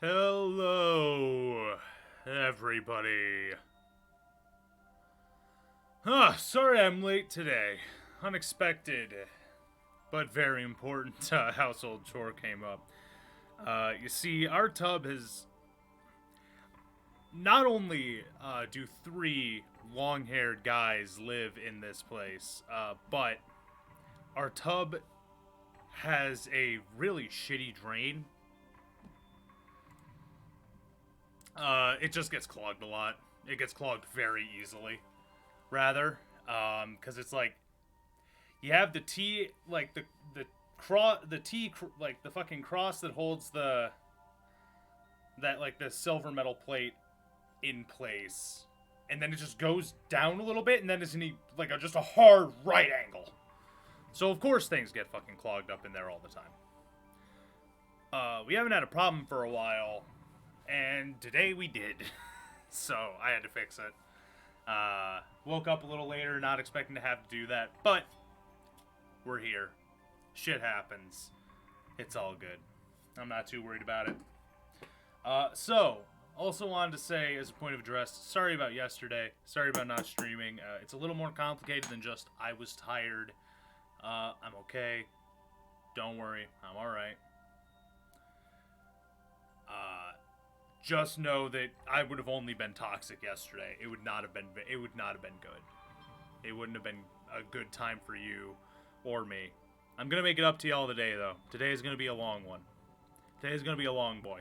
Hello, everybody. Sorry I'm late today. Unexpected, but very important household chore came up. You see, our tub has not only do three long-haired guys live in this place, but our tub has a really shitty drain. It just gets clogged a lot. It gets clogged very easily, rather, because it's like you have the T, like the cross, the T, like the fucking cross that holds the silver metal plate in place, and then it just goes down a little bit, and then it's like just a hard right angle. So of course things get fucking clogged up in there all the time. We haven't had a problem for a while. And today we did. So I had to fix it. Woke up a little later, not expecting to have to do that. But we're here. Shit happens. It's all good. I'm not too worried about it. So, also wanted to say as a point of address, sorry about yesterday. Sorry about not streaming. It's a little more complicated than just I was tired. I'm okay. Don't worry. I'm alright. Just know that I would have only been toxic yesterday. It would not have been good. It wouldn't have been a good time for you or me. I'm gonna make it up to y'all today, though. Today is gonna be a long one. Today is gonna be a long boy.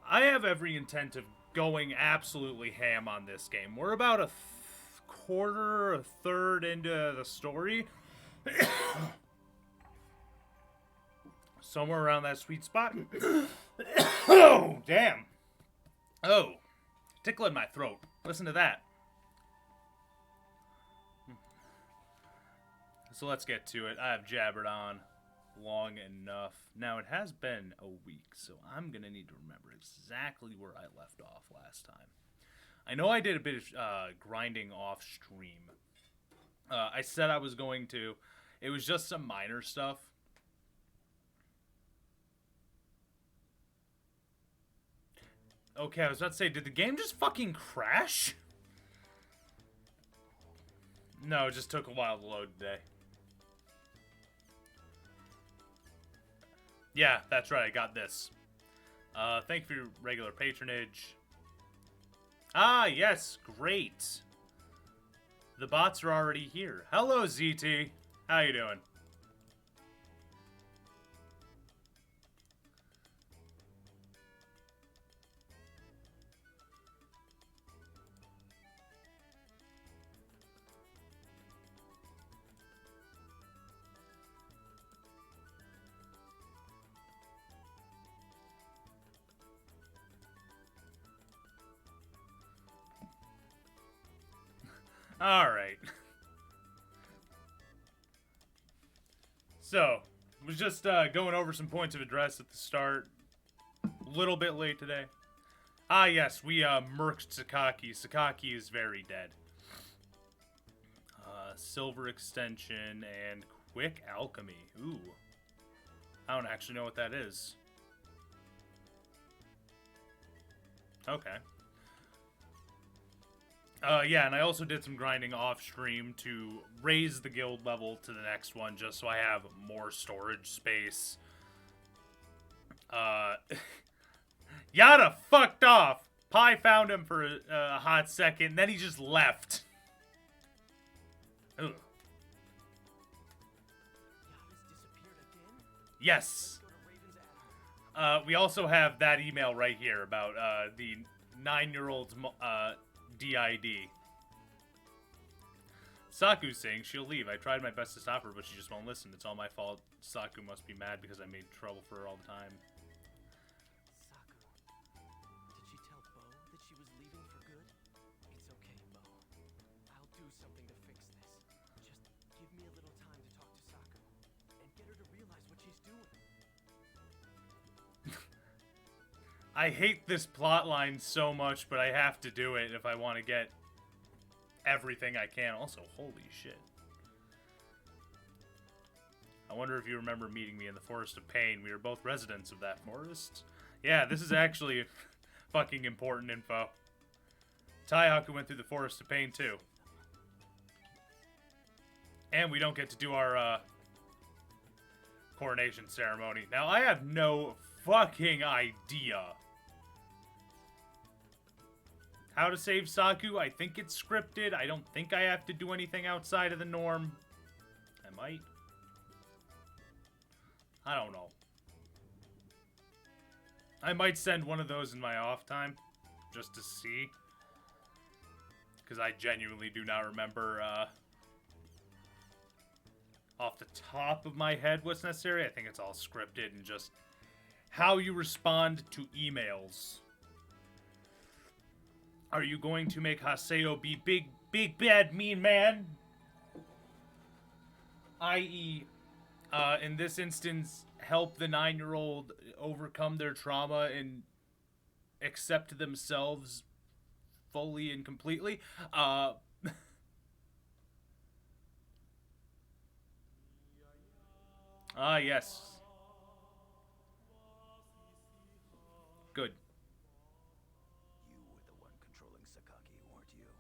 I have every intent of going absolutely ham on this game. We're about a third into the story. Somewhere around that sweet spot. Oh, damn. Oh, tickling my throat. Listen to that. So let's get to it. I have jabbered on long enough. Now, it has been a week, so I'm going to need to remember exactly where I left off last time. I know I did a bit of grinding off stream. I said I was going to. It was just some minor stuff. Okay, I was about to say, did the game just fucking crash? No, it just took a while to load today. Yeah, that's right, I got this. Thank you for your regular patronage. Ah, yes, great. The bots are already here. Hello, ZT. How you doing? Alright. So, was just going over some points of address at the start. A little bit late today. Ah, yes, we murked Sakaki. Sakaki is very dead. Silver Extension and Quick Alchemy. Ooh. I don't actually know what that is. Okay. Yeah, and I also did some grinding off stream to raise the guild level to the next one, just so I have more storage space. Yada fucked off. Pi found him for a hot second, then he just left. Ugh. Yes. We also have that email right here about the 9-year-old's DID. Saku's saying she'll leave. I tried my best to stop her, but she just won't listen. It's all my fault. Saku must be mad because I made trouble for her all the time. Saku, did she tell Bo that she was leaving for good? It's okay, Bo. I'll do something to fix this. Just give me a little time to talk to Saku and get her to realize what she's doing. I hate this plotline so much, but I have to do it if I want to get everything I can. Also, holy shit. I wonder if you remember meeting me in the Forest of Pain. We were both residents of that forest. Yeah, this is actually fucking important info. Taihaku went through the Forest of Pain too. And we don't get to do our coronation ceremony. Now, I have no fucking idea how to save Saku. I think it's scripted. I don't think I have to do anything outside of the norm. I might. I don't know. I might send one of those in my off time, just to see. Because I genuinely do not remember, off the top of my head what's necessary. I think it's all scripted and just how you respond to emails. Are you going to make Haseo be big, bad, mean man? I.e., in this instance, help the 9-year-old overcome their trauma and accept themselves fully and completely. Yes. Good. You were the one controlling Sakaki, weren't you?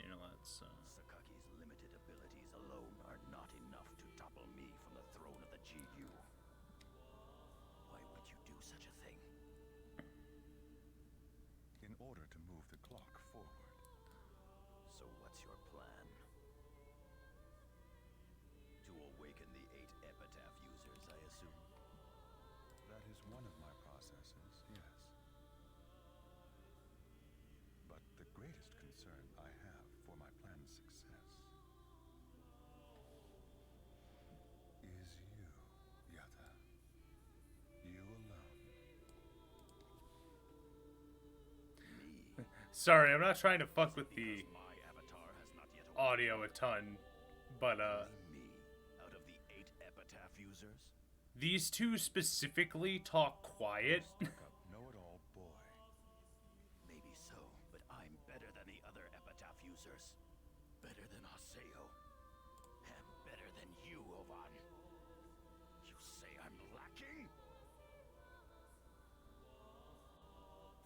You know, that's, Sakaki's limited abilities alone are not enough to topple me from the throne of the GU. Why would you do such a thing? In order to move the clock forward. So what's your plan? To awaken the 8 Epitaph users, I assume? That is one of my processes, yes. But the greatest concern I have for my plan's success is you, Yatta. You alone. Me? sorry, I'm not trying to fuck with the Because my avatar has not yet audio a ton, but, awakened me out of the 8 Epitaph users? these two specifically talk quiet. Stuck-up know-it-all boy. Maybe so, but I'm better than the other Epitaph users. Better than Haseo. And better than you, Oban. You say I'm lacking?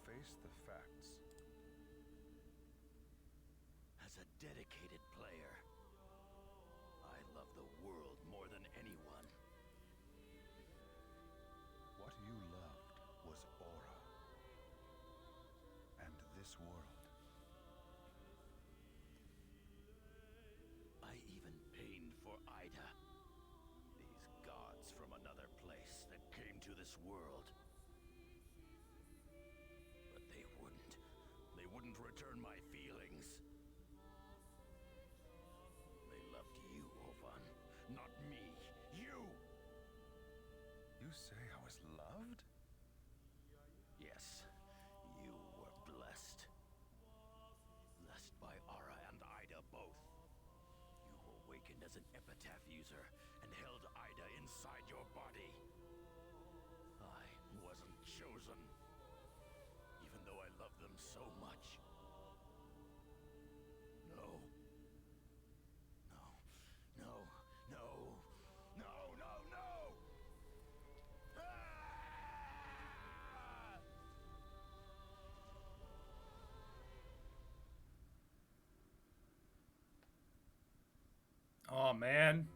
Face the facts. As a dedicated player, I love the world more than anyone. What you loved was Aura. And this world. I even pained for Ida. These gods from another place that came to this world. But they wouldn't. They wouldn't return my feelings. They loved you, Oban, not me. You! You say I was loved? Yes, you were blessed. Blessed by Ara and Ida both. You awakened as an Epitaph user and held Ida inside your body. I wasn't chosen, even though I loved them so much. No. No. No. No. No, no, no! Ah! Oh man.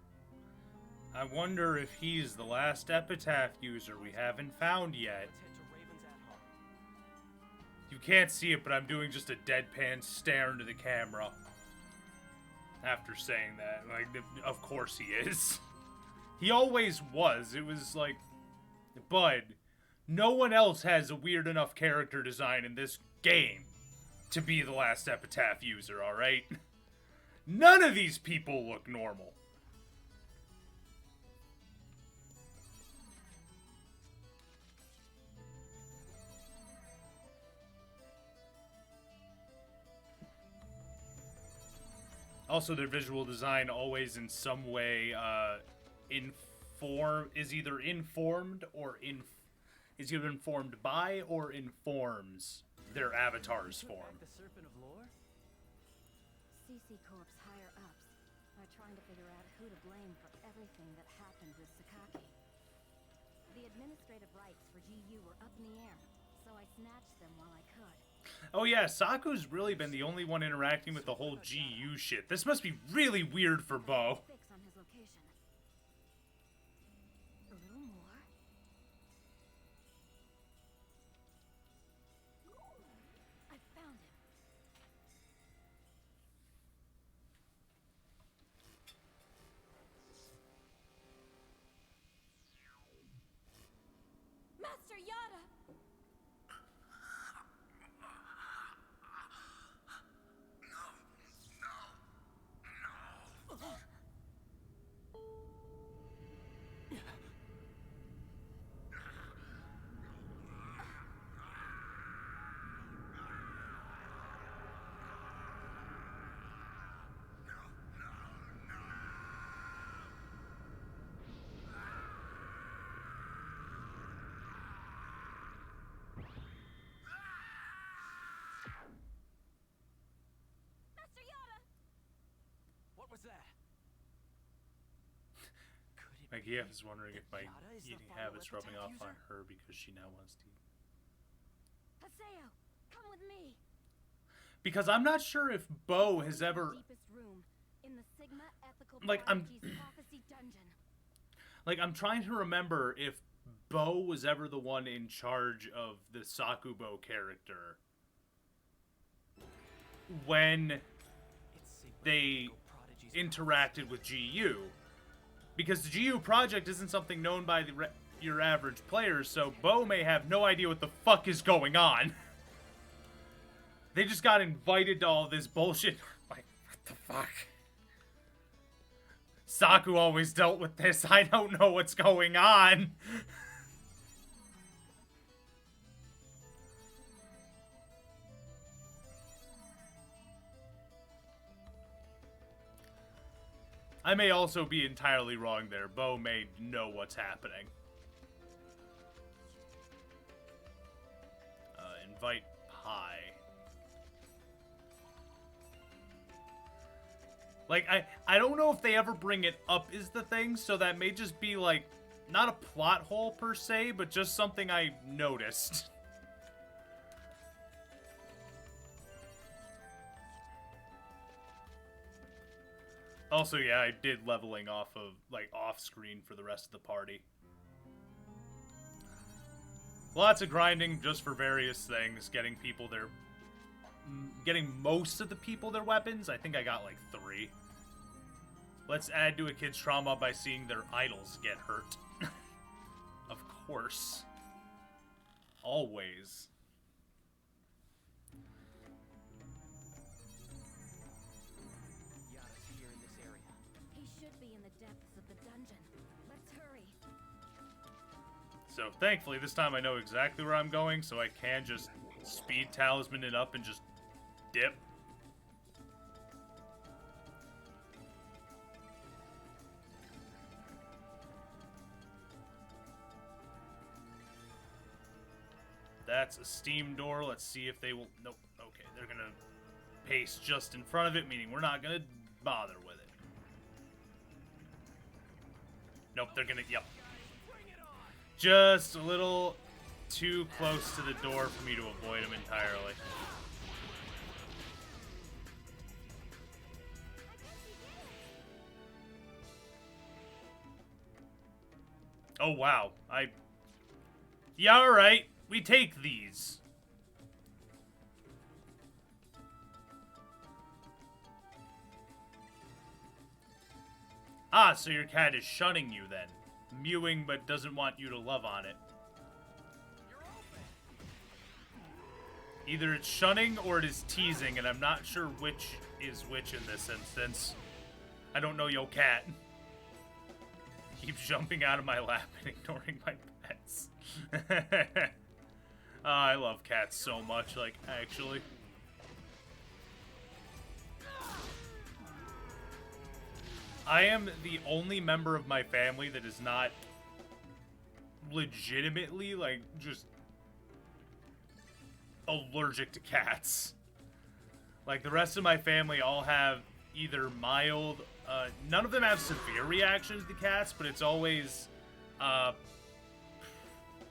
I wonder if he's the last Epitaph user we haven't found yet. Let's head to Raven's at home. You can't see it, but I'm doing just a deadpan stare into the camera. After saying that, like, of course he is. He always was. It was like, Bud, no one else has a weird enough character design in this game to be the last Epitaph user, alright? None of these people look normal. Also, their visual design always in some way is either informed or is either informed by or informs their avatar's Took back form. the Serpent of Lore? CC Corp's higher ups are trying to figure out who to blame for everything that happened with Sakaki. The The administrative rights for GU were up in the air, so I snatched them while I could. Oh yeah, Saku's really been the only one interacting with the whole GU shit. This must be really weird for Bo. Fix on his location. A little more. I found him. Master Yada! Master Yada! What was that? Could it Maggie be F is wondering if my Yada is the eating final habits rubbing epitaph off on user? her because she now wants to eat. Haseo, come with me. Because I'm not sure if Bo has ever... Deepest room in the Sigma Ethical Like, I'm- Prodigy's prophecy dungeon. Like, I'm trying to remember if Bo was ever the one in charge of the Sakubo character when It's Sigma they Ethical Prodigy's interacted with GU. Because the GU project isn't something known by your average player, so Bo may have no idea what the fuck is going on. They just got invited to all this bullshit. Like, what the fuck? Saku always dealt with this. I don't know what's going on. I may also be entirely wrong there. Bo may know what's happening. Invite Pi. Like, I don't know if they ever bring it up is the thing, so that may just be, like, not a plot hole per se, but just something I noticed. Also, yeah, I did leveling off of, like, off-screen for the rest of the party. Lots of grinding just for various things, getting people their... Getting most of the people their weapons. I think I got, like, 3. Let's add to a kid's trauma by seeing their idols get hurt. Of course. Always. Yada's here in this area. He should be in the depths of the dungeon. Let's hurry. So, thankfully, this time I know exactly where I'm going, so I can just speed talisman it up and just dip. That's a steam door. Let's see if they will... Nope. Okay, they're gonna pace just in front of it, meaning we're not gonna bother with it. Nope, they're gonna... Yep. Just a little too close to the door for me to avoid them entirely. Oh, wow. Yeah, alright. We take these. Ah, so your cat is shunning you then. Mewing but doesn't want you to love on it. Either it's shunning or it is teasing, and I'm not sure which is which in this instance. I don't know yo cat. Keeps jumping out of my lap and ignoring my pets. I love cats so much, like, actually. I am the only member of my family that is not legitimately, like, just allergic to cats. Like, the rest of my family all have either mild, none of them have severe reactions to cats, but it's always,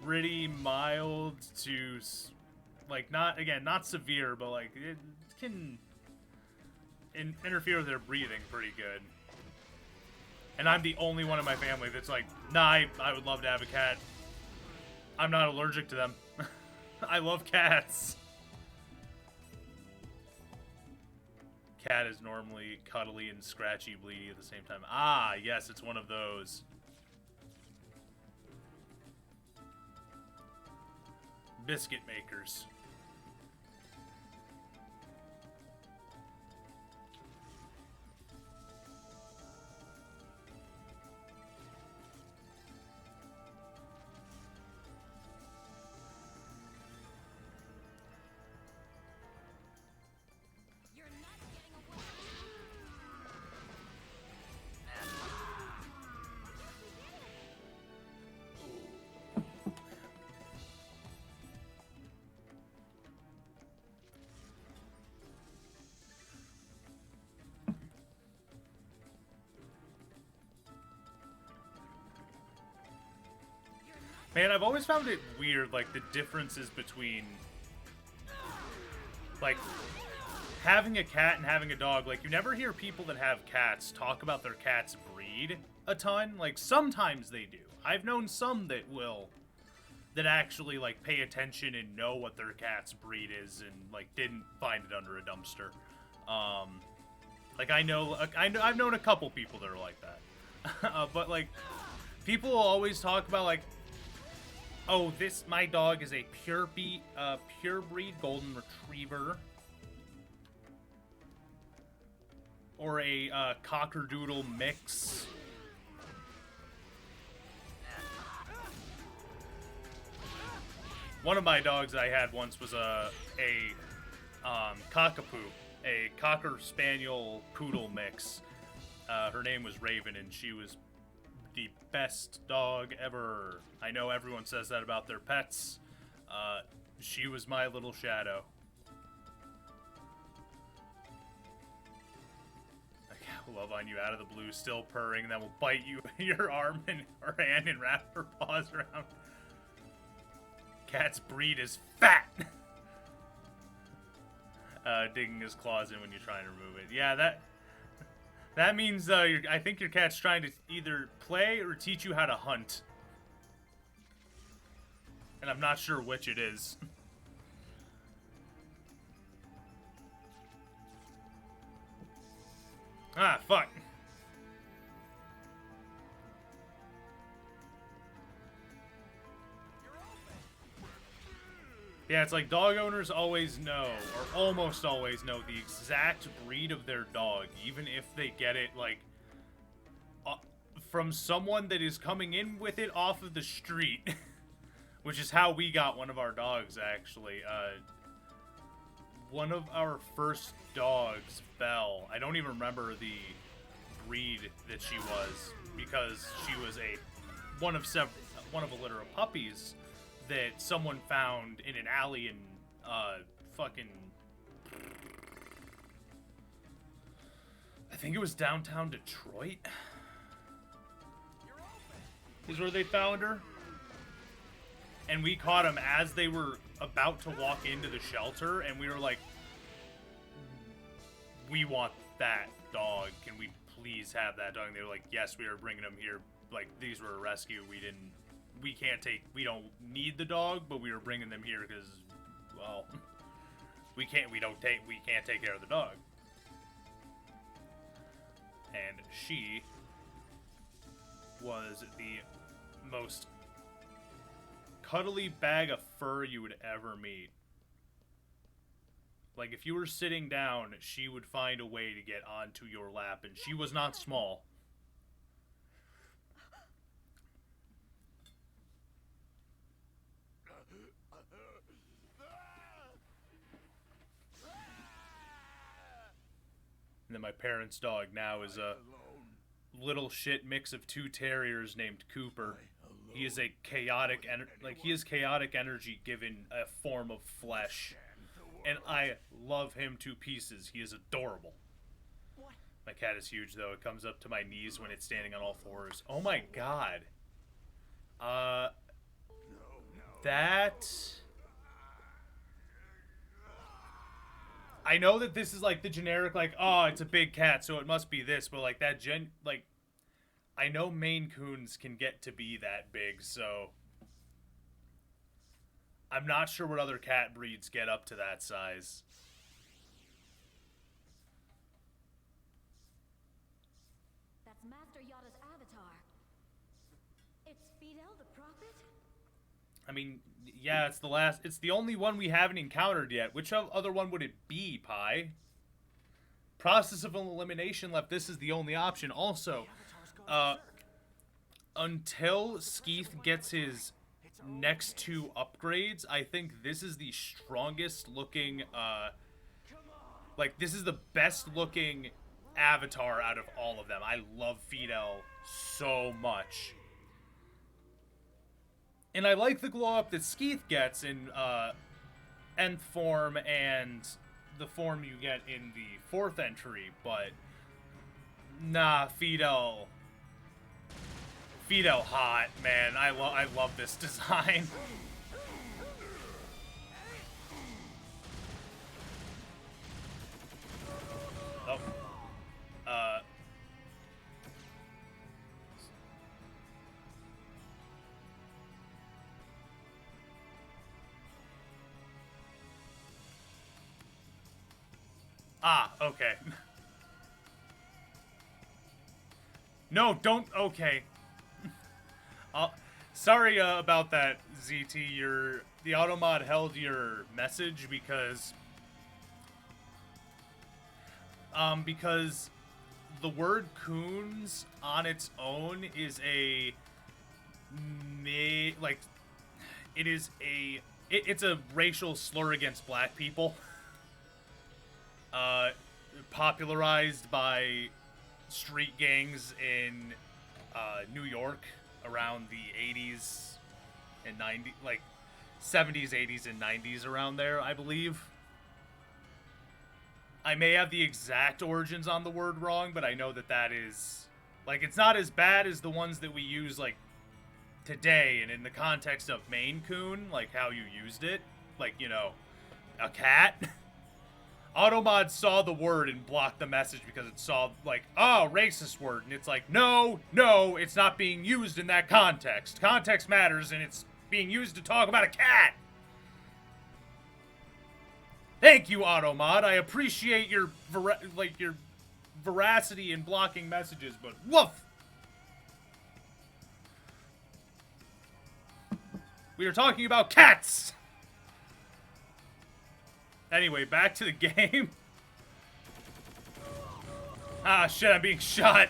pretty mild to, like, not, again, not severe, but, like, it can interfere with their breathing pretty good. And I'm the only one in my family that's like, nah, I would love to have a cat. I'm not allergic to them. I love cats. Cat is normally cuddly and scratchy bleedy at the same time. Ah, yes, it's one of those. Biscuit makers. You're not getting away. Man, I've always found it weird, like, the differences between, like, having a cat and having a dog. Like, you never hear people that have cats talk about their cat's breed a ton. Like, sometimes they do. I've known some that will, that actually, like, pay attention and know what their cat's breed is and, like, didn't find it under a dumpster. Like, I've known a couple people that are like that. But, like, people will always talk about, like, oh, my dog is a pure breed golden retriever. Or a cockerdoodle mix. One of my dogs I had once was a cockapoo, a cocker spaniel poodle mix. Her name was Raven, and she was the best dog ever. I know everyone says that about their pets. She was my little shadow. Love on you out of the blue, still purring, and then will bite you your arm and her hand and wrap her paws around. Cat's breed is fat. Digging his claws in when you try and remove it. Yeah, that means I think your cat's trying to either play or teach you how to hunt. And I'm not sure which it is. Ah, fuck. Yeah, it's like dog owners always know, or almost always know, the exact breed of their dog, even if they get it, like, from someone that is coming in with it off of the street. Which is how we got one of our dogs, actually. One of our first dogs, Belle, I don't even remember the breed that she was, because she was one of a litter of puppies that someone found in an alley in fucking, I think it was downtown Detroit is where they found her. And we caught them as they were about to walk into the shelter, and we were like, we want that dog. Can we please have that dog? And they were like, yes, we are bringing them here. Like, these were a rescue. We don't need the dog, but we were bringing them here because, well, we can't take care of the dog. And she was the most cuddly bag of fur you would ever meet. Like, if you were sitting down, she would find a way to get onto your lap, and she was not small. And then my parents' dog now is a little shit mix of two terriers named Cooper. He is a chaotic energy given a form of flesh. And I love him to pieces. He is adorable. My cat is huge, though. It comes up to my knees when it's standing on all fours. Oh my god. That... I know that this is like the generic, like, oh, it's a big cat, so it must be this, but like that I know Maine Coons can get to be that big, so I'm not sure what other cat breeds get up to that size. That's Master Yoda's avatar. It's Fidel the Prophet? I mean, yeah, it's the only one we haven't encountered yet. Which other one would it be, Pi? Process of elimination left this is the only option. Also, until Skeeth gets his next 2 upgrades, I think this is the strongest looking, like, this is the best looking avatar out of all of them. I love Fidel so much. And I like the glow up that Skeeth gets in Nth form and the form you get in the 4th entry, but nah, Fidel hot, man. I love this design. Oh. Ah, okay. No, don't. Okay. Sorry about that, ZT. The Automod held your message because the word coons on its own is it's a racial slur against black people. Popularized by street gangs in New York around the 80s and 90s, like 70s, 80s, and 90s, around there, I believe. I may have the exact origins on the word wrong, but I know that is, like, it's not as bad as the ones that we use, like, today, and in the context of Maine Coon, like how you used it, like, you know, a cat. Automod saw the word and blocked the message because it saw, like, oh, racist word. And it's like, no, it's not being used in that context. Context matters, and it's being used to talk about a cat. Thank you, Automod. I appreciate your veracity in blocking messages, but woof! We are talking about cats! Anyway, back to the game. Ah, shit, I'm being shot.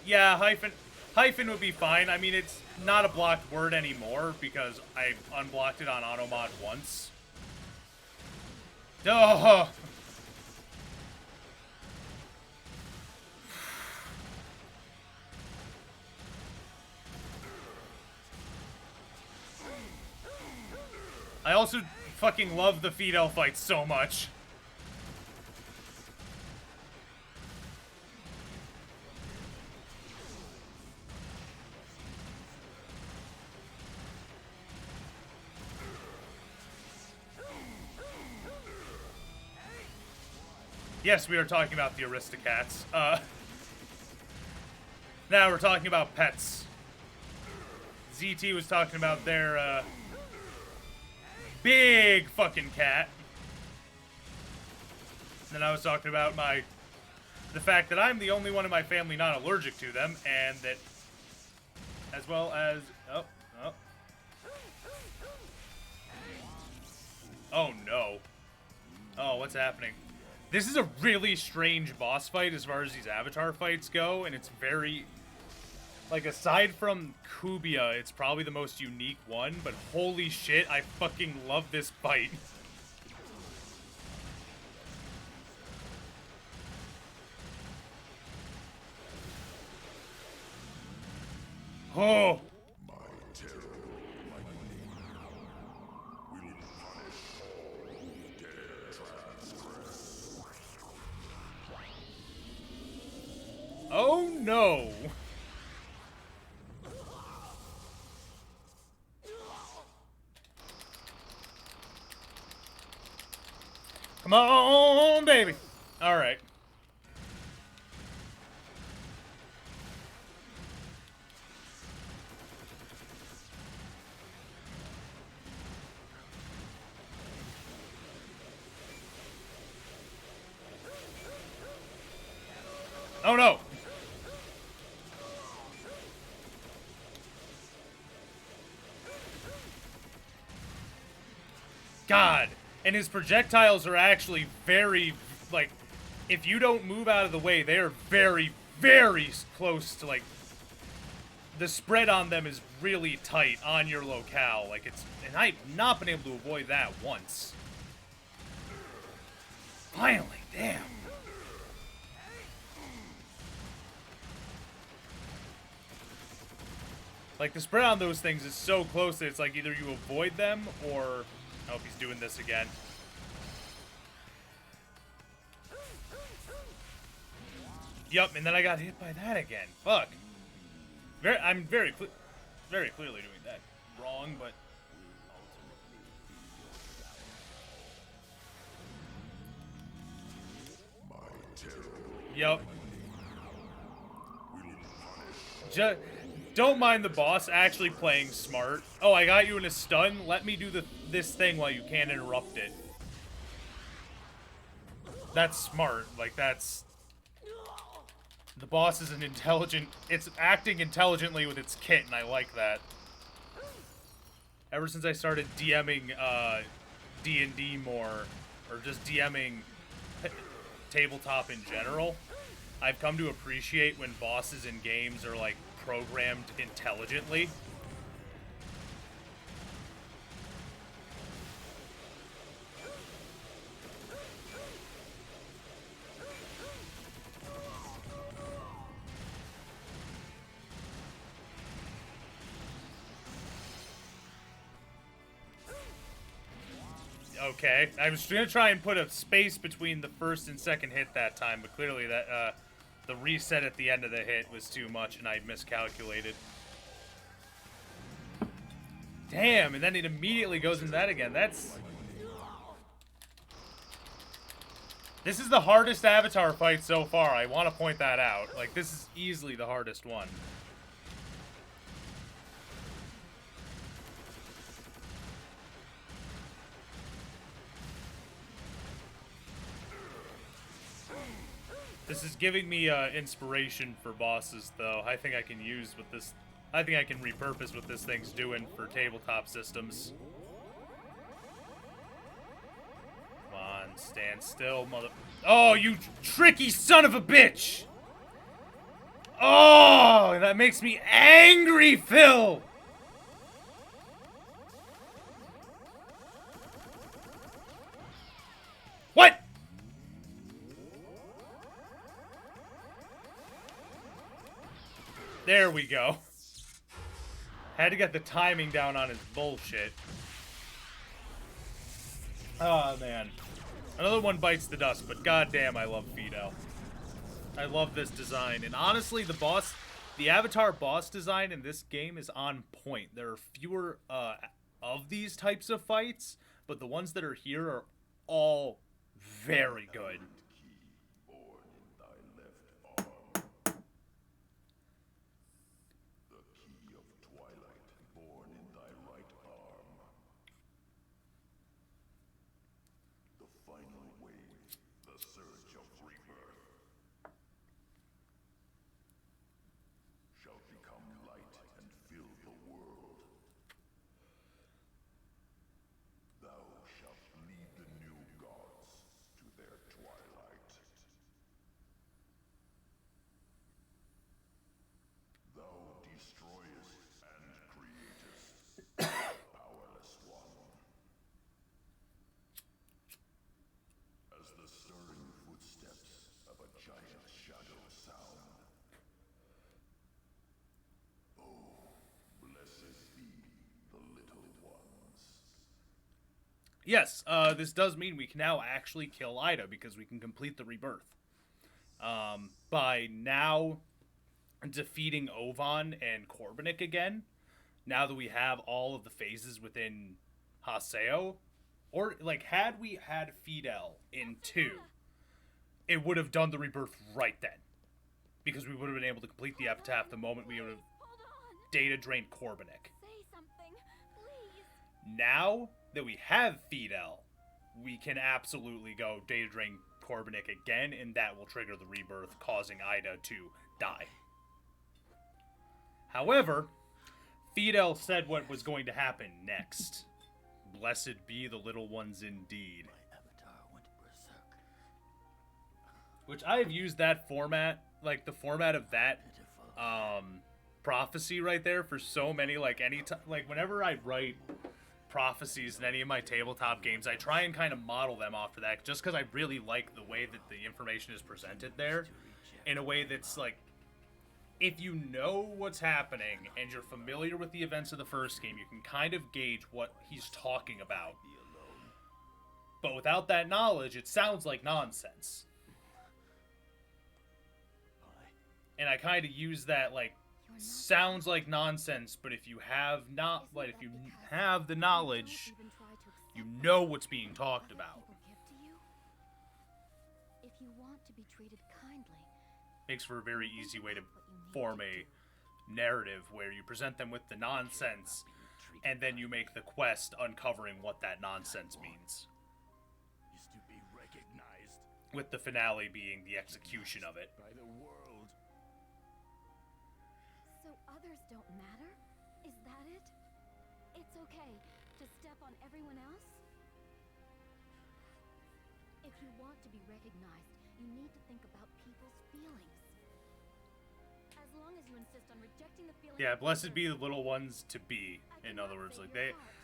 Yeah, hyphen would be fine. I mean, it's not a blocked word anymore because I unblocked it on Automod once. Duh! I also fucking love the Fidel fight so much. Yes, we are talking about the Aristocats. Now we're talking about pets. ZT was talking about their, big fucking cat. And then I was talking about the fact that I'm the only one in my family not allergic to them, and that, as well as, oh no. Oh, what's happening? This is a really strange boss fight as far as these Avatar fights go, and it's very, like, aside from Kubia, it's probably the most unique one, but holy shit, I fucking love this fight. Oh! Oh no! Come on, baby. All right. Oh no. God. And his projectiles are actually very, like, if you don't move out of the way, they are very, very close to, like, the spread on them is really tight on your locale. Like, it's, and I've not been able to avoid that once. Finally, damn. Like, the spread on those things is so close that it's like either you avoid them or... I hope he's doing this again. Yup, and then I got hit by that again. Fuck. I'm very clearly doing that wrong, but... Yup. Don't mind the boss actually playing smart. Oh, I got you in a stun. Let me do this thing while you can't interrupt it. That's smart. Like, that's... The boss is an intelligent... It's acting intelligently with its kit, and I like that. Ever since I started DMing D&D more, or just DMing tabletop in general, I've come to appreciate when bosses in games are, like, programmed intelligently. Okay, I was gonna try and put a space between the first and second hit that time, but clearly that, the reset at the end of the hit was too much and I miscalculated. Damn, and then it immediately goes into that again. That's... This is the hardest Avatar fight so far, I want to point that out. Like, this is easily the hardest one. This is giving me inspiration for bosses, though. I think I can use what this... I think I can repurpose what this thing's doing for tabletop systems. Come on, stand still, mother... Oh, you tricky son of a bitch! Oh, that makes me angry, Phil! What? There we go. Had to get the timing down on his bullshit. Oh, man. Another one bites the dust, but goddamn, I love Fido. I love this design. And honestly, the Avatar boss design in this game is on point. There are fewer of these types of fights, but the ones that are here are all very good. Yes, this does mean we can now actually kill Ida because we can complete the rebirth. By now defeating Ovan and Korbanik again, now that we have all of the phases within Haseo, Or, like, had we had Fidel in 2, it would have done the rebirth right then. Because we would have been able to complete the epitaph the moment we would have Hold on. data drained Korbanik. Say something, please. Now that we have Fidel, we can absolutely go data drain Korbanik again, and that will trigger the rebirth, causing Ida to die. However, Fidel said what was going to happen next. Blessed be the little ones indeed. My avatar went berserk. Which I have used that format, like the format of that Pitiful. prophecy right there for so many, like any time, like whenever I write prophecies in any of my tabletop games, I try and kind of model them after that, just because I really like the way that the information is presented there, in a way that's like, if you know what's happening and you're familiar with the events of the first game, you can kind of gauge what he's talking about. But without that knowledge, it sounds like nonsense. And I kind of use that, like, sounds like nonsense, but if you have not, like, if you have the knowledge, you know what's being talked about. If you want to be treated kindly, Makes for a very easy way to form a narrative where you present them with the nonsense, and then you make the quest uncovering what that nonsense means, Is to be recognized with the finale being the execution of it. by the world. so others don't matter? Is that it? It's okay to step on everyone else? If you want to be recognized, you need to think about people's feelings. As long as you insist on rejecting the feelings Yeah, of blessed be the others, little ones to be. I In cannot other words, save like your they, heart.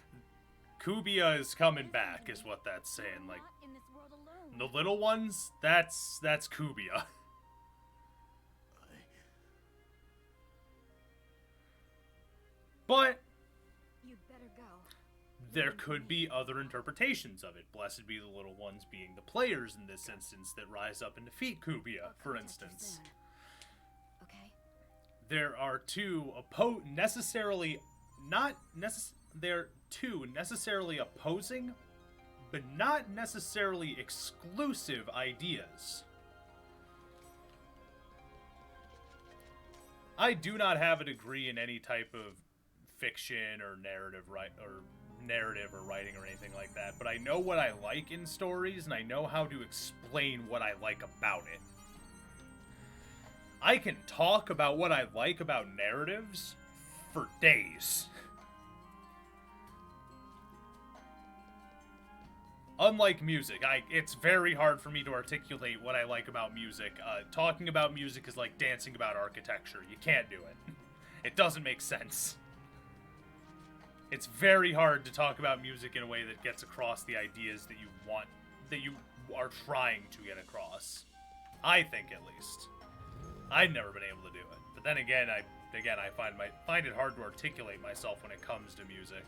Kubia is coming Listen back, to is me. what that's You are saying. Like not in this world alone. the little ones, that's Kubia. But You'd better go. there could be other interpretations of it. Blessed be the little ones being the players in this instance that rise up and defeat Kubia, I'll for contact you instance. soon. Okay? There are two they're two necessarily opposing, but not necessarily exclusive ideas. I do not have a degree in any type of fiction or narrative writing or anything like that, but I know what I like in stories, and I know how to explain what I like about it. I can talk about what I like about narratives for days. Unlike music, it's very hard for me to articulate what I like about music. Talking about music is like dancing about architecture. You can't do it. It doesn't make sense. It's very hard to talk about music in a way that gets across the ideas that you are trying to get across. I think, at least. I've never been able to do it. But then again, I find it hard to articulate myself when it comes to music.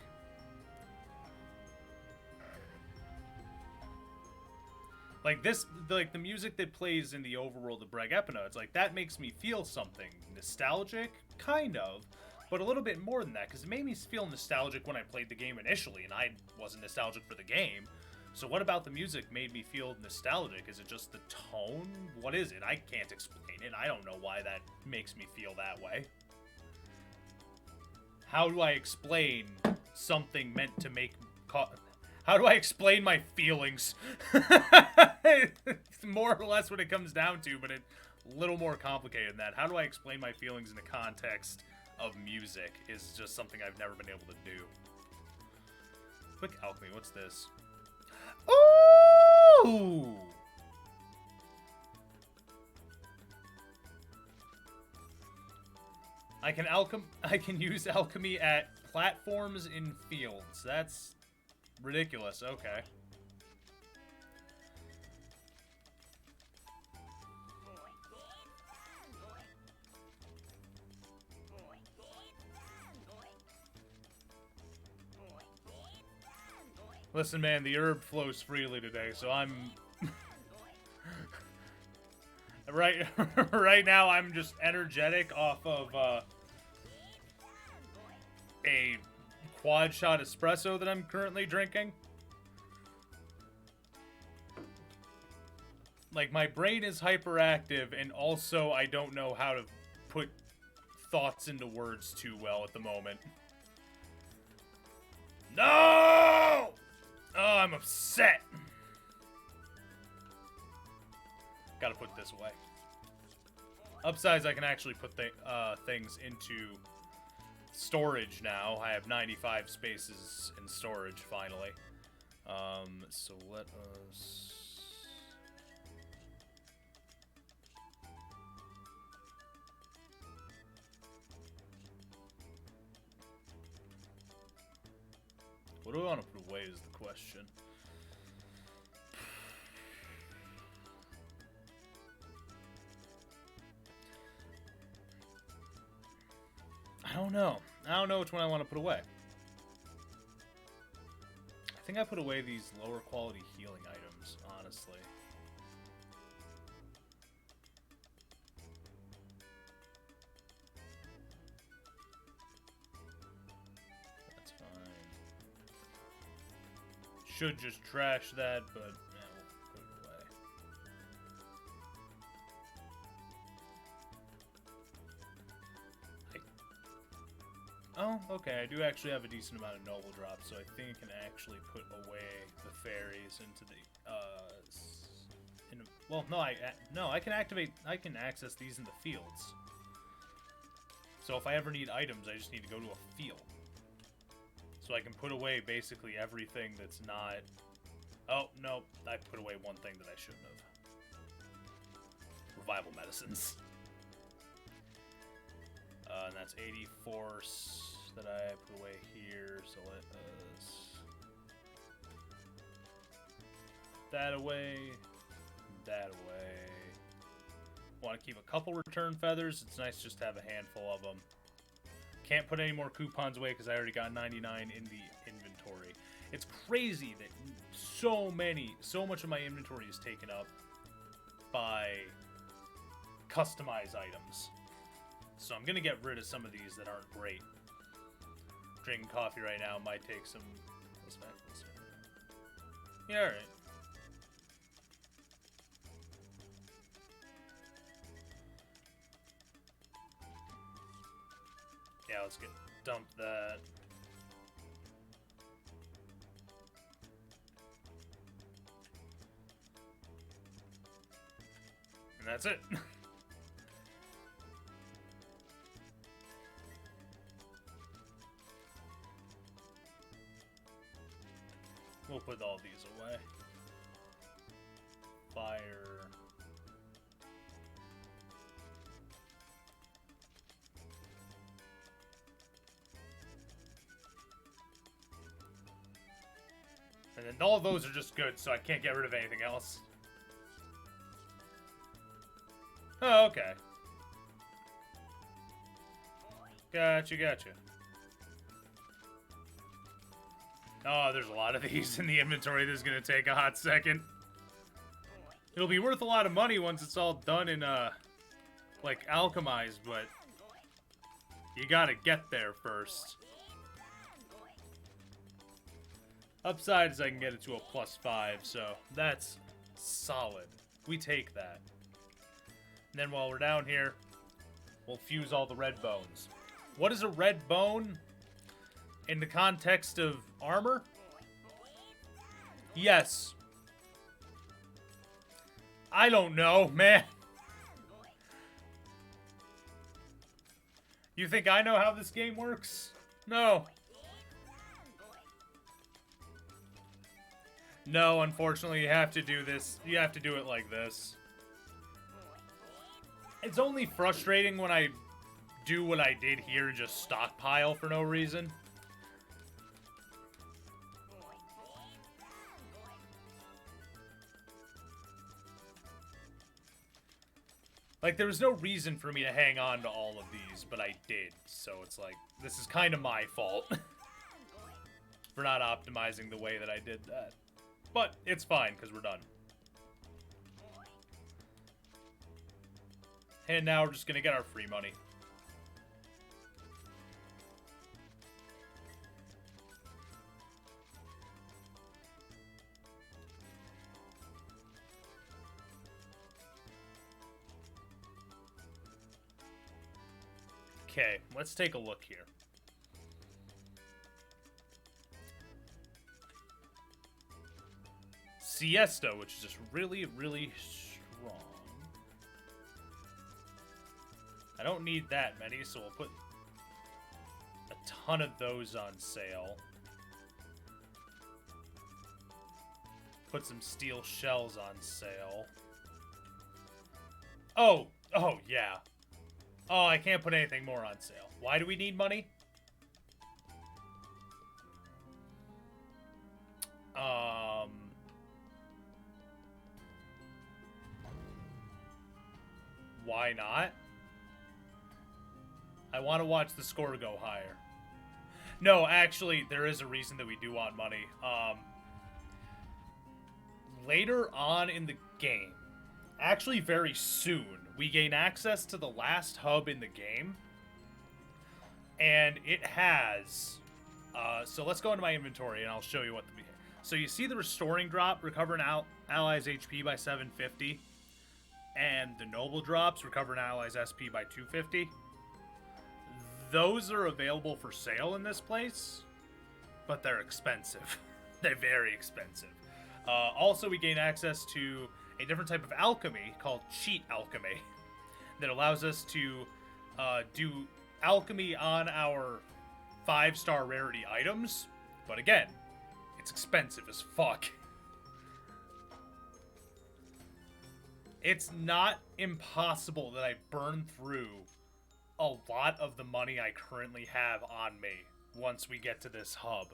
Like the music that plays in the overworld of Breg Epina, it's like, that makes me feel something nostalgic, kind of, but a little bit more than that, because it made me feel nostalgic when I played the game initially, and I wasn't nostalgic for the game. So what about the music made me feel nostalgic? Is it just the tone? What is it? I can't explain it. I don't know why that makes me feel that way. How do I explain something meant to make... How do I explain my feelings? It's more or less what it comes down to, but it's a little more complicated than that. How do I explain my feelings in the context of music is just something I've never been able to do. Quick alchemy, what's this? Ooh! I can use alchemy at platforms in fields. That's ridiculous. Okay. Listen, man, the herb flows freely today, so I'm right now I'm just energetic off of a quad shot espresso that I'm currently drinking. like, my brain is hyperactive, and also I don't know how to put thoughts into words too well at the moment. No! Oh, I'm upset. Gotta put this away. Upsides, I can actually put things into storage now. I have 95 spaces in storage, finally. So let us... What do I want to put away is the question. I don't know. I don't know which one I want to put away. I think I put away these lower quality healing items, honestly. That's fine. Should just trash that, but yeah, we'll put it away. Oh, okay, I do actually have a decent amount of noble drops, so I think I can actually put away the fairies into the, well, no, I can access these in the fields. So if I ever need items, I just need to go to a field. So I can put away basically everything that's not, oh, no, I put away one thing that I shouldn't have. Revival medicines. And that's 80 force that I put away here, so let us... that away, that away. Want to keep a couple return feathers, it's nice just to have a handful of them. Can't put any more coupons away because I already got 99 in the inventory. It's crazy that so much of my inventory is taken up by customized items. So I'm gonna get rid of some of these that aren't great. Drinking coffee right now might take some... Yeah, alright. Yeah, let's dump that. And that's it. We'll put all these away. Fire. And then all of those are just good, so I can't get rid of anything else. Oh, okay. Gotcha. Oh, there's a lot of these in the inventory. This is gonna take a hot second. It'll be worth a lot of money once it's all done in, like, alchemized, but you gotta get there first. Upside is I can get it to a +5, so that's solid. We take that. And then while we're down here, we'll fuse all the red bones. What is a red bone in the context of armor? Yes. I don't know, man. You think I know how this game works? No. No, unfortunately, you have to do this. You have to do it like this. It's only frustrating when I do what I did here and just stockpile for no reason. Like, there was no reason for me to hang on to all of these, but I did. So it's like, this is kind of my fault for not optimizing the way that I did that. But it's fine, because we're done. And now we're just going to get our free money. Okay, let's take a look here. Siesta, which is just really, really strong. I don't need that many, so we'll put a ton of those on sale. Put some steel shells on sale. Oh, yeah. Oh, I can't put anything more on sale. Why do we need money? Why not? I want to watch the score go higher. No, actually, there is a reason that we do want money. Later on in the game, actually very soon, we gain access to the last hub in the game. And it has... so let's go into my inventory and I'll show you what the... So you see the restoring drop, recover an ally's HP by 750. And the noble drops, recover an ally's SP by 250. Those are available for sale in this place, but they're expensive. They're very expensive. Also, we gain access to a different type of alchemy called cheat alchemy that allows us to do alchemy on our 5-star rarity items. But again, it's expensive as fuck. It's not impossible that I burn through a lot of the money I currently have on me once we get to this hub.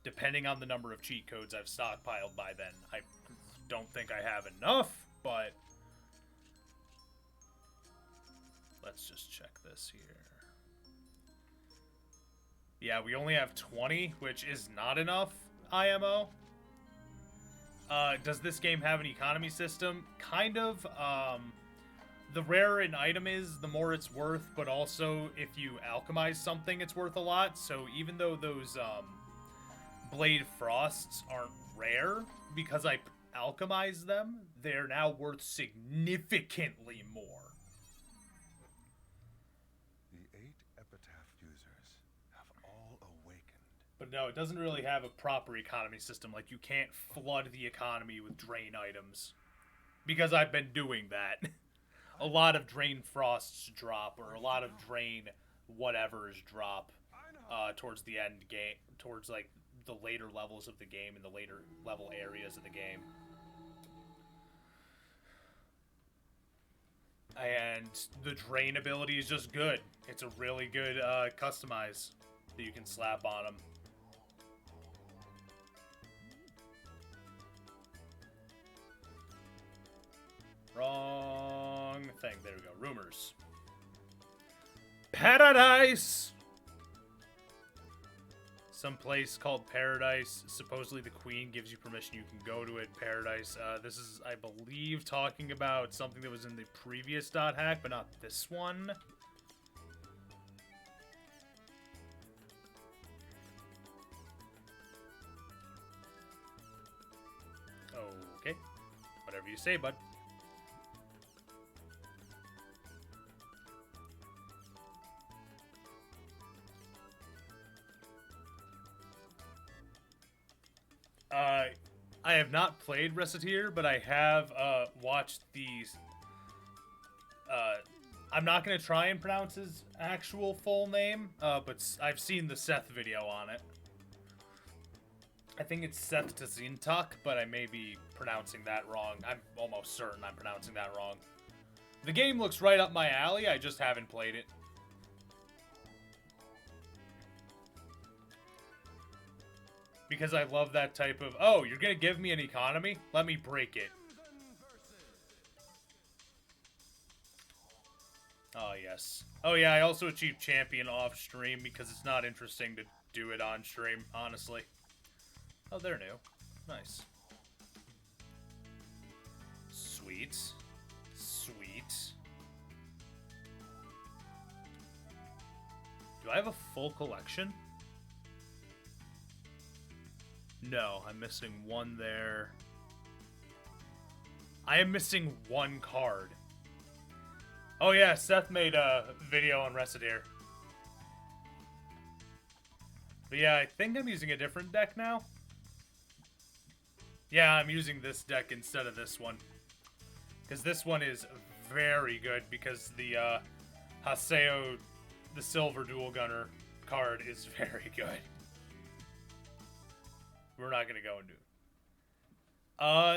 Depending on the number of cheat codes I've stockpiled by then. I don't think I have enough, but... Let's just check this here. Yeah, we only have 20, which is not enough IMO. Does this game have an economy system? Kind of. The rarer an item is, the more it's worth, but also if you alchemize something, it's worth a lot. So even though those Blade Frosts aren't rare, because I alchemized them, they're now worth significantly more. The 8 Epitaph users have all awakened. But no, it doesn't really have a proper economy system. Like, you can't flood the economy with drain items. Because I've been doing that. A lot of drain frosts drop, or a lot of drain whatevers drop towards the end game, towards, like, the later levels of the game and the later level areas of the game. And the drain ability is just good. It's a really good customize that you can slap on them. Wrong thing. There we go. Rumors. Paradise! Some place called Paradise. Supposedly the Queen gives you permission. You can go to it. Paradise. This is, I believe, talking about something that was in the previous dot hack, but not this one. Okay. Whatever you say, bud. I have not played Reciteer, but I have watched these. I'm not going to try and pronounce his actual full name, but I've seen the Seth video on it. I think it's Seth Tzintak, but I may be pronouncing that wrong. I'm almost certain I'm pronouncing that wrong. The game looks right up my alley, I just haven't played it. Because I love that type of, oh, you're gonna give me an economy? Let me break it. Oh, yes. Oh, yeah, I also achieved champion off stream because it's not interesting to do it on stream, honestly. Oh, they're new. Nice. Sweet. Sweet. Do I have a full collection? No, I'm missing one there. I am missing one card. Oh yeah, Seth made a video on Reciteer. But yeah, I think I'm using a different deck now. Yeah, I'm using this deck instead of this one. Because this one is very good because the Haseo, the Silver Dual Gunner card is very good. We're not going to go into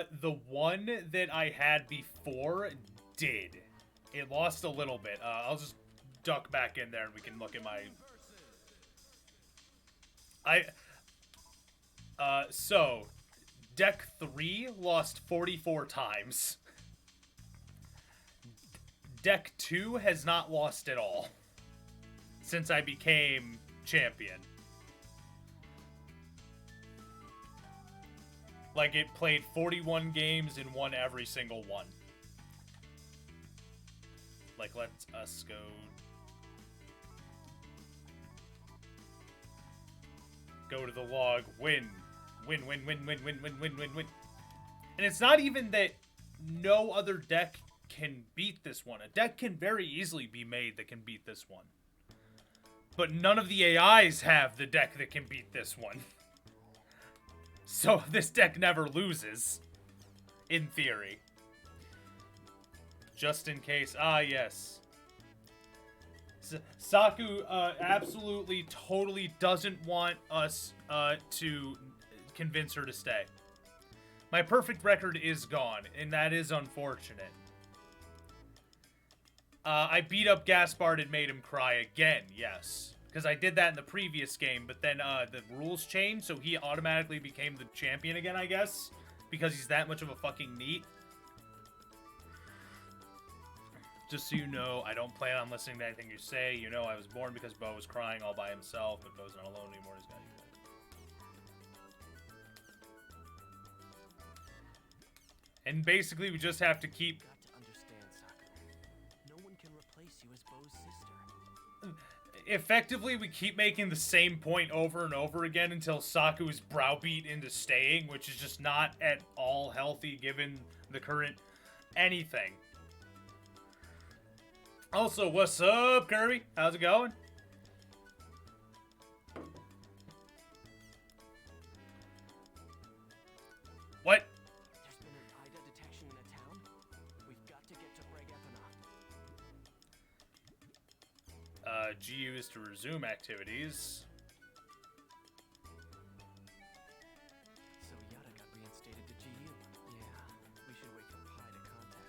it. The one that I had before did. It lost a little bit. I'll just duck back in there and we can look at my... So, deck 3 lost 44 times. Deck 2 has not lost at all since I became champion. Like, it played 41 games and won every single one. Like, let us go... Go to the log, win. Win. And it's not even that no other deck can beat this one. A deck can very easily be made that can beat this one. But none of the AIs have the deck that can beat this one. So this deck never loses. In theory. Just in case. Ah, yes. Saku absolutely, totally doesn't want us to convince her to stay. My perfect record is gone, and that is unfortunate. I beat up Gaspard and made him cry again, yes. Because I did that in the previous game, but then the rules changed, so he automatically became the champion again, I guess. Because he's that much of a fucking neat. Just so you know, I don't plan on listening to anything you say. You know, I was born because Bo was crying all by himself, but Bo's not alone anymore. He's got you guys. And basically, we just have to keep... Got to understand, Saku. No one can replace you as Bo's sister. Effectively, we keep making the same point over and over again until Saku is browbeat into staying, which is just not at all healthy given the current anything. Also, what's up, Kirby? How's it going? What? There's been an Ida detection in a town. We've got to get to Bregatana. GU is to resume activities. So Yada got reinstated to GU. Yeah, we should wait for Pi to contact us.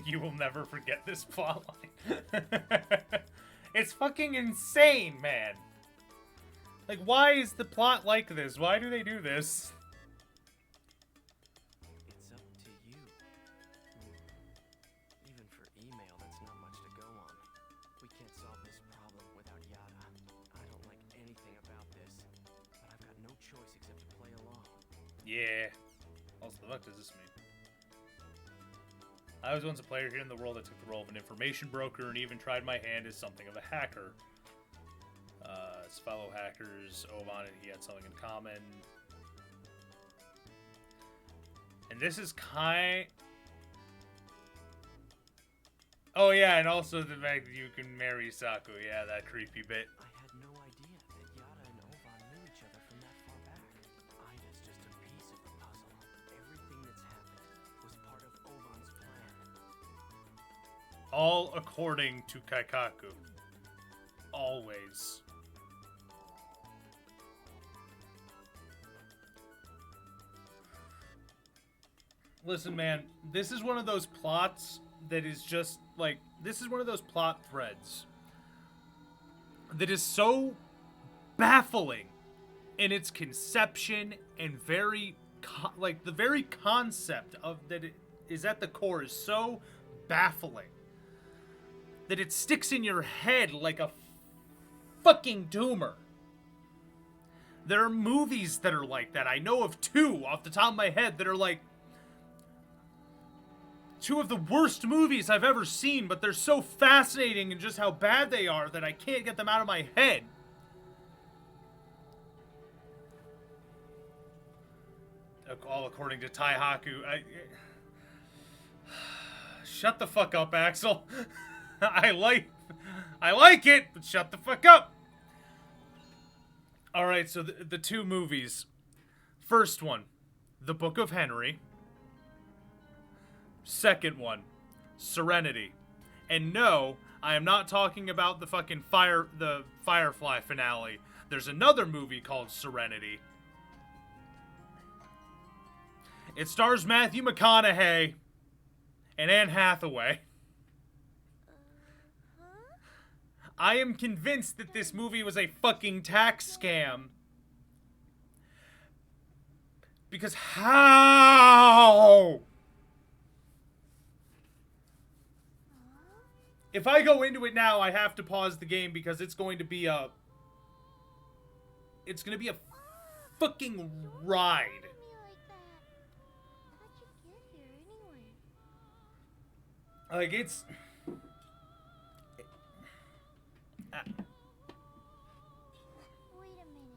You will never forget this plotline. It's fucking insane, man. Like, why is the plot like this? Why do they do this? It's up to you. Even for email, that's not much to go on. We can't solve this problem without Yada. I don't like anything about this, but I've got no choice except to play along. Yeah. Also, the fuck does this mean? I was once a player here in the world that took the role of an information broker and even tried my hand as something of a hacker. His fellow hackers, Ovan and he had something in common. And this is Oh yeah, and also the fact that you can marry Saku. Yeah, that creepy bit. I had no idea that Yada and Ovan knew each other from that far back. Ida's just a piece of the puzzle. Everything that's happened was part of Ovan's plan. All according to Kaikaku. Always. Listen, man, this is one of those plots that is just, like, this is one of those plot threads that is so baffling in its conception and very, like, the very concept of that it is at the core is so baffling that it sticks in your head like a fucking tumor. There are movies that are like that. I know of two off the top of my head that are like two of the worst movies I've ever seen, but they're so fascinating and just how bad they are that I can't get them out of my head. All according to Taihaku. Shut the fuck up, Axel. I I like it, but shut the fuck up. All right, so the two movies. First one, The Book of Henry. Second one, Serenity. And no, I am not talking about the fucking the Firefly finale. There's another movie called Serenity. It stars Matthew McConaughey and Anne Hathaway. I am convinced that this movie was a fucking tax scam. Because how? If I go into it now, I have to pause the game because it's going to be a... It's going to be a fucking ride. Me like that. How'd you get here anyway? Like, it's... Wait a minute.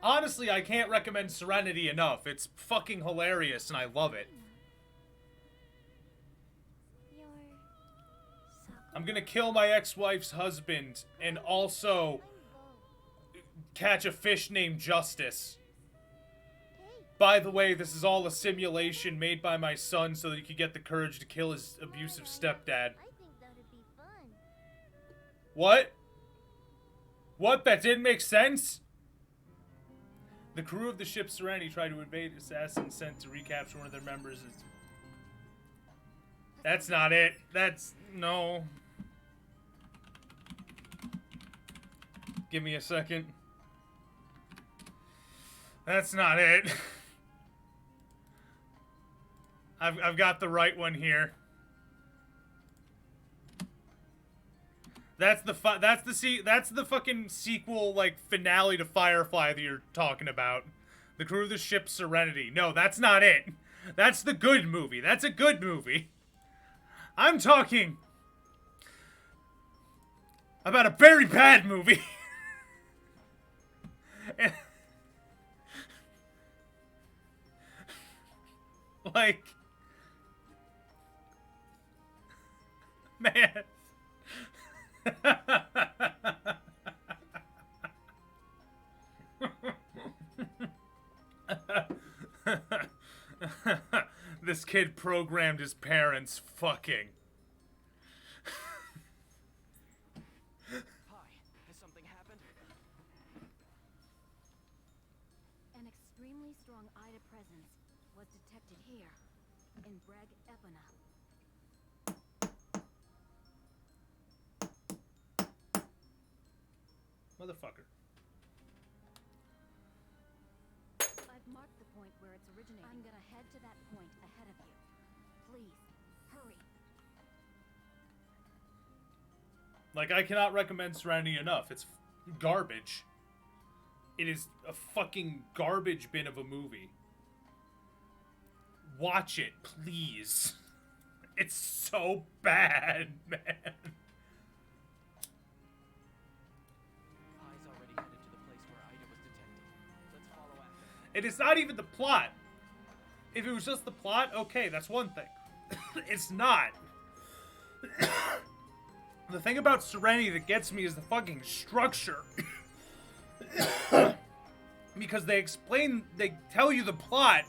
Honestly, I can't recommend Serenity enough. It's fucking hilarious and I love it. You're Sakura. I'm gonna kill my ex-wife's husband and also I'm Bo. catch a fish named Justice. Hey, By the way, this is all a simulation made by my son so that he could get the courage to kill his abusive stepdad. I think that'd be fun. What? What? That didn't make sense? The crew of the ship Serenity tried to invade assassins sent to recapture one of their members. That's not it. That's... no. Give me a second. That's not it. I've got the right one here. That's the fucking sequel, like, finale to Firefly that you're talking about. The crew of the ship Serenity. No, that's not it. That's the good movie. That's a good movie. I'm talking about a very bad movie. Like, man. This kid programmed his parents fucking. Hi, has something happened? An extremely strong Ida presence was detected here, in Breg Epona. Motherfucker. I've marked the point where it's originating. I'm gonna head to that point ahead of you. Please, hurry. Like, I cannot recommend Serenity enough. It's garbage. It is a fucking garbage bin of a movie. Watch it, please. It's so bad, man. I's already headed to the place where Ida was detected. Let's follow after her. It is not even the plot. If it was just the plot, okay, that's one thing. It's not. The thing about Serenity that gets me is the fucking structure. Because they tell you the plot,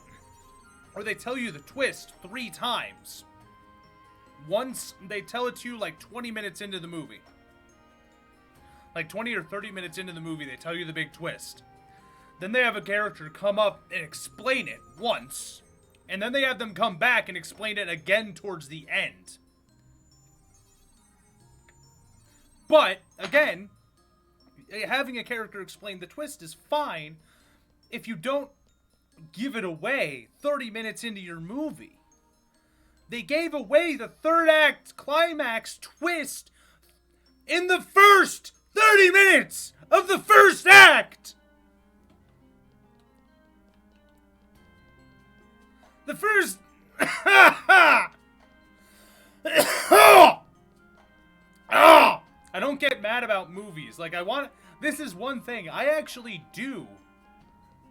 or they tell you the twist 3 times. Once, they tell it to you like 20 minutes into the movie. Like 20 or 30 minutes into the movie, they tell you the big twist. Then they have a character come up and explain it once. And then they have them come back and explain it again towards the end. But, again, having a character explain the twist is fine if you don't give it away 30 minutes into your movie. They gave away the third act climax twist in the first 30 minutes of the first act! The first... I don't get mad about movies. Like, this is one thing. I actually do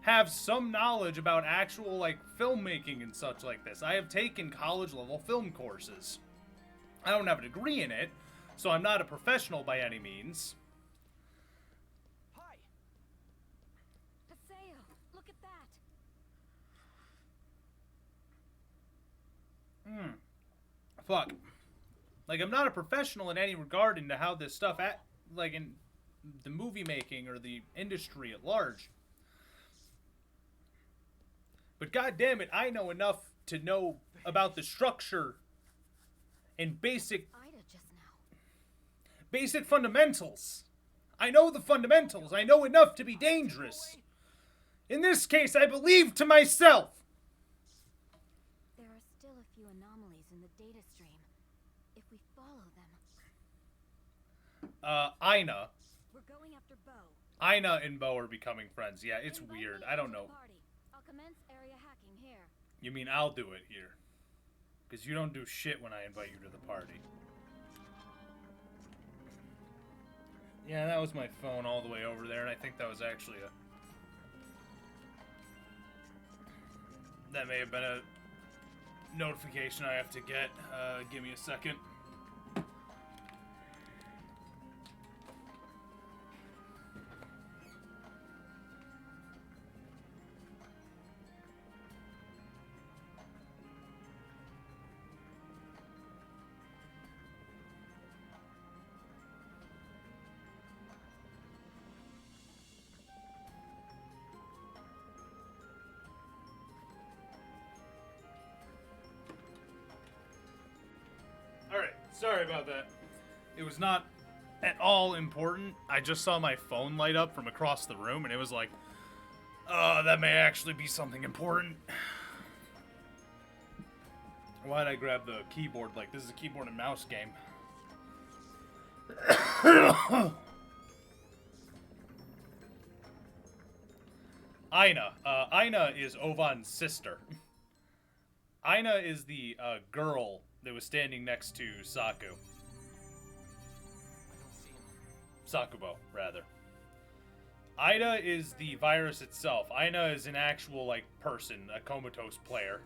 have some knowledge about actual, like, filmmaking and such like this. I have taken college-level film courses. I don't have a degree in it, So I'm not a professional by any means. Hi. Haseo, look at that. Fuck. Like, I'm not a professional in any regard into how this stuff, like, in the movie making or the industry at large. But goddamn it, I know enough to know about the structure and basic Ida just now. fundamentals. I know the fundamentals. I know enough to be dangerous. In this case, I believe to myself. There are still a few anomalies in the data stream. If we follow them. Ina. We're going after Bo. Ina and Bo are becoming friends. Yeah, it's Invite weird. me I don't into the know. party. I'll commence area hacking here. You mean I'll do it here? Because you don't do shit when I invite you to the party. Yeah, that was my phone all the way over there, and I think that was actually that may have been a notification I have to get. Give me a second. Alright, sorry about that. It was not at all important. I just saw my phone light up from across the room, and it was like, that may actually be something important. Why'd I grab the keyboard? Like, this is a keyboard and mouse game. Ina. Ina is Ovan's sister. Ina is the girl that was standing next to Saku. I don't see him. Sakubo, rather. Ida is the virus itself. Ina is an actual, like, person, a comatose player.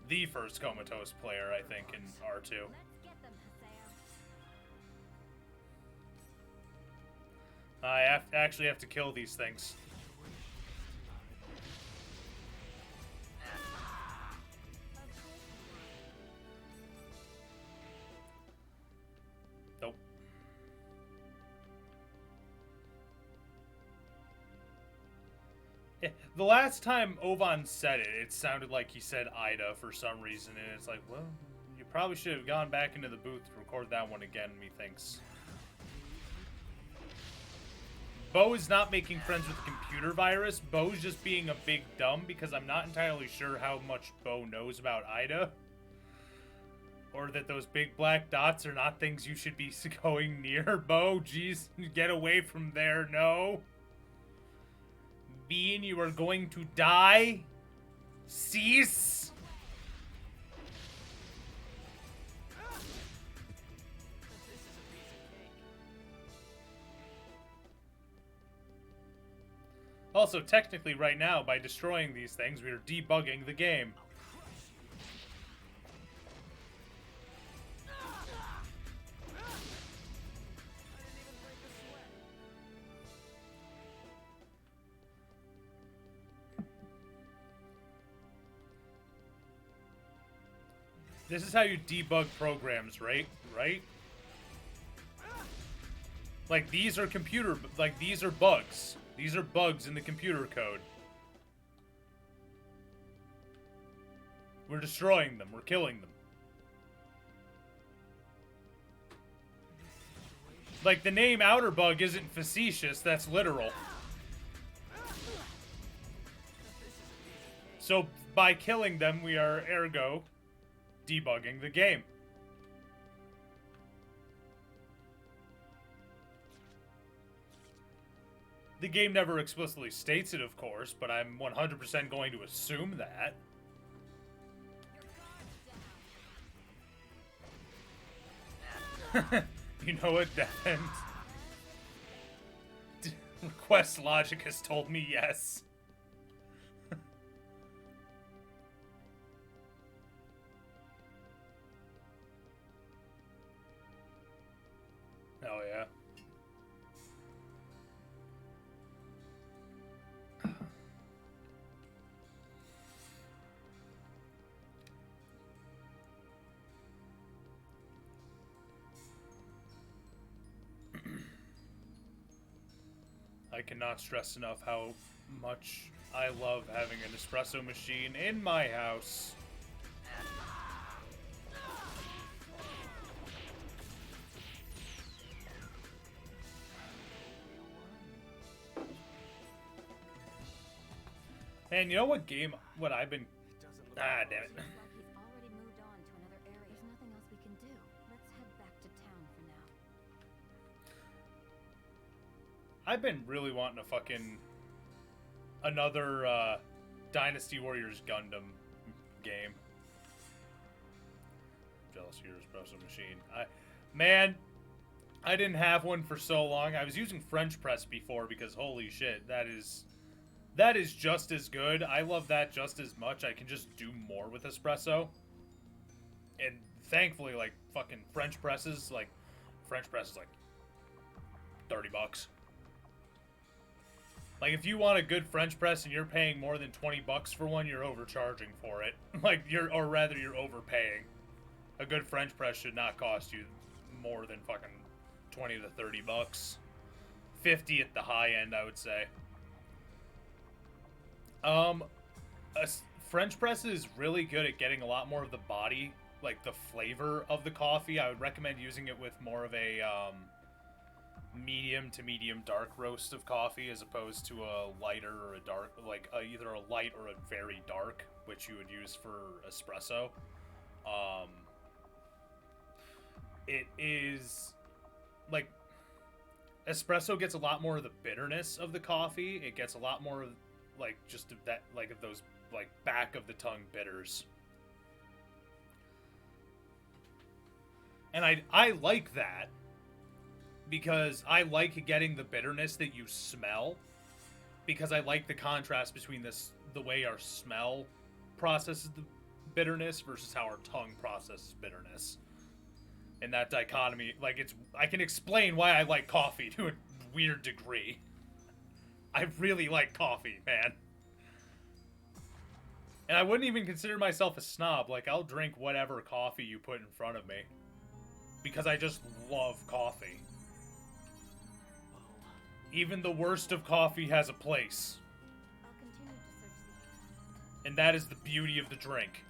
The first comatose player, I think, in R2. Let's get them, Haseo. I actually have to kill these things. Nope. Yeah, the last time Ovan said it, it sounded like he said Ida for some reason, and it's like, well, you probably should have gone back into the booth to record that one again, methinks. Bo is not making friends with the computer virus. Bo's just being a big dumb because I'm not entirely sure how much Bo knows about Ida. Or that those big black dots are not things you should be going near. Bo, jeez, get away from there, no. Bean, you are going to die. Cease. Also, technically right now, by destroying these things, we are debugging the game. This is how you debug programs, right? Right? Like, these are these are bugs. These are bugs in the computer code. We're destroying them. We're killing them. Like, the name Outer Bug isn't facetious, that's literal. So, by killing them, we are, ergo, debugging the game. The game never explicitly states it, of course, but I'm 100% going to assume that. You know what, Death Quest logic has told me yes. I cannot stress enough how much I love having an espresso machine in my house. And you know what I've been... It doesn't look Ah, like damn it. Looks like he's already moved on to another area. There's nothing else we can do. Let's head back to town for now. I've been really wanting a fucking... another, Dynasty Warriors Gundam game. Jealous of your espresso machine. Man, I didn't have one for so long. I was using French press before because holy shit, that is just as good. I love that just as much. I can just do more with espresso. And thankfully, like, fucking French press is like 30 bucks. Like, if you want a good French press and you're paying more than 20 bucks for one, you're overcharging for it. Like, you're overpaying. A good French press should not cost you more than fucking 20 to 30 bucks. 50 at the high end, I would say. French press is really good at getting a lot more of the body, like the flavor of the coffee. I would recommend using it with more of a, medium to medium dark roast of coffee as opposed to a lighter or a dark, like either a light or a very dark, which you would use for espresso. It is like espresso gets a lot more of the bitterness of the coffee. It gets a lot more of like just of that, like of those like back of the tongue bitters. And I like that. Because I like getting the bitterness that you smell. Because I like the contrast between the way our smell processes the bitterness versus how our tongue processes bitterness. And that dichotomy, like I can explain why I like coffee to a weird degree. I really like coffee, man. And I wouldn't even consider myself a snob. Like, I'll drink whatever coffee you put in front of me. Because I just love coffee. Even the worst of coffee has a place. I'll continue to search the... And that is the beauty of the drink.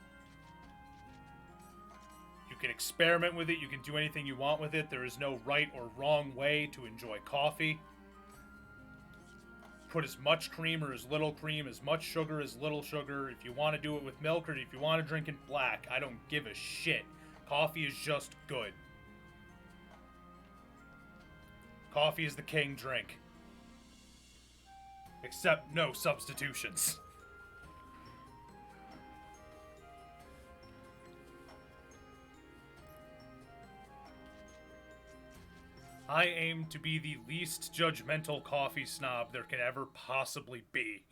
You can experiment with it, you can do anything you want with it. There is no right or wrong way to enjoy coffee. Put as much cream or as little cream, as much sugar as little sugar. If you want to do it with milk or if you want to drink it black, I don't give a shit. Coffee is just good. Coffee is the king drink. Except no substitutions. I aim to be the least judgmental coffee snob there can ever possibly be.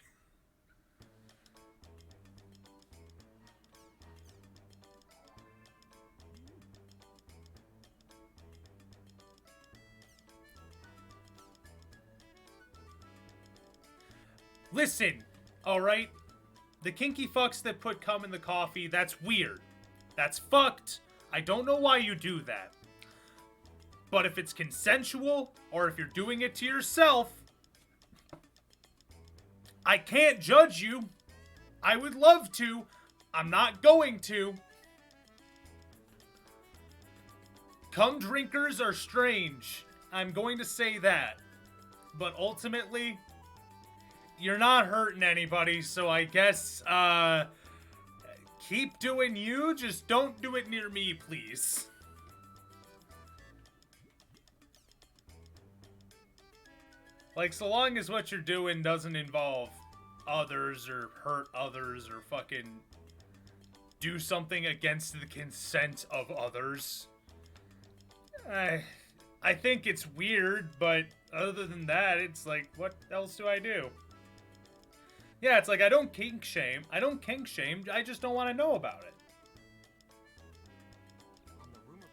Listen, alright? The kinky fucks that put cum in the coffee, that's weird. That's fucked. I don't know why you do that. But if it's consensual, or if you're doing it to yourself, I can't judge you. I would love to. I'm not going to. Cum drinkers are strange. I'm going to say that. But ultimately, you're not hurting anybody, so I guess, keep doing you, just don't do it near me, please. Like, so long as what you're doing doesn't involve others or hurt others or fucking do something against the consent of others. I think it's weird, but other than that, it's like, what else do I do? Yeah, it's like, I don't kink shame. I don't kink shame. I just don't want to know about it. On the rumor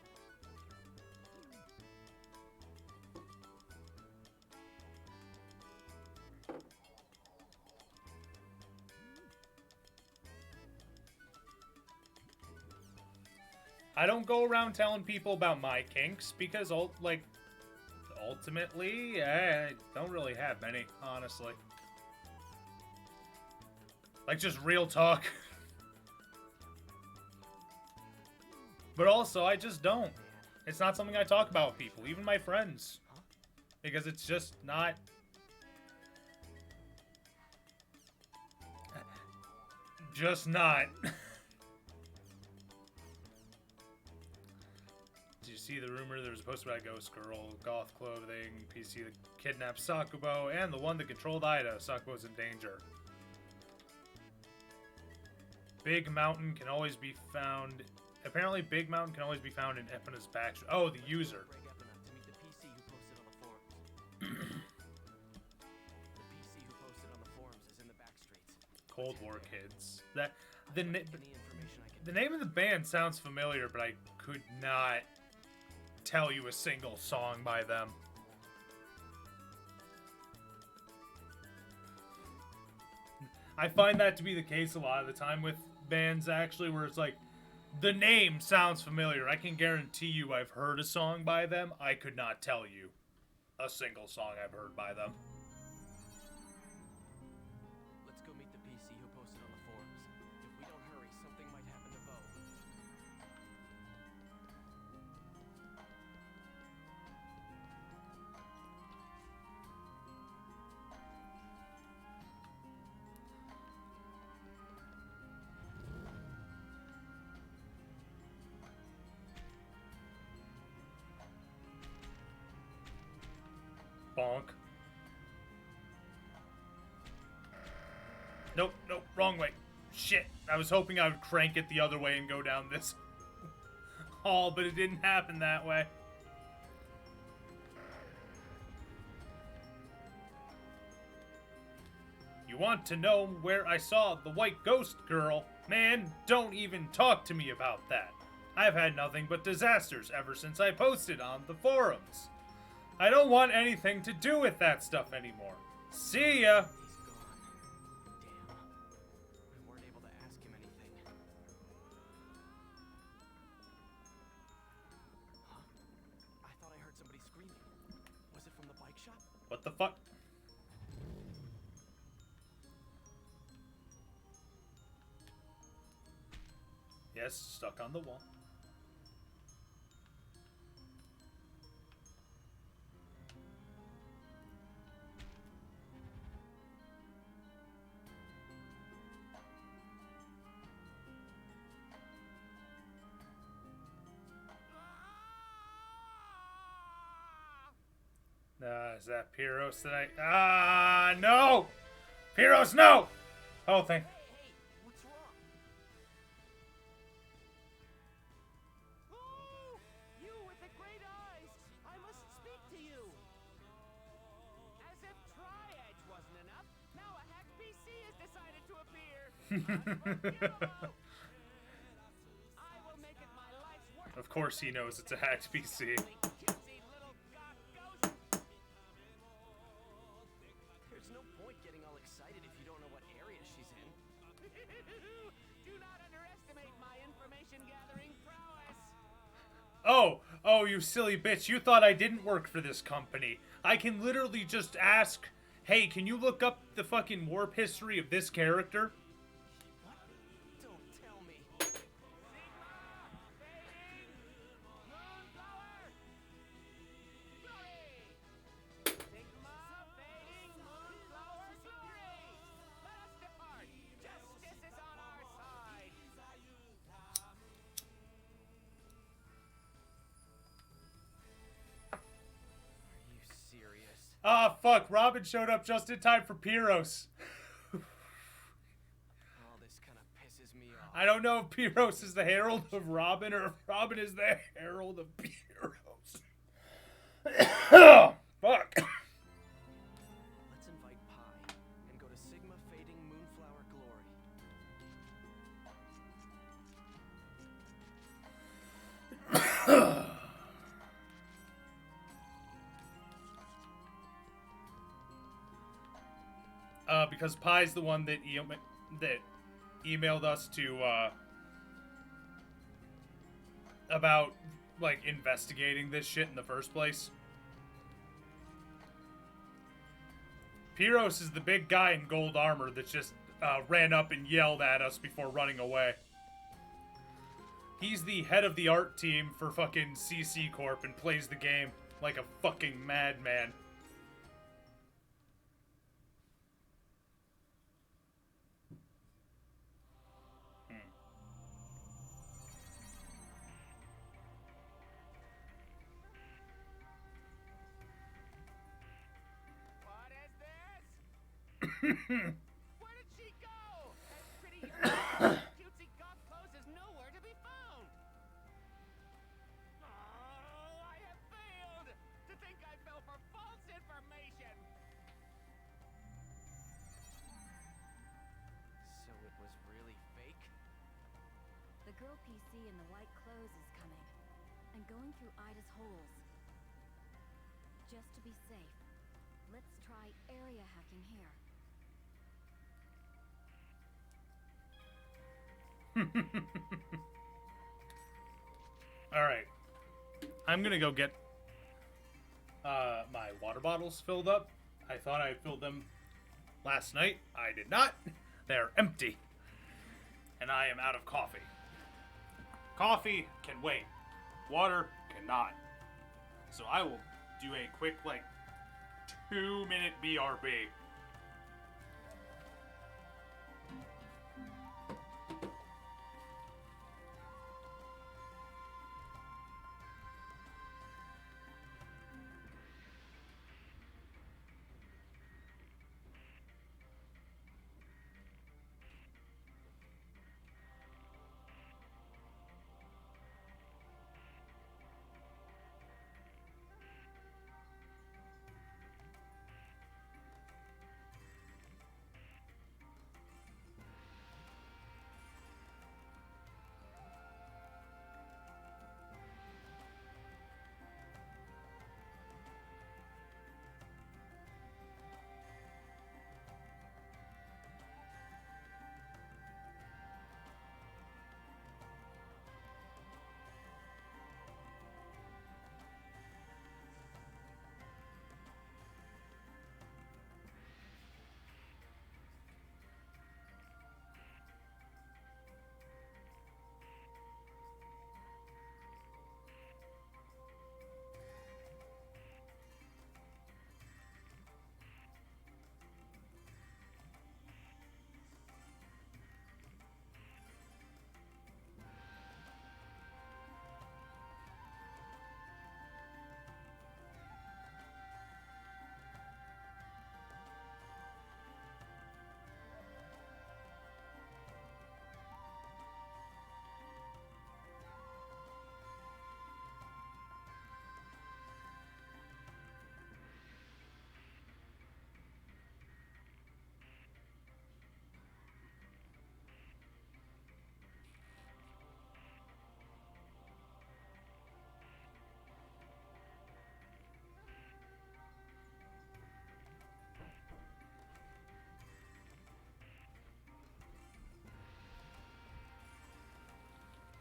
I don't go around telling people about my kinks because, ultimately, I don't really have many, honestly. Like, just real talk. But also, I just don't. It's not something I talk about with people, even my friends. Because it's just not... Just not. Did you see the rumor there was a post about a ghost girl, goth clothing, PC that kidnapped Sakubo, and the one that controlled Ida? Sakubo's in danger. Big Mountain can always be found... Apparently, Big Mountain can always be found in Epina's back... Oh, the user. Greg Epina to meet the PC who posted on the forums. The PC who posted on the forums is in the back streets. Cold War Kids. That the Any information I can... the name of the band sounds familiar, but I could not tell you a single song by them. I find that to be the case a lot of the time with bands, actually, where it's like, the name sounds familiar. I can guarantee you I've heard a song by them. I could not tell you a single song I've heard by them. Let's go meet the PC who posted on the forums. If we don't hurry, something might happen to Bo. Bonk. Nope, nope, wrong way. Shit, I was hoping I would crank it the other way and go down this hall, but it didn't happen that way. You want to know where I saw the white ghost girl? Man, don't even talk to me about that. I've had nothing but disasters ever since I posted on the forums. I don't want anything to do with that stuff anymore. See ya! He's gone. Damn. We weren't able to ask him anything. Huh? I thought I heard somebody screaming. Was it from the bike shop? What the fuck? Yes, stuck on the wall. Is that Pyros that I... no! Pyros, no! Oh, thank... Hey, what's wrong? Oh, you with the great eyes! I must speak to you! As if Tri-Edge wasn't enough, now a hacked PC has decided to appear! I will make it my life's work. Of course he knows it's a hacked PC. There's no point getting all excited if you don't know what area she's in. Do not underestimate my information gathering prowess. Oh, you silly bitch. You thought I didn't work for this company. I can literally just ask, hey, can you look up the fucking warp history of this character? What? Don't tell me. Ah, fuck. Robin showed up just in time for Pyros. All this kind of pisses me off. I don't know if Pyros is the herald of Robin or if Robin is the herald of Pyros. Fuck. Let's invite Pi and go to Sigma Fading Moonflower Glory. Because Pi's the one that emailed us to, about, like, investigating this shit in the first place. Pyros is the big guy in gold armor that just ran up and yelled at us before running away. He's the head of the art team for fucking CC Corp and plays the game like a fucking madman. What is this? Where did she go? That pretty cutesy goth clothes is nowhere to be found. Oh, I have failed. To think I fell for false information. So it was really fake? The girl PC in the white clothes is coming and going through Ida's holes. Just to be safe, let's try area hacking here. Alright. I'm gonna go get my water bottles filled up. I thought I filled them last night. I did not. They're empty. And I am out of coffee. Coffee can wait. Water cannot. So I will do a quick, 2-minute BRB.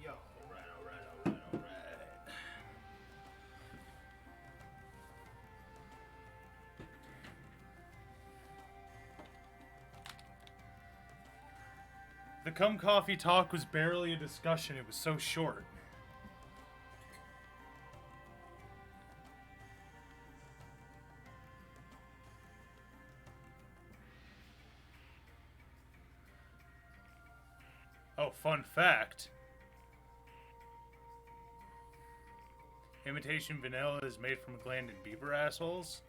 Yo, alright. The Cum Coffee talk was barely a discussion, it was so short. Oh, fun fact. Imitation vanilla is made from gland and beaver assholes.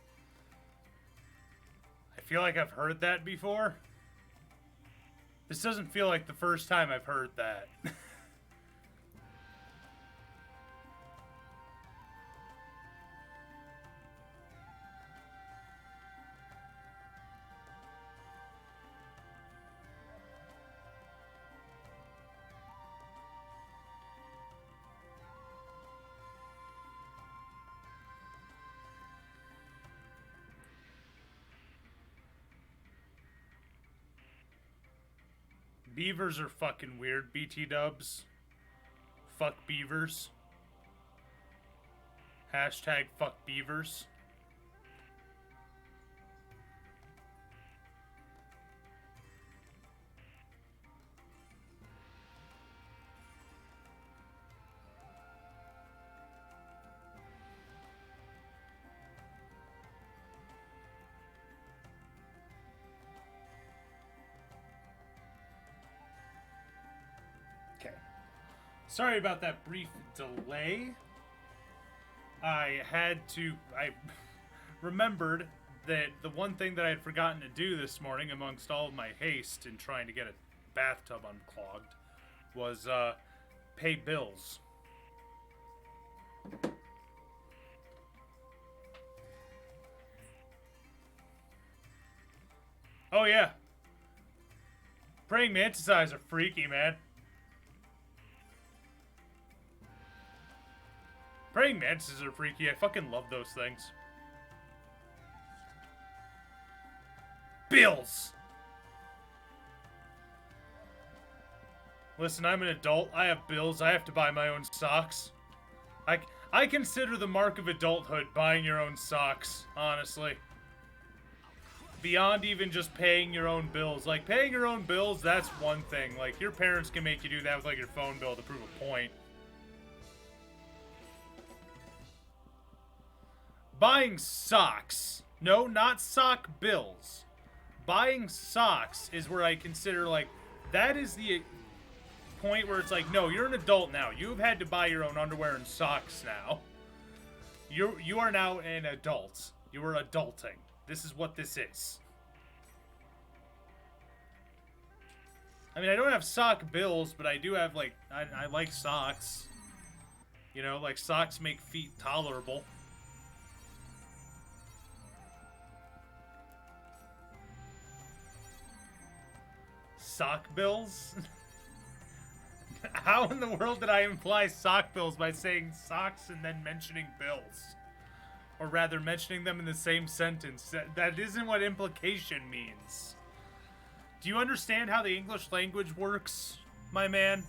I feel like I've heard that before. This doesn't feel like the first time I've heard that. Beavers are fucking weird, BT dubs. Fuck beavers. Hashtag fuck beavers. Sorry about that brief delay. I remembered that the one thing that I had forgotten to do this morning amongst all of my haste in trying to get a bathtub unclogged was pay bills. Oh yeah. Praying mantis eyes are freaky, man. Praying mantises are freaky. I fucking love those things. Bills! Listen, I'm an adult. I have bills. I have to buy my own socks. I consider the mark of adulthood buying your own socks, honestly. Beyond even just paying your own bills. Like, paying your own bills, that's one thing. Like, your parents can make you do that with, like, your phone bill to prove a point. Buying socks. No, not sock bills. Buying socks is where I consider, like, that is the point where it's like, no, you're an adult now. You've had to buy your own underwear and socks now. You are now an adult. You are adulting. This is what this is. I mean, I don't have sock bills, but I do have, like, I like socks. You know, like, socks make feet tolerable. Sock bills? How in the world did I imply sock bills by saying socks and then mentioning bills? Or rather, mentioning them in the same sentence. That isn't what implication means. Do you understand how the English language works, my man?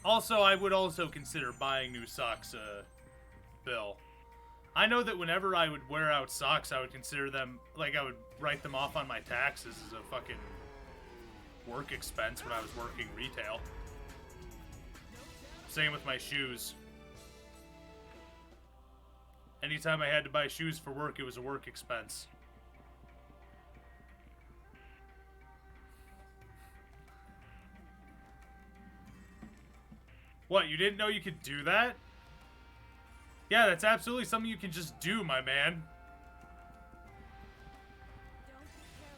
Also, I would also consider buying new socks a bill. I know that whenever I would wear out socks, I would consider them, like, I would write them off on my taxes as a fucking work expense when I was working retail. Same with my shoes. Anytime I had to buy shoes for work, it was a work expense. What, you didn't know you could do that? Yeah, that's absolutely something you can just do, my man.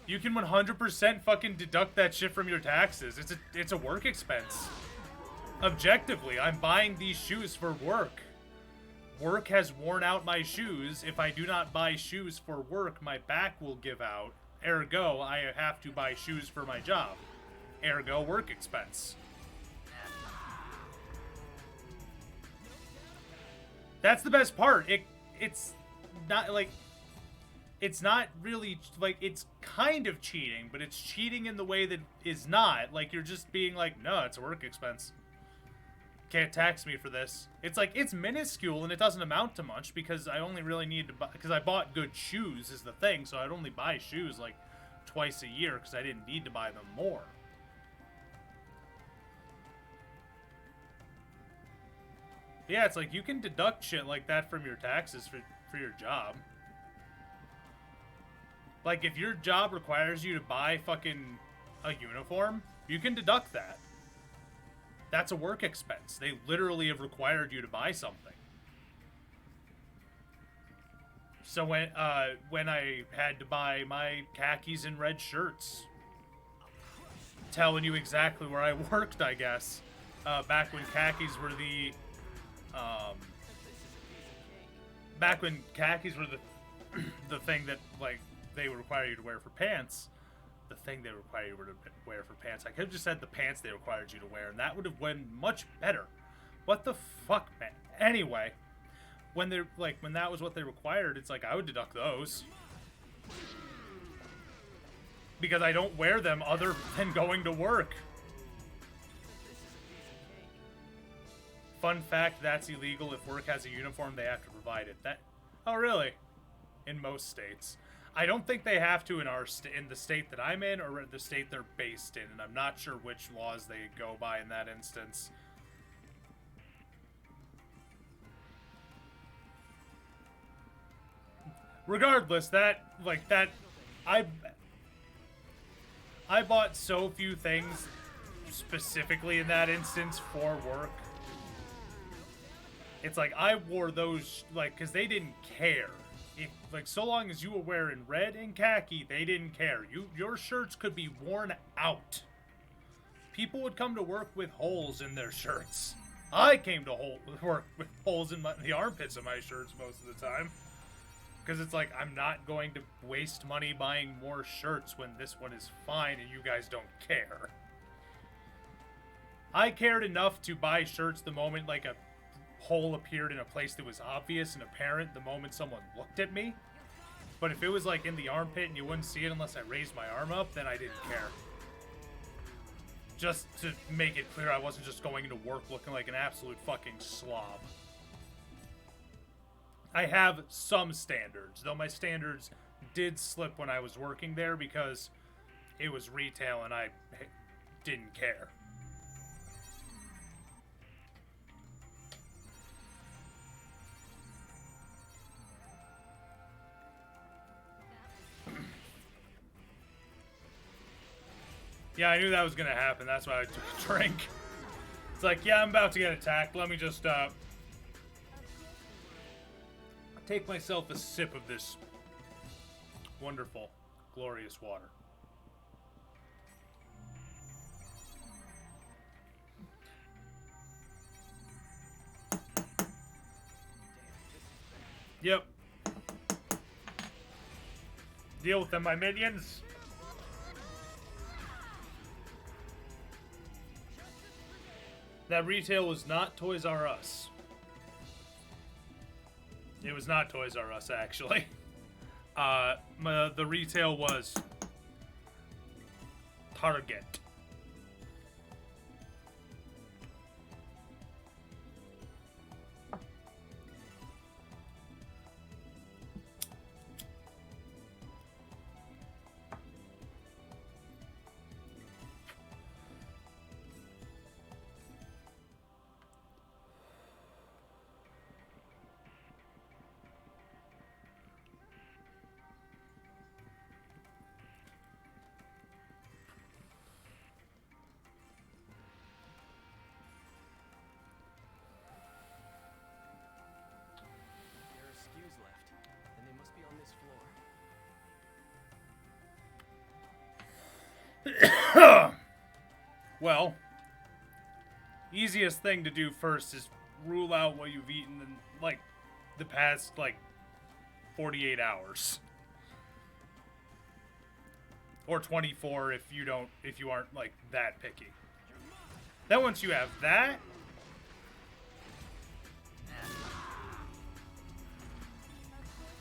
You can 100% fucking deduct that shit from your taxes. It's a work expense. Objectively, I'm buying these shoes for work. Work has worn out my shoes. If I do not buy shoes for work, my back will give out. Ergo, I have to buy shoes for my job. Ergo, work expense. That's the best part. It's not like, it's not really like, it's kind of cheating, but it's cheating in the way that is not. Like, you're just being like, no, it's a work expense. Can't tax me for this. It's like, it's minuscule and it doesn't amount to much because I only really need to buy, because I bought good shoes is the thing, so I'd only buy shoes like twice a year because I didn't need to buy them more. Yeah, it's like you can deduct shit like that from your taxes for your job. Like, if your job requires you to buy fucking a uniform, you can deduct that. That's a work expense. They literally have required you to buy something. So when I had to buy my khakis and red shirts, telling you exactly where I worked, I guess, back when khakis were the back when khakis were the thing that, like, they would require you to wear for pants, the thing they require you to wear for pants. I could have just said the pants they required you to wear, and that would have went much better. What the fuck, man? Anyway, when they're like, when that was what they required, it's like I would deduct those because I don't wear them other than going to work. Fun fact, that's illegal. If work has a uniform, they have to provide it. Oh, really? In most states. I don't think they have to in in the state that I'm in or the state they're based in, and I'm not sure which laws they go by in that instance. Regardless, I bought so few things specifically in that instance for work. It's like I wore those like because they didn't care. If, like so long as you were wearing red and khaki, they didn't care. Your shirts could be worn out. People would come to work with holes in their shirts. I came to work with holes in the armpits of my shirts most of the time. Because it's like, I'm not going to waste money buying more shirts when this one is fine and you guys don't care. I cared enough to buy shirts the moment like a hole appeared in a place that was obvious and apparent the moment someone looked at me. But if it was like in the armpit and you wouldn't see it unless I raised my arm up, then I didn't care. Just to make it clear I wasn't just going into work looking like an absolute fucking slob. I have some standards, though my standards did slip when I was working there because it was retail and I didn't care. Yeah, I knew that was gonna happen. That's why I took a drink. It's like, yeah, I'm about to get attacked. Let me just take myself a sip of this wonderful, glorious water. Yep. Deal with them, my minions. That retail was not Toys R Us. It was not Toys R Us, actually. The retail was Target. There are SKUs left, and they must be on this floor. Well, easiest thing to do first is rule out what you've eaten in, like, the past, 48 hours. Or 24 if you aren't, that picky. Then once you have that,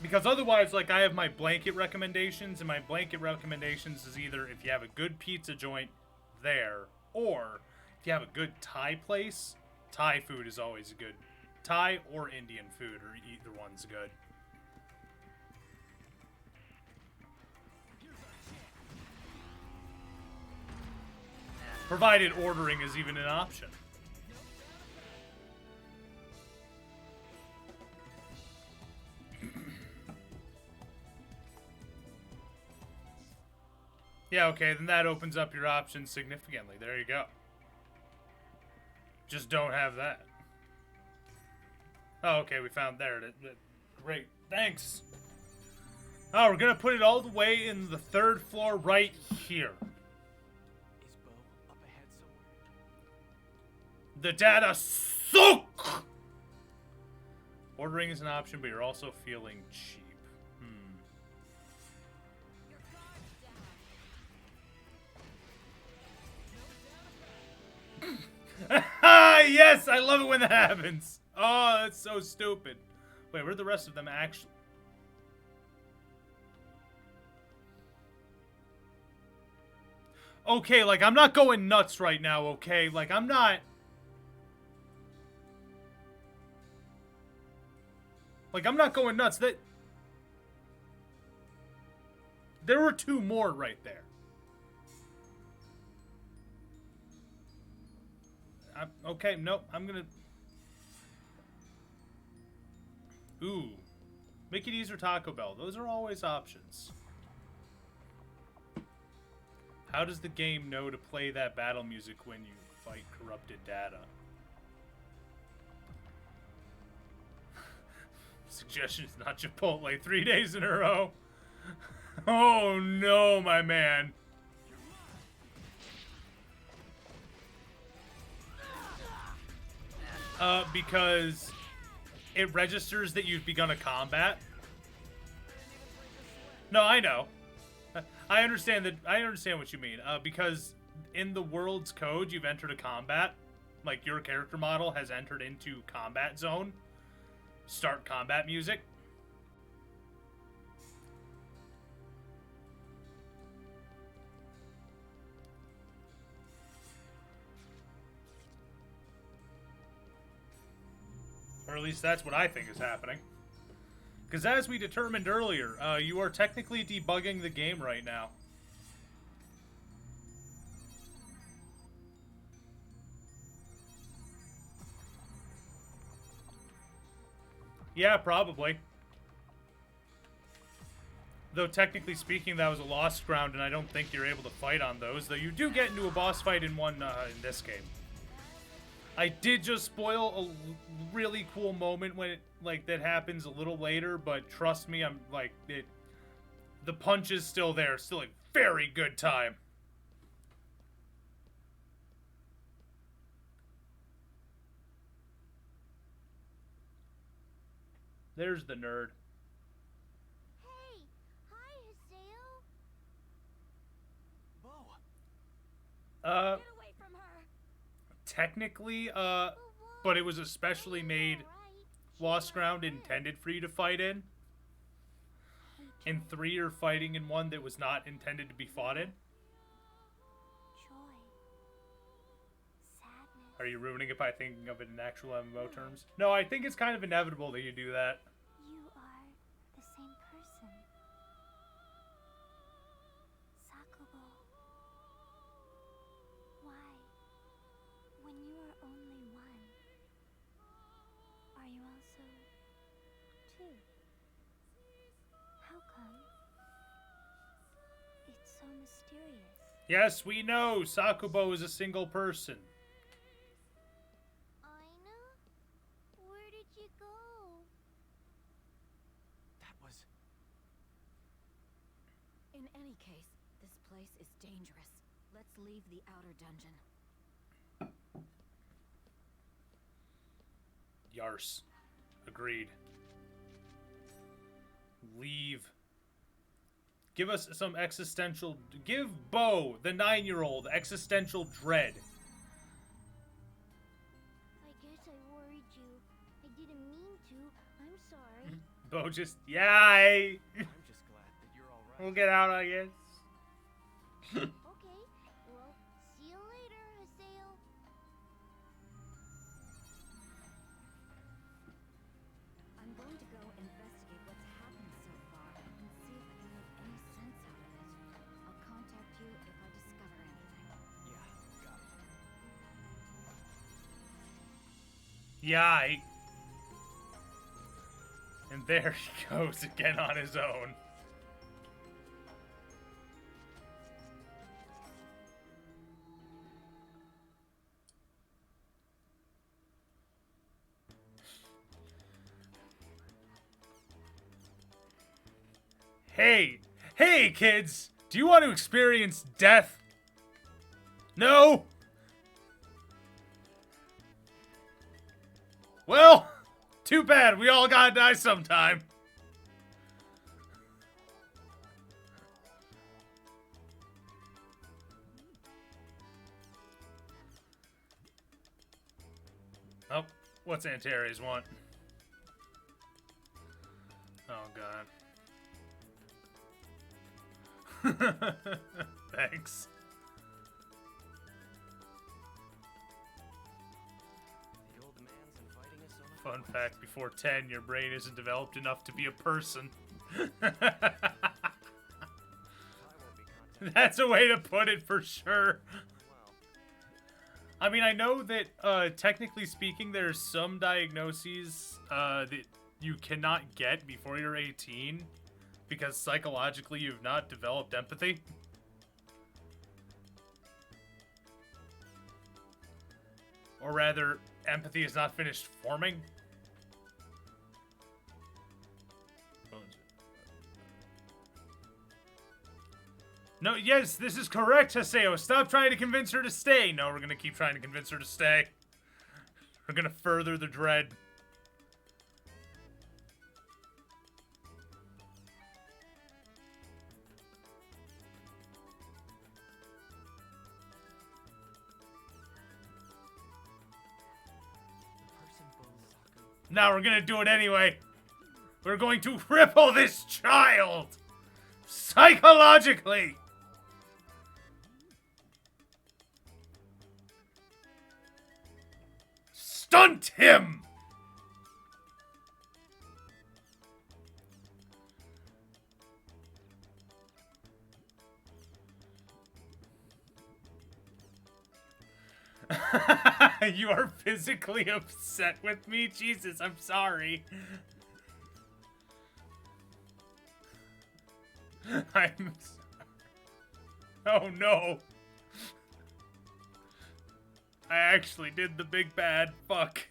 because otherwise, I have my blanket recommendations, and my blanket recommendations is either if you have a good pizza joint there, or if you have a good Thai place, Thai food is always good. Thai or Indian food, or either one's good. Provided ordering is even an option. Yeah, okay, then that opens up your options significantly. There you go. Just don't have that. Oh, okay, we found there. Great, thanks. Oh, we're gonna put it all the way in the 3rd floor right here. Is Bo up ahead somewhere? The data suck! Ordering is an option, but you're also feeling cheap. Yes, I love it when that happens. Oh, that's so stupid. Wait, where'd the rest of them actually... Okay, I'm not going nuts right now, okay? I'm not... I'm not going nuts. There were 2 more right there. Okay, nope, I'm gonna... Ooh. Mickey D's or Taco Bell. Those are always options. How does the game know to play that battle music when you fight corrupted data? Suggestions not Chipotle 3 days in a row. Oh no, my man. Because it registers that you've begun a combat. No, I know. I understand that. I understand what you mean. Because in the world's code, you've entered a combat. Like, your character model has entered into combat zone. Start combat music. Or at least that's what I think is happening. Because as we determined earlier, you are technically debugging the game right now. Yeah, probably. Though technically speaking, that was a lost ground, and I don't think you're able to fight on those. Though you do get into a boss fight in one in this game. I did just spoil a really cool moment when it, that happens a little later, but trust me, I'm the punch is still there, still a very good time. There's the nerd. Hey! Hi, Haseo! Bo! Get away from her! Technically, but it was a specially made lost ground intended for you to fight in. And 3 are fighting in one that was not intended to be fought in. Joy. Sadness. Are you ruining it by thinking of it in actual MMO terms? No, I think it's kind of inevitable that you do that. You are the same person. Sakubo. Why? When you are only one, are you also two? How come? It's so mysterious. Yes, we know Sakubo is a single person. Aina? Where did you go? That was... In any case, this place is dangerous. Let's leave the outer dungeon. Yars. Agreed. Leave. Give us some existential... Give Bo, the 9-year-old, existential dread. I guess I worried you. I didn't mean to. I'm sorry. Bo just... Yay! I'm just glad that you're alright. We'll get out, I guess. Okay, well, see you later, Haseo. I'm going to go investigate what's happened so far and see if I can make any sense out of it. I'll contact you if I discover anything. Yeah, got it. Yay! And there he goes again on his own. Hey kids! Do you want to experience death? No? Well, too bad. We all gotta die sometime. Oh, what's Antares want? Oh, God. Thanks. The old man's inviting us on a Fun fact, before 10, your brain isn't developed enough to be a person. I won't be contacted. That's a way to put it for sure. Well, I mean, I know that, technically speaking, there's some diagnoses, that you cannot get before you're 18, because psychologically you've not developed empathy. Or rather, empathy is not finished forming. No, yes, this is correct, Haseo. Stop trying to convince her to stay. No, we're gonna keep trying to convince her to stay. We're gonna further the dread. Now we're gonna do it anyway. We're going to cripple this child! Psychologically! Stunt him! You are physically upset with me? Jesus, I'm sorry. I'm sorry. Oh no. I actually did the big bad. Fuck.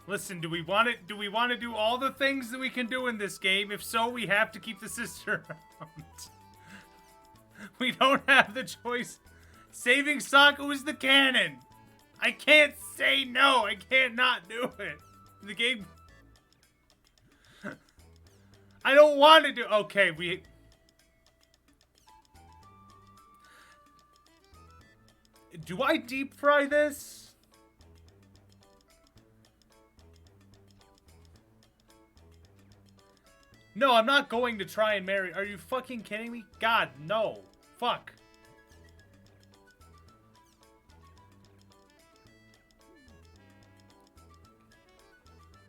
Listen, do we want it? Do we want to do all the things that we can do in this game? If so, we have to keep the sister around. We don't have the choice. Saving Saku is the canon. I can't say no. I can't not do it. The game. I don't want to do. Okay, we. Do I deep fry this? No, I'm not going to try and marry. Are you fucking kidding me? God, no. Fuck.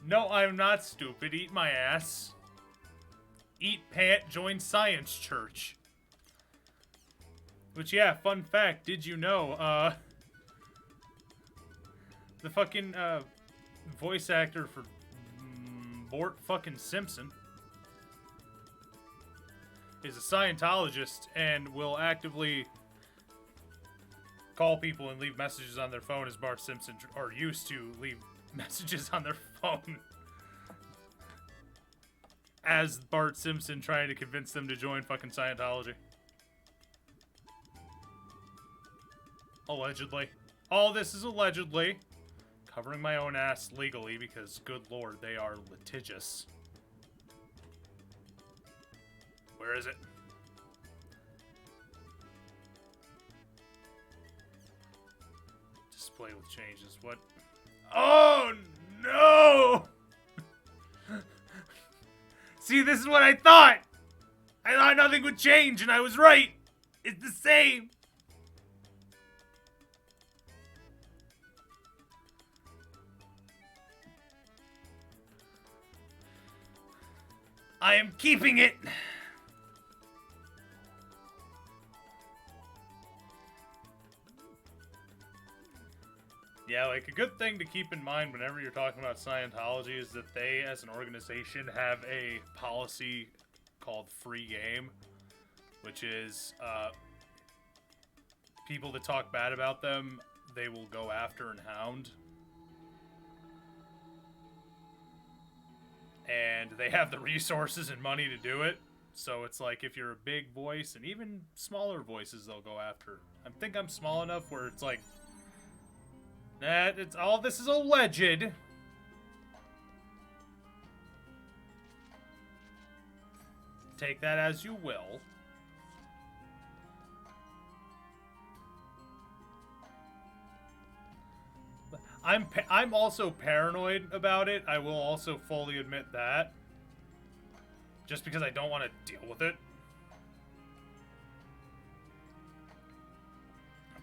No, I'm not stupid. Eat my ass. Eat pant, join science church. Which, yeah, fun fact. Did you know, the fucking, voice actor for Bort fucking Simpson is a Scientologist and will actively call people and leave messages on their phone as Bart Simpson, or used to leave messages on their phone as Bart Simpson trying to convince them to join fucking Scientology. Allegedly. All this is allegedly. Covering my own ass legally because, good lord, they are litigious. Where is it? Display with changes. What? Oh, no! See, this is what I thought! I thought nothing would change, and I was right! It's the same! I am keeping it! Yeah, like, a good thing to keep in mind whenever you're talking about Scientology is that they, as an organization, have a policy called free game, which is, people that talk bad about them, they will go after and hound. And they have the resources and money to do it, so it's like, if you're a big voice, and even smaller voices they'll go after. I think I'm small enough where it's like, that it's all this is alleged. Take that as you will. I'm also paranoid about it. I will also fully admit that. Just because I don't want to deal with it.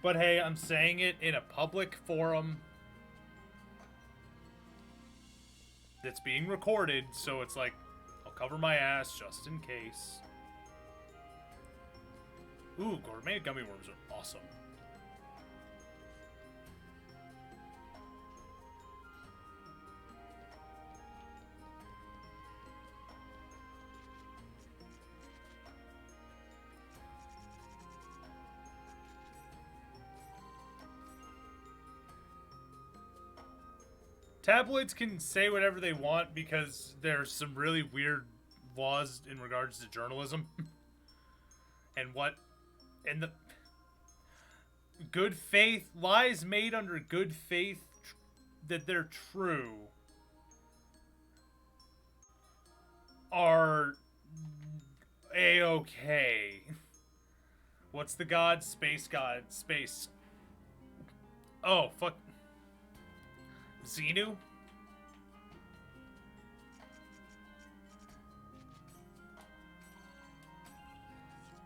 But hey, I'm saying it in a public forum that's being recorded, so it's like, I'll cover my ass just in case. Ooh, gourmet gummy worms are awesome. tabloids can say whatever they want because there's some really weird laws in regards to journalism. And the good faith, lies made under good faith that they're true are a-okay. What's the god? Space god. Space. Oh, fuck. Xenu?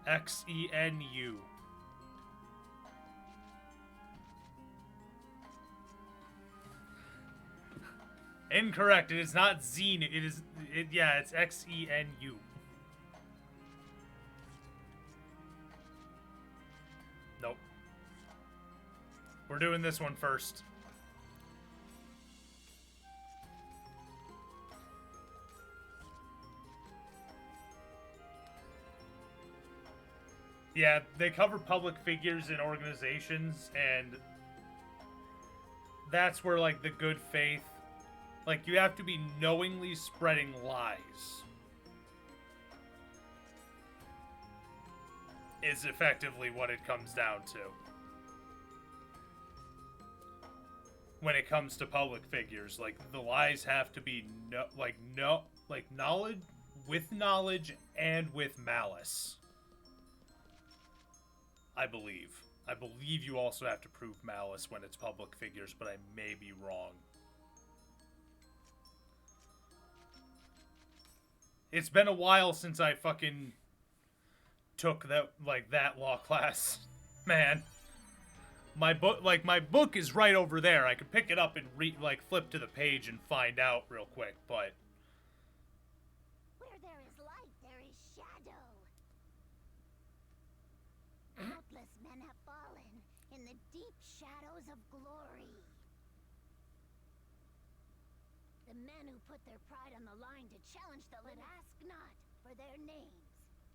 Xenu. Incorrect. It is not Xenu. It is. Yeah, it's Xenu. Nope. We're doing this one first. Yeah, they cover public figures and organizations, and that's where, like, the good faith, like, you have to be knowingly spreading lies is effectively what it comes down to when it comes to public figures. Like, the lies have to be knowledge, with knowledge and with malice. I believe you also have to prove malice when it's public figures, but I may be wrong. It's been a while since I fucking took that law class. Man. My book is right over there. I could pick it up and flip to the page and find out real quick, but Where there is light, there is shadow. Countless men have fallen in the deep shadows of glory. The men who put their pride on the line to challenge the limit ask not for their names.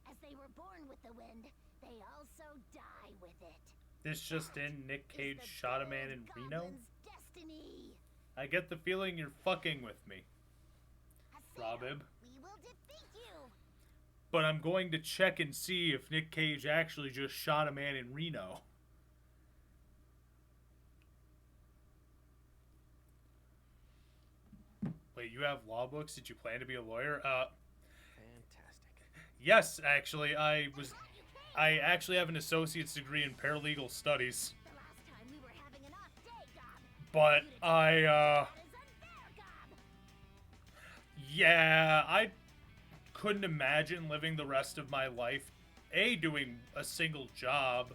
As they were born with the wind, they also die with it. this just in, Nick Cage Is the shot a man bold in Reno? goblin's destiny. I get the feeling you're fucking with me, Haseo, Robib. we will defeat you. But I'm going to check and see if Nick Cage actually just shot a man in Reno. Wait, you have law books? Did you plan to be a lawyer? Fantastic. Yes, actually, I actually have an associate's degree in paralegal studies. The last time we were having an off day, Gob. But That is unfair, Gob. yeah, I couldn't imagine living the rest of my life, A, doing a single job,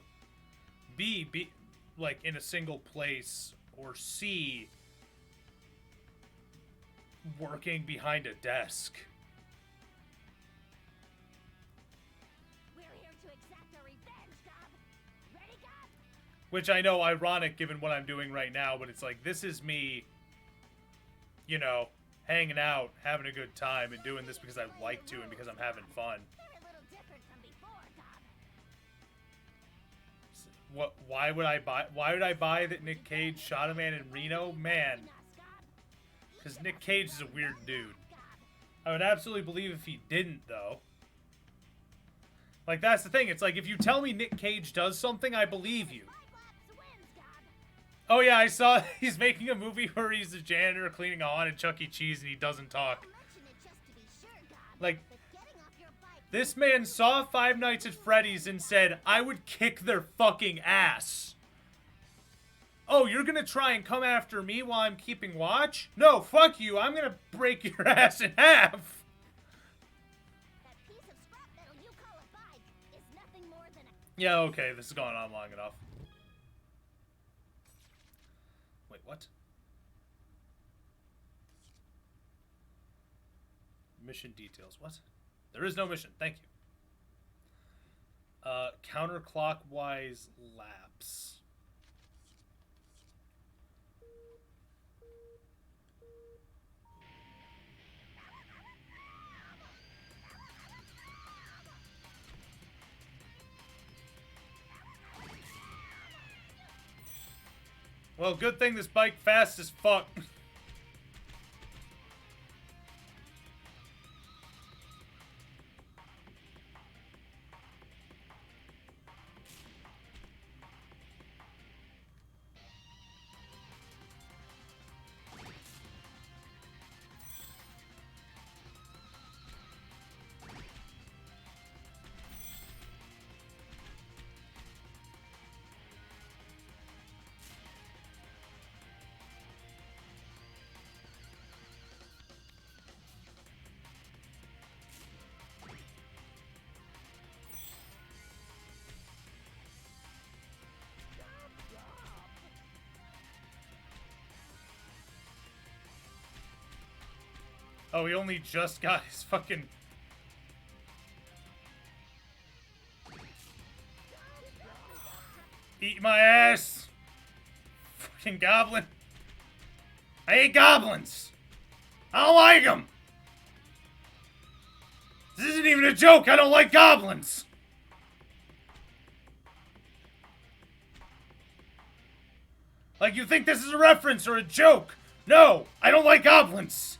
B, like, in a single place, or C, working behind a desk. We're here to exact our revenge, Gob. Ready, Gob? Which I know ironic given what I'm doing right now, but it's like, this is me, you know, hanging out, having a good time, and doing this because I like to and because I'm having fun. They're a little different from before, Gob. Why would I buy that Nick Cage shot a man in Reno? Man, because Nick Cage is a weird dude. I would absolutely believe if he didn't, though. Like, that's the thing. It's like, if you tell me Nick Cage does something, I believe you. Oh yeah, I saw he's making a movie where he's a janitor cleaning a haunted Chuck E. Cheese and he doesn't talk. Like, this man saw Five Nights at Freddy's and said, I would kick their fucking ass. Oh, you're gonna try and come after me while I'm keeping watch? No, fuck you. I'm gonna break your ass in half. That piece of scrap metal you call a bike is nothing more than a... Yeah, okay, this has gone on long enough. Wait, what? Mission details. What? There is no mission. Thank you. Counterclockwise laps. Well, good thing this bike fast as fuck. Oh, he only just got his fucking... Eat my ass! Fucking goblin. I hate goblins! I don't like them! This isn't even a joke, I don't like goblins! Like, you think this is a reference or a joke? No! I don't like goblins!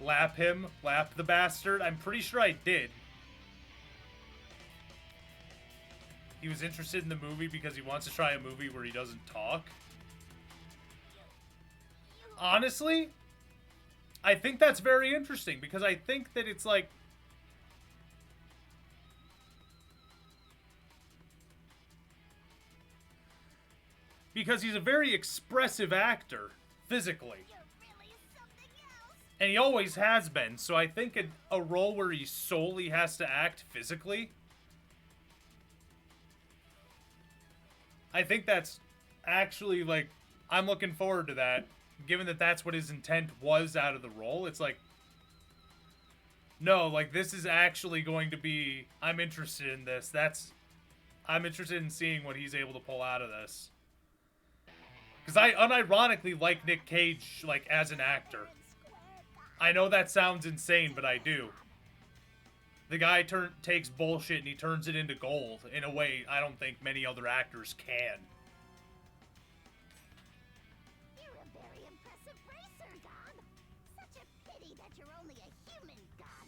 Lap him? Lap the bastard? I'm pretty sure I did. He was interested in the movie because he wants to try a movie where he doesn't talk. Honestly, I think that's very interesting because I think that it's like... Because he's a very expressive actor, physically. And he always has been, so I think a role where he solely has to act physically, I think that's actually, like, I'm looking forward to that, given that that's what his intent was out of the role. It's like, no, like, this is actually going to be, I'm interested in this. I'm interested in seeing what he's able to pull out of this. Because I unironically like Nick Cage, like, as an actor. I know that sounds insane, but I do. The guy takes bullshit and he turns it into gold in a way I don't think many other actors can. You're a very impressive racer, Gob. Such a pity that you're only a human, Gob.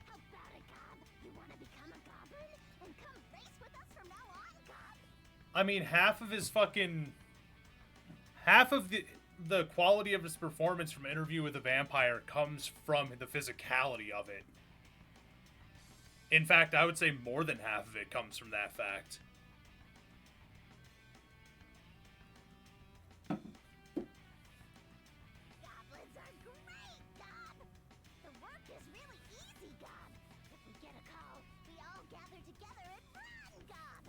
How about it, Gob? You want to become a goblin and come race with us from now on, Gob? I mean, half of the quality of his performance from Interview with a Vampire comes from the physicality of it. In fact, I would say more than half of it comes from that fact. Goblins are great, Gob. The work is really easy, Gob. If we get a call, we all gather together and run, Gob.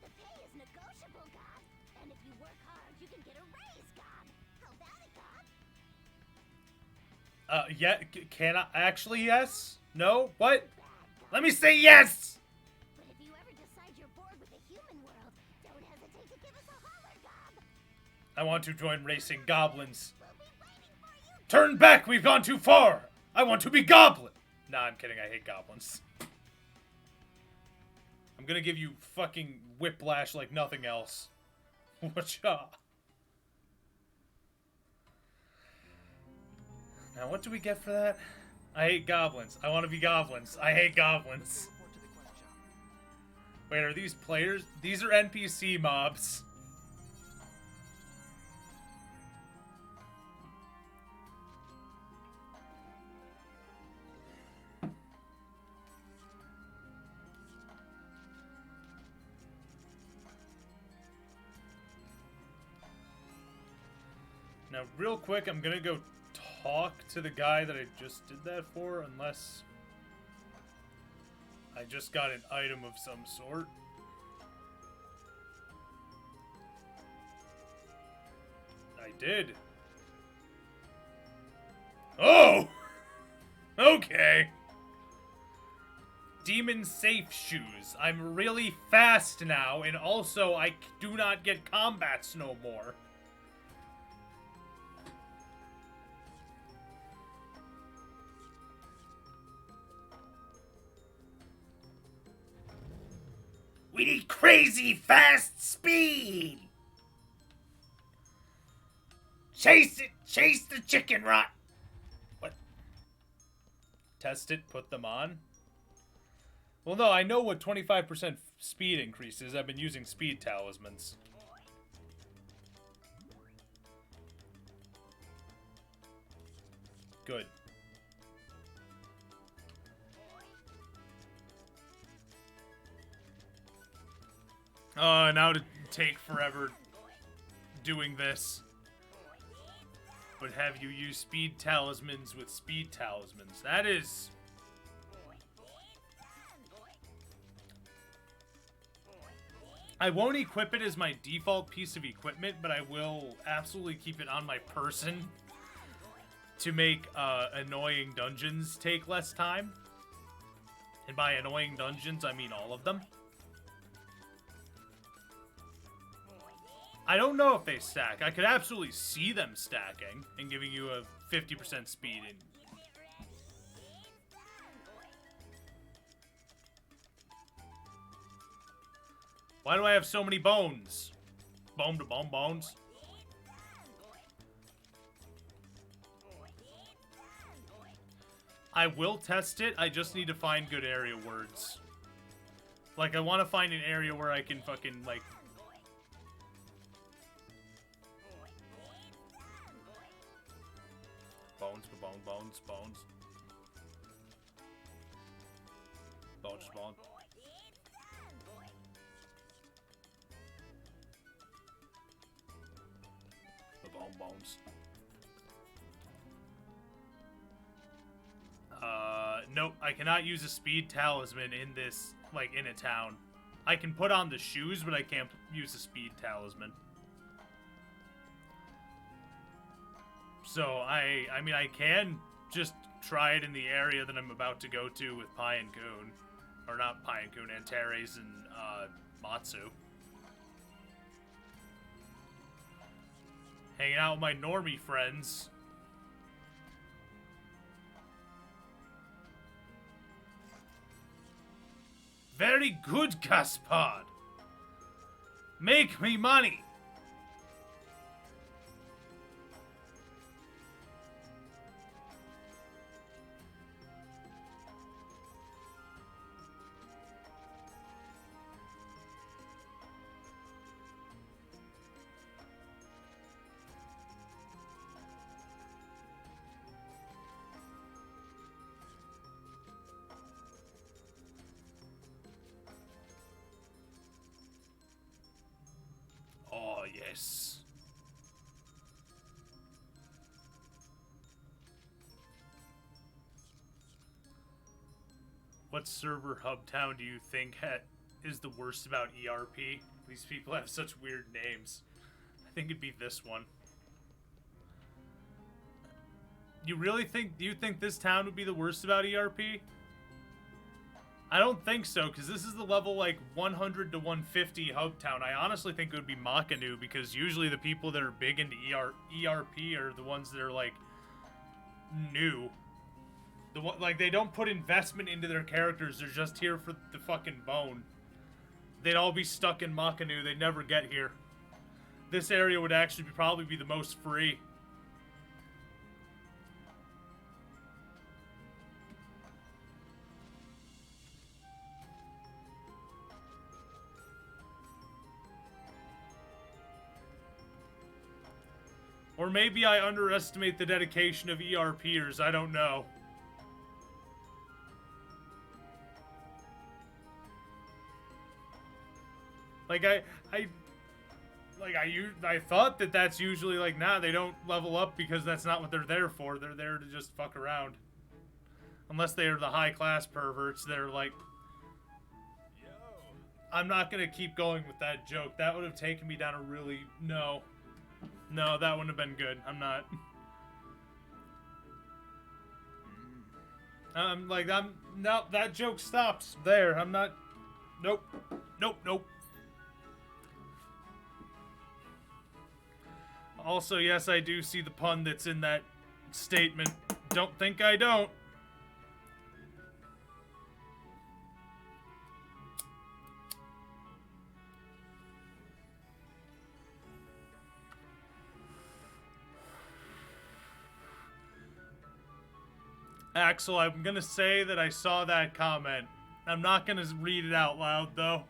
The pay is negotiable, Gob. And if you work hard, you can get a raise, Gob. How about it, Gob? Yeah, can I? Actually, yes? No? What? Let me say yes! But if you ever decide you're bored with the human world, don't hesitate to give us a holler, Gob. I want to join racing goblins. We'll be waiting for you. Turn back! We've gone too far! I want to be goblin! Nah, I'm kidding. I hate goblins. I'm gonna give you fucking whiplash like nothing else. Whatcha? Now, what do we get for that? I hate goblins. I want to be goblins. I hate goblins. Report to the quest shop. Wait, are these players? These are NPC mobs. Now, real quick, I'm gonna go talk to the guy that I just did that for, unless I just got an item of some sort. I did. Oh! Okay. Demon Safe Shoes. I'm really fast now, and also I do not get combats no more. We need crazy fast speed! Chase it! Chase the chicken rot! What? Test it, put them on? Well, no, I know what 25% speed increase is. I've been using speed talismans. Good. Now to take forever doing this. But have you used speed talismans with speed talismans? That is... I won't equip it as my default piece of equipment, but I will absolutely keep it on my person to make annoying dungeons take less time. And by annoying dungeons, I mean all of them. I don't know if they stack. I could absolutely see them stacking and giving you a 50% speed. Why do I have so many bones? Bone to bone bones. I will test it. I just need to find good area words. Like, I want to find an area where I can fucking, like... Bones, bones, bones, bones. Bones, bones. The bone bones. Nope, I cannot use a speed talisman in this, like, in a town. I can put on the shoes, but I can't use a speed talisman. So, I mean, I can just try it in the area that I'm about to go to with Pai and Kun. Or not Pai and Kun, Antares and, Matsu. Hanging out with my normie friends. Very good, Gaspard. Make me money. Oh, yes. What server hub town do you think is the worst about ERP? These people have such weird names. I think it'd be this one. You really think, do you think this town would be the worst about ERP? I don't think so, because this is the level, like, 100 to 150 hub town. I honestly think it would be Makanu, because usually the people that are big into ERP are the ones that are, like, new. Like, they don't put investment into their characters, they're just here for the fucking bone. They'd all be stuck in Makanu, they'd never get here. This area would actually probably be the most free. Or maybe I underestimate the dedication of ERPers, I don't know. Like, I thought that that's usually like, nah, they don't level up because that's not what they're there for. They're there to just fuck around. Unless they are the high-class perverts, they're like... I'm not gonna keep going with that joke. That would have taken me down a really... No, that wouldn't have been good. I'm not... No, that joke stops there. I'm not... Nope. Also, yes, I do see the pun that's in that statement. Don't think I don't. Axel, I'm gonna say that I saw that comment. I'm not gonna read it out loud, though.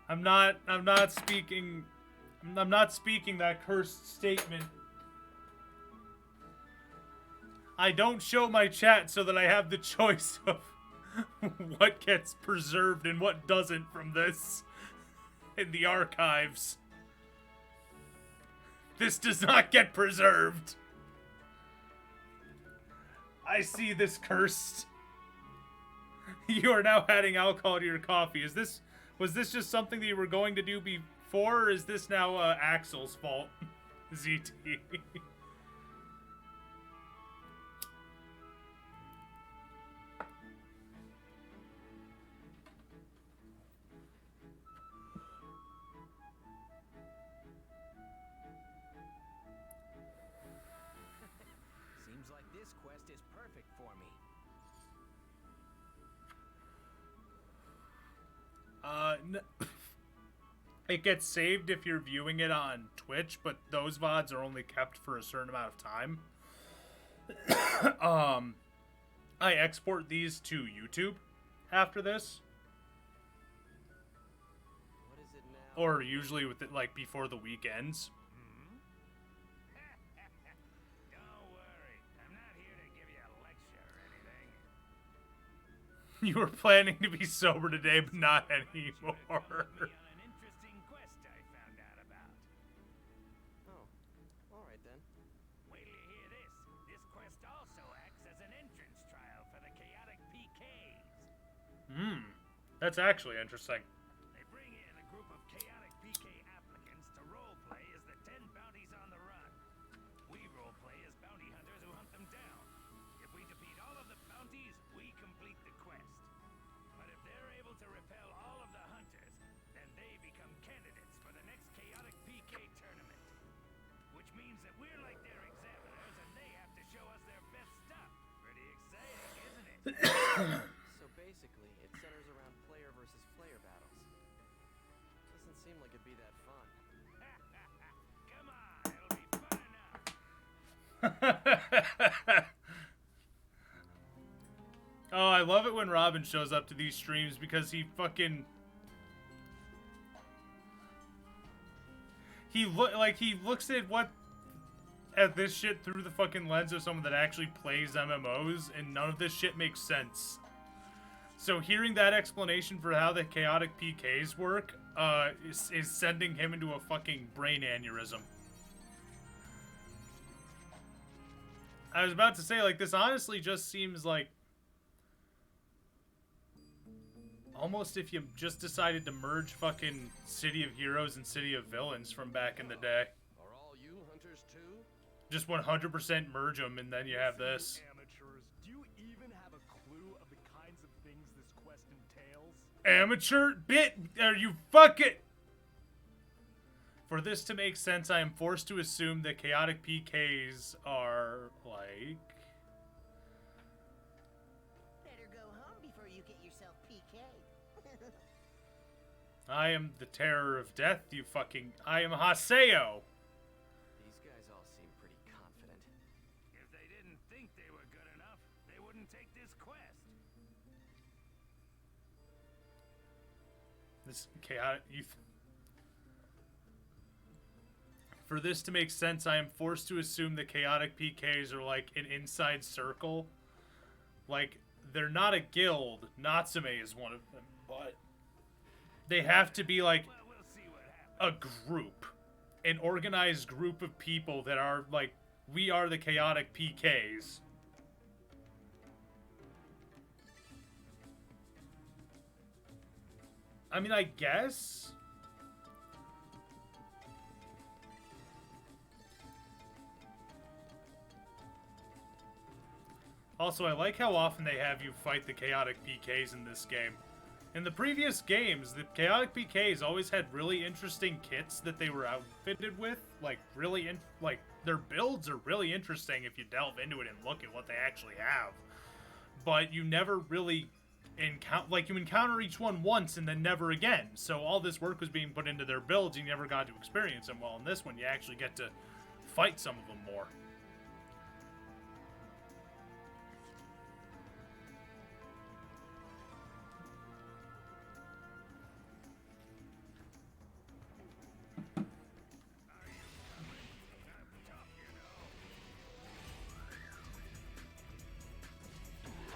I'm not speaking that cursed statement. I don't show my chat so that I have the choice of what gets preserved and what doesn't from this in the archives. This does not get preserved. I see this cursed. You are now adding alcohol to your coffee. Was this just something that you were going to do before, or is this now Axel's fault? ZT. Seems like this quest is perfect for me. It gets saved if you're viewing it on Twitch, but those VODs are only kept for a certain amount of time. I export these to YouTube after this, What is it now? or usually with it like before the weekends. Don't worry, I'm not here to give you a lecture or anything. You were planning to be sober today, but not anymore. Me on an interesting quest I found out about. Oh, all right then. Wait till you hear this. This quest also acts as an entrance trial for the chaotic PKs. That's actually interesting. They bring in a group of chaotic PK applicants to roleplay as the 10 bounties on the run. We roleplay as bounty hunters who hunt them down. If we defeat all of the bounties, we complete the quest. But if they're able to repel all of the hunters, then they become candidates for the next chaotic PK tournament. Which means that we're like their examiners and they have to show us their best stuff. Pretty exciting, isn't it? So basically, it centers around player versus player battles. Doesn't seem like it'd be that fun. Come on, it'll be fun enough. Oh, I love it when Robin shows up to these streams because he fucking... He looks at this shit through the fucking lens of someone that actually plays MMOs, and none of this shit makes sense. So hearing that explanation for how the chaotic PKs work, is sending him into a fucking brain aneurysm. I was about to say, like, this honestly just seems like almost if you just decided to merge fucking City of Heroes and City of Villains from back in the day. Are all you hunters too? Just 100% merge them, and then you have this. Amateurs, do you even have a clue of the kinds of things this quest entails? Amateur bit? Are you fucking... For this to make sense, I am forced to assume that chaotic PKs are, like... Better go home before you get yourself PK'd. I am the terror of death, you fucking... I am Haseo! These guys all seem pretty confident. If they didn't think they were good enough, they wouldn't take this quest. This chaotic... For this to make sense, I am forced to assume the chaotic PKs are like an inside circle. Like, they're not a guild. Natsume is one of them, but they have to be like Well, we'll see what happens. a group. An organized group of people that are like, we are the chaotic PKs. I mean, I guess... Also, I like how often they have you fight the chaotic PKs in this game. In the previous games, the chaotic PKs always had really interesting kits that they were outfitted with. Like, their builds are really interesting if you delve into it and look at what they actually have. But you never really you encounter each one once and then never again. So all this work was being put into their builds, you never got to experience them. Well, in this one, you actually get to fight some of them more.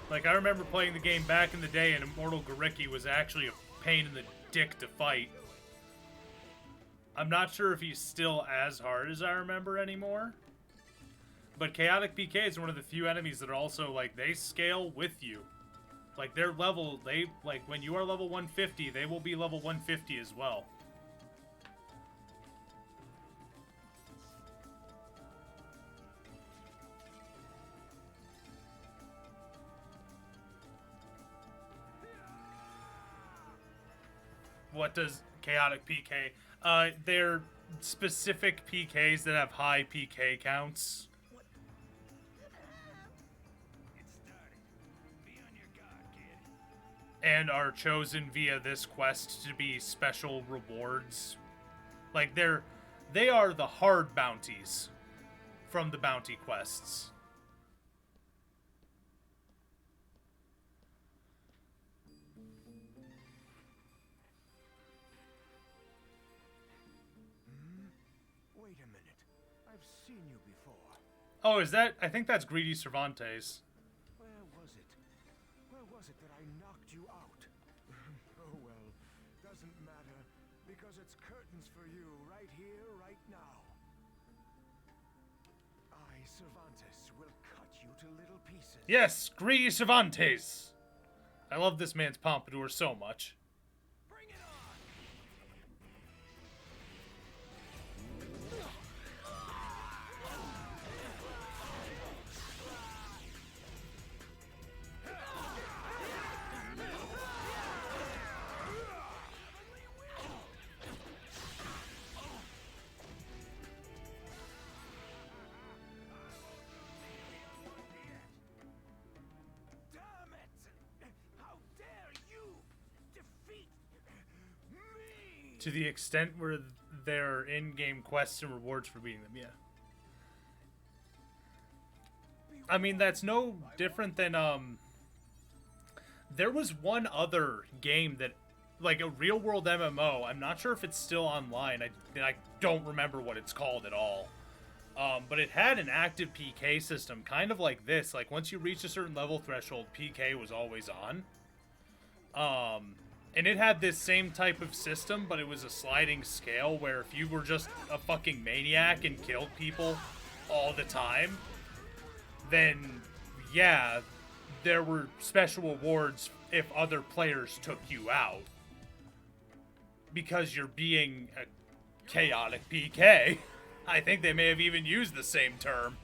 Like, I remember playing the game back in the day, and Immortal Gariki was actually a pain in the dick to fight. I'm not sure if he's still as hard as I remember anymore. But Chaotic PK is one of the few enemies that are also, like, they scale with you. Like, their level, like, when you are level 150, they will be level 150 as well. What does Chaotic PK? They're specific PKs that have high PK counts. It started. Be on your guard, kid. And are chosen via this quest to be special rewards. Like, they are the hard bounties from the bounty quests. Wait a minute. I've seen you before. Oh, is that? I think that's Greedy Cervantes. Where was it? Where was it that I knocked you out? Oh well, doesn't matter, because it's curtains for you right here, right now. I, Cervantes, will cut you to little pieces. Yes, Greedy Cervantes. I love this man's pompadour so much. Bring it on! Damn it! How dare you defeat me! To the extent where there are in-game quests and rewards for beating them, yeah. I mean, that's no different than, there was one other game that, like a real-world MMO, I'm not sure if it's still online, I don't remember what it's called at all. But it had an active PK system, kind of like this. Like, once you reach a certain level threshold, PK was always on. And it had this same type of system, but it was a sliding scale where if you were just a fucking maniac and killed people all the time, then, yeah, there were special rewards if other players took you out. Because you're being a chaotic PK. I think they may have even used the same term.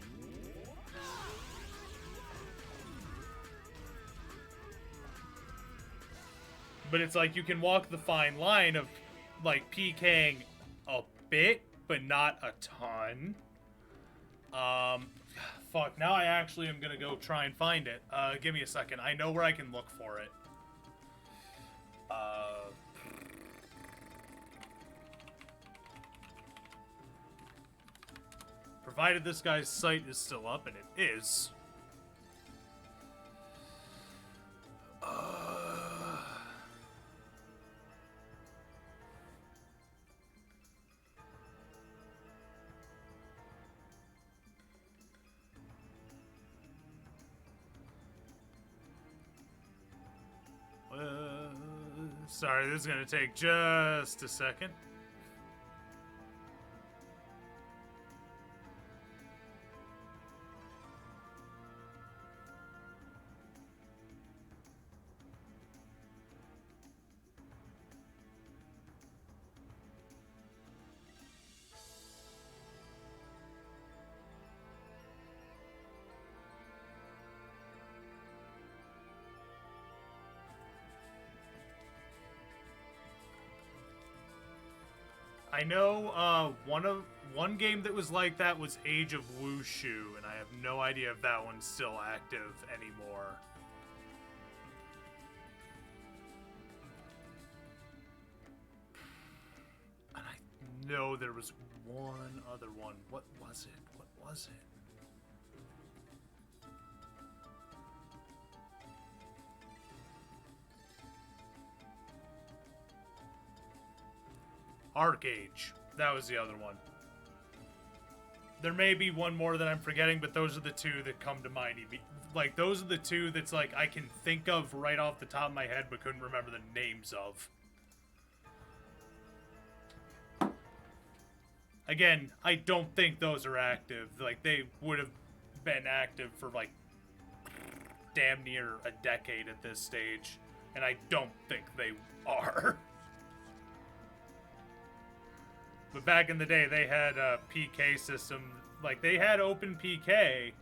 But it's like you can walk the fine line of, like, PKing a bit, but not a ton. Fuck, now I actually am gonna go try and find it. Give me a second. I know where I can look for it. Provided this guy's site is still up, and it is. Sorry, this is gonna take just a second. I know one game that was like that was Age of Wushu, and I have no idea if that one's still active anymore. And I know there was one other one. What was it? What was it? Arcage. That was the other one. There may be one more that I'm forgetting, but those are the two that come to mind. Like, those are the two that's like I can think of right off the top of my head, but couldn't remember the names of. Again, I don't think those are active. Like, they would have been active for like damn near a decade at this stage, and I don't think they are. But back in the day, they had a PK system. Like, they had open PK,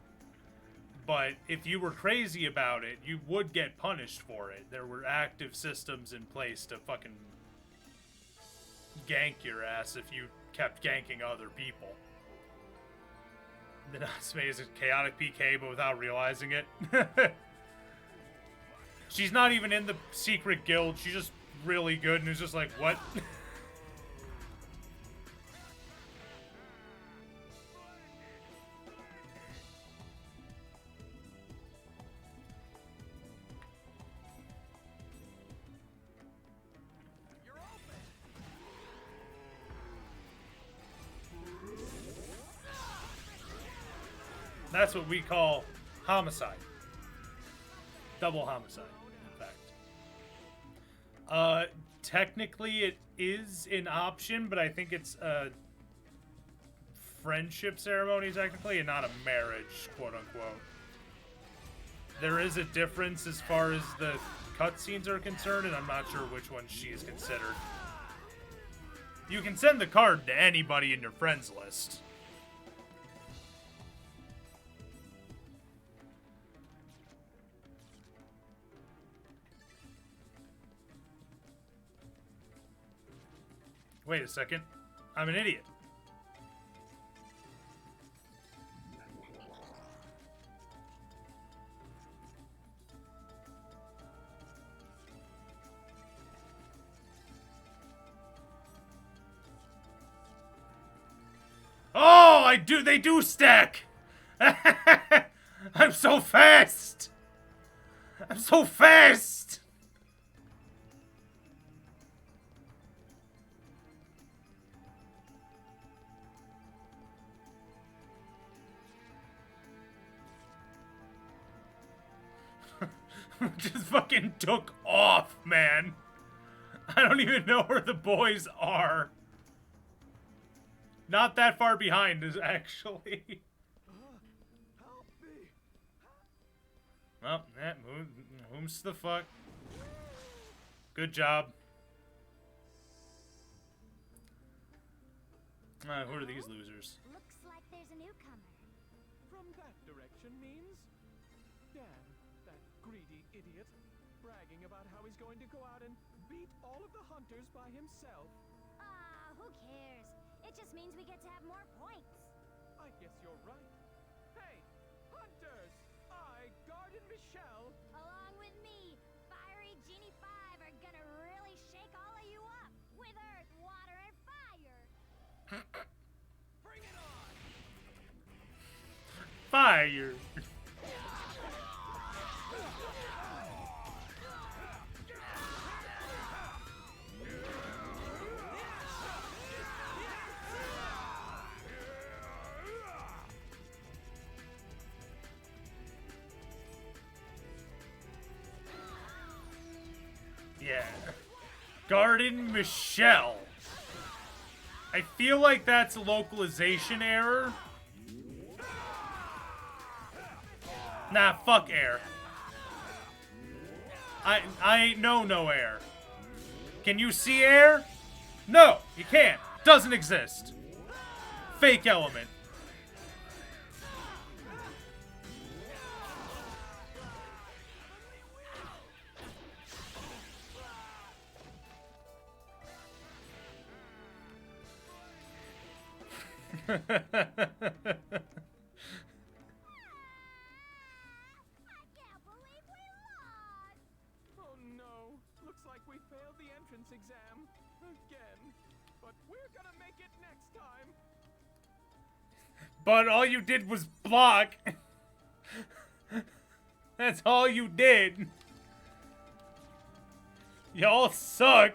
but if you were crazy about it, you would get punished for it. There were active systems in place to fucking gank your ass if you kept ganking other people. The Natsume is a chaotic PK, but without realizing it. She's not even in the secret guild. She's just really good, and it's just like, what? That's what we call homicide. Double homicide, in fact. Technically it is an option, but I think it's a friendship ceremony, technically, and not a marriage, quote-unquote. There is a difference as far as the cutscenes are concerned, and I'm not sure which one she is considered. You can send the card to anybody in your friends list. Wait a second. I'm an idiot. Oh, they do stack! I'm so fast! I'm so fast! Just fucking took off, man. I don't even know where the boys are. Not that far behind, is actually. Help me! Well, whom's the fuck? Good job. Who are these losers? Looks like there's a newcomer. From that direction means Dan, that greedy idiot, bragging about how he's going to go out and beat all of the hunters by himself. Ah, who cares? It just means we get to have more points. I guess you're right. Hey, hunters! I, Garden Michelle, Along with me, Fiery Genie 5 are gonna really shake all of you up with earth, water, and fire. bring it on! Fire! Yeah. Garden Michelle. I feel like that's a localization error. Nah, fuck air. I ain't no air. Can you see air? No, you can't. Doesn't exist. Fake element. I can't believe we lost. Oh no, looks like we failed the entrance exam. Again. But we're gonna make it next time. But all you did was block. That's all you did. Y'all suck.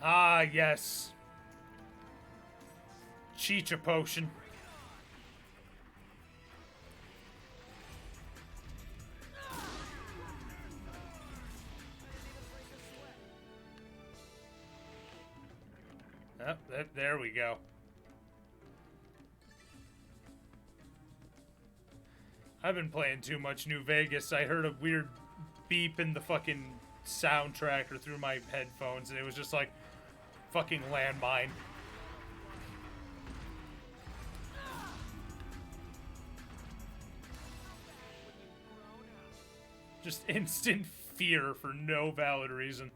Ah, yes. Chicha potion. There we go. I've been playing too much New Vegas. I heard a weird beep in the fucking soundtrack or through my headphones, and it was just like fucking landmine. Just instant fear for no valid reason.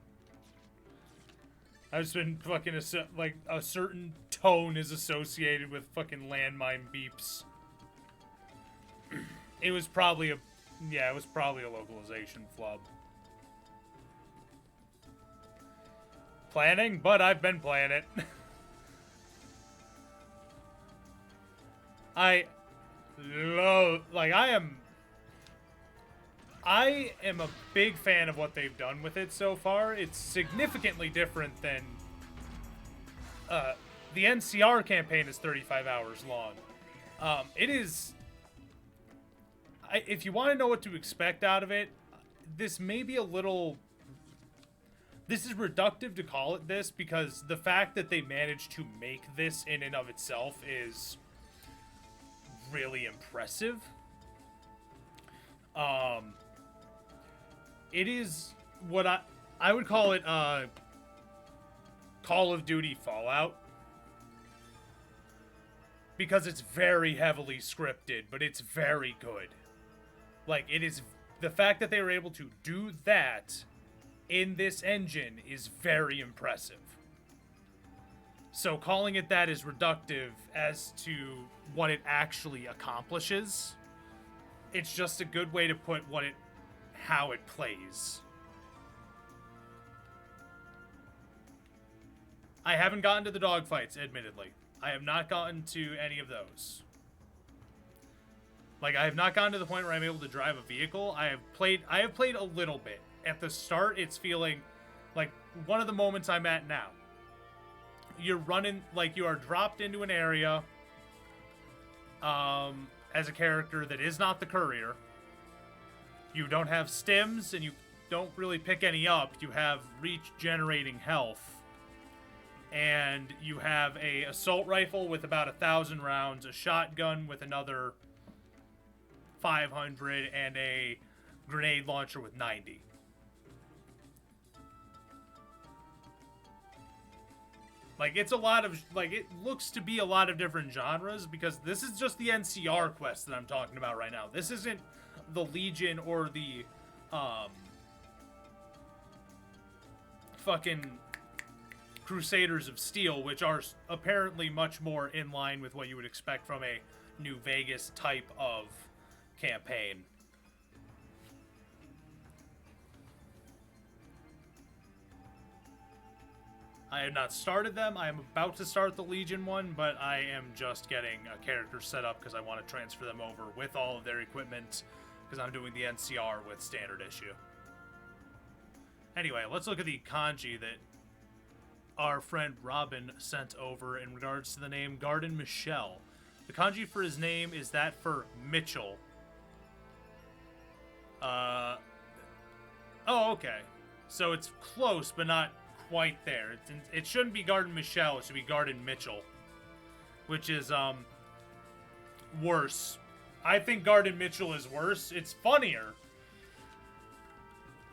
I've just been fucking like a certain tone is associated with fucking landmine beeps. It was probably a localization flub. Planning, but I've been playing it. I am a big fan of what they've done with it so far. It's significantly different than the NCR campaign is 35 hours long. It is. If you want to know what to expect out of it, this may be a little. This is reductive to call it this because the fact that they managed to make this in and of itself is really impressive. It is what I would call it Call of Duty Fallout. Because it's very heavily scripted, but it's very good. Like, it is... The fact that they were able to do that in this engine is very impressive. So calling it that is reductive as to what it actually accomplishes. It's just a good way to put how it plays. I haven't gotten to the dogfights, admittedly. I have not gotten to any of those. Like, I have not gotten to the point where I'm able to drive a vehicle. I have played a little bit. At the start, it's feeling like one of the moments I'm at now. You're running, like, you are dropped into an area as a character that is not the courier. You don't have stims, and you don't really pick any up. You have regenerating health. And you have a assault rifle with about 1,000 rounds, a shotgun with another 500, and a grenade launcher with 90. Like, it's a lot of, like, it looks to be a lot of different genres, because this is just the NCR quest that I'm talking about right now. This isn't the Legion or the, fucking Crusaders of Steel, which are apparently much more in line with what you would expect from a New Vegas type of campaign. I have not started them. I am about to start the Legion one, but I am just getting a character set up because I want to transfer them over with all of their equipment because I'm doing the NCR with standard issue. Anyway, let's look at the kanji that our friend Robin sent over in regards to the name Garden Michelle. The kanji for his name is that for Mitchell. Oh, okay. So it's close, but not quite there. It shouldn't be Garden Michelle, it should be Garden Mitchell. Which is, worse. I think Garden Mitchell is worse. It's funnier.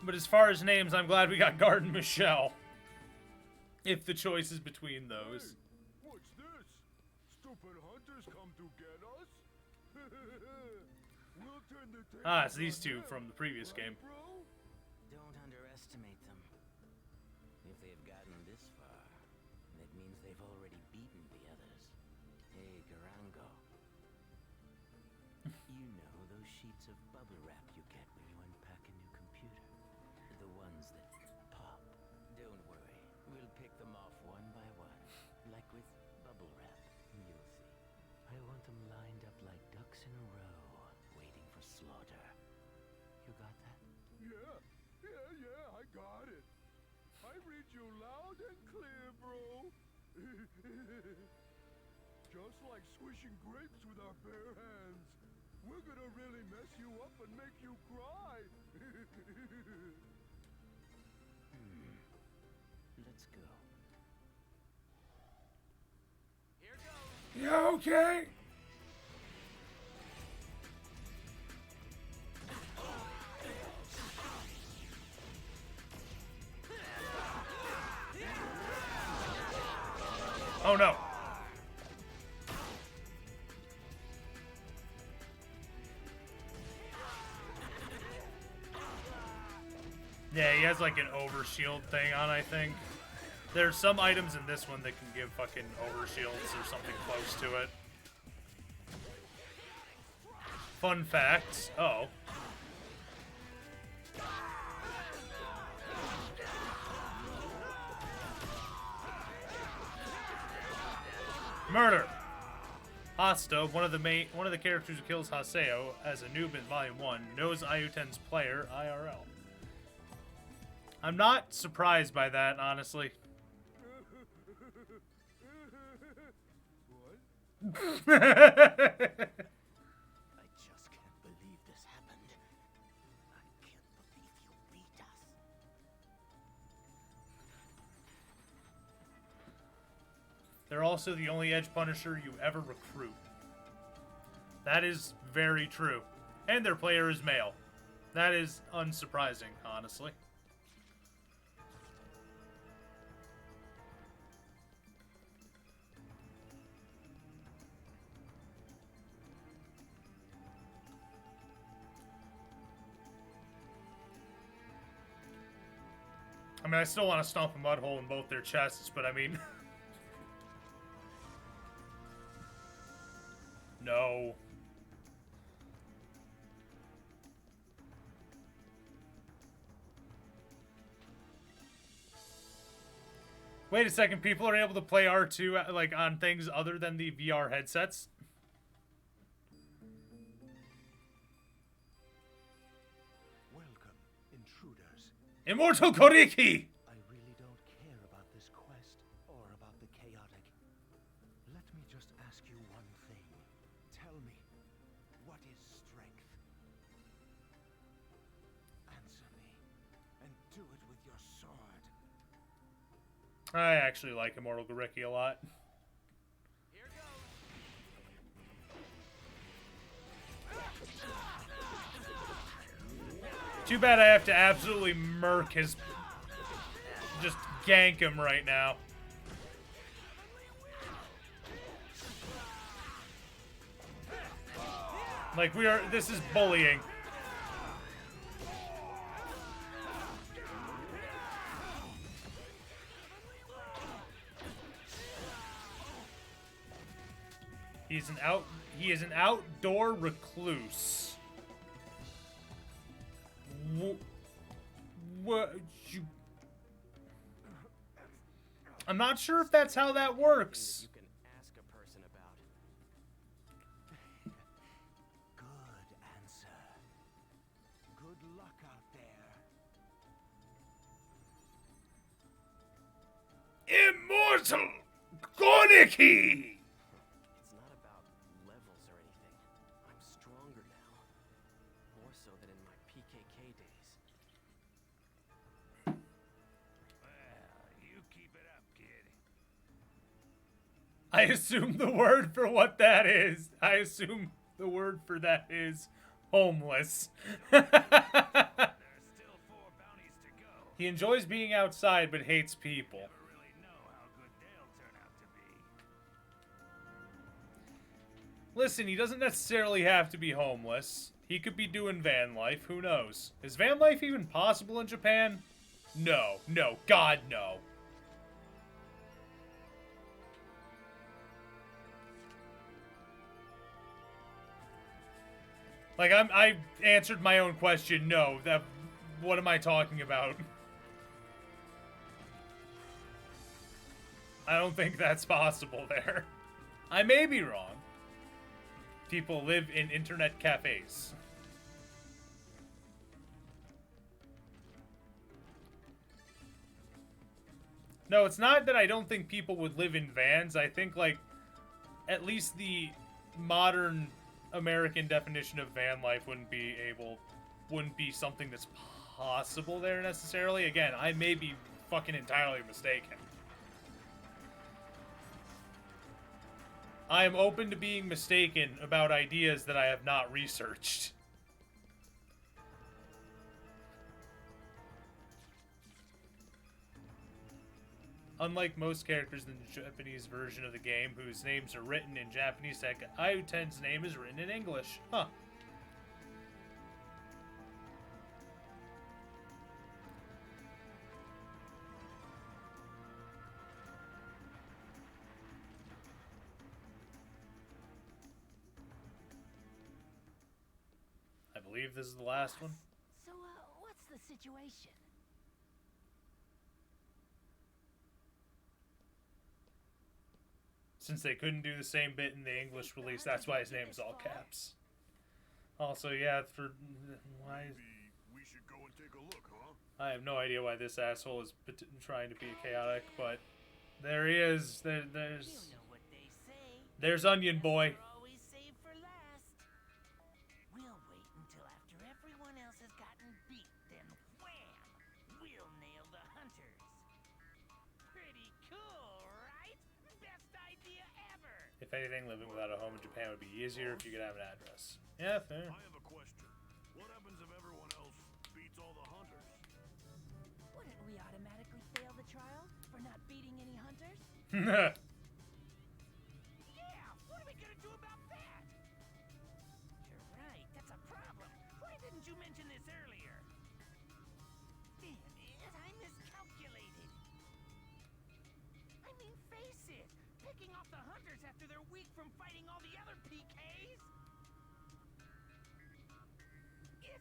But as far as names, I'm glad we got Garden Michelle. If the choice is between those. Hey, what's this? Stupid hunters come to get us? We'll turn the tables It's these on two them, from the previous right, game. bro? Don't underestimate them. If they've gotten this far, that means they've already beaten the others. Hey, Garango. You know those sheets of bubble wrap you get when you unpack a new computer? The ones that pop. Don't worry, we'll pick them off one by one. Like with bubble wrap. You'll see. I want them lined up like ducks in a row, waiting for slaughter. You got that? Yeah, I got it. I read you loud and clear, bro. Just like squishing grapes with our bare hands. We're gonna really mess you up and make you cry. Let's go. You okay? Oh no. Yeah, he has like an overshield thing on, I think. There's some items in this one that can give fucking overshields or something close to it. Fun fact. Oh. Murder. Hasta, one of the characters who kills Haseo as a noob in Volume 1, knows Ayuten's player IRL. I'm not surprised by that, honestly. I just can't believe this happened. I can't believe you beat us. They're also the only Edge Punisher you ever recruit. That is very true. And their player is male. That is unsurprising, honestly. I mean, I still want to stomp a mud hole in both their chests, but I mean... No. Wait a second, people are able to play R2 like on things other than the VR headsets? Welcome, intruders. Immortal Koriki! I really don't care about this quest or about the chaotic. Let me just ask you one thing. Tell me, what is strength? Answer me, and do it with your sword. I actually like Immortal Koriki a lot. Here goes. Too bad I have to absolutely murk his... Just gank him right now. Like, this is bullying. He is an outdoor recluse. What you... I'm not sure if that's how that works. You can ask a person about. Good answer. Good luck out there. Immortal Koriki! It's not about levels or anything. I'm stronger now. More so than in my PKK days. Well, you keep it up, kid. I assume the word for what that is. I assume the word for that is homeless. There's still 4 bounties to go. He enjoys being outside but hates people. Never really know how good they'll turn out to be. Listen, he doesn't necessarily have to be homeless. He could be doing van life, who knows? Is van life even possible in Japan? No, no, God no. Like, I answered my own question, no. What am I talking about? I don't think that's possible there. I may be wrong. People live in internet cafes. No, it's not that I don't think people would live in vans. I think, like, at least the modern American definition of van life wouldn't be something that's possible there necessarily. Again, I may be fucking entirely mistaken. I am open to being mistaken about ideas that I have not researched. Unlike most characters in the Japanese version of the game, whose names are written in Japanese, Ayuten's name is written in English. Huh. I believe this is the last one. So, what's the situation? Since they couldn't do the same bit in the English release, that's why his name is all caps. Also, yeah, for why Maybe we should go and take a look, huh? I have no idea why this asshole is trying to be chaotic, but there he is. You know what they say. There's Onion Boy. Are always saved for last. We'll wait until after everyone else has gotten beat, then wham! We'll nail the hunters. Pretty cool, right? Best idea ever. If anything, living without a home in Japan would be easier if you could have an address. Yeah, fair. I have a question. What happens if everyone else beats all the hunters? Wouldn't we automatically fail the trial for not beating any hunters? Yeah, what are we gonna do about that? You're right, that's a problem. Why didn't you mention this earlier? Damn it, I miscalculated. I mean, face it, picking off the hunters after they're weak from fighting all the other PKs? It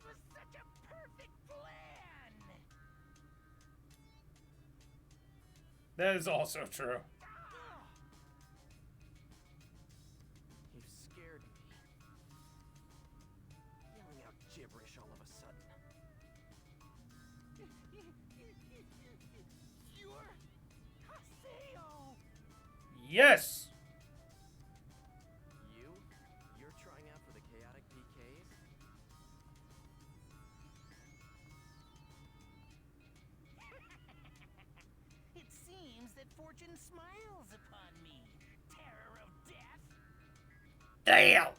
was such a perfect plan! That is also true. You scared me. Yelling out gibberish all of a sudden. You're Haseo! Yes! You're trying out for the chaotic PKs? It seems that fortune smiles upon me, terror of death. Damn!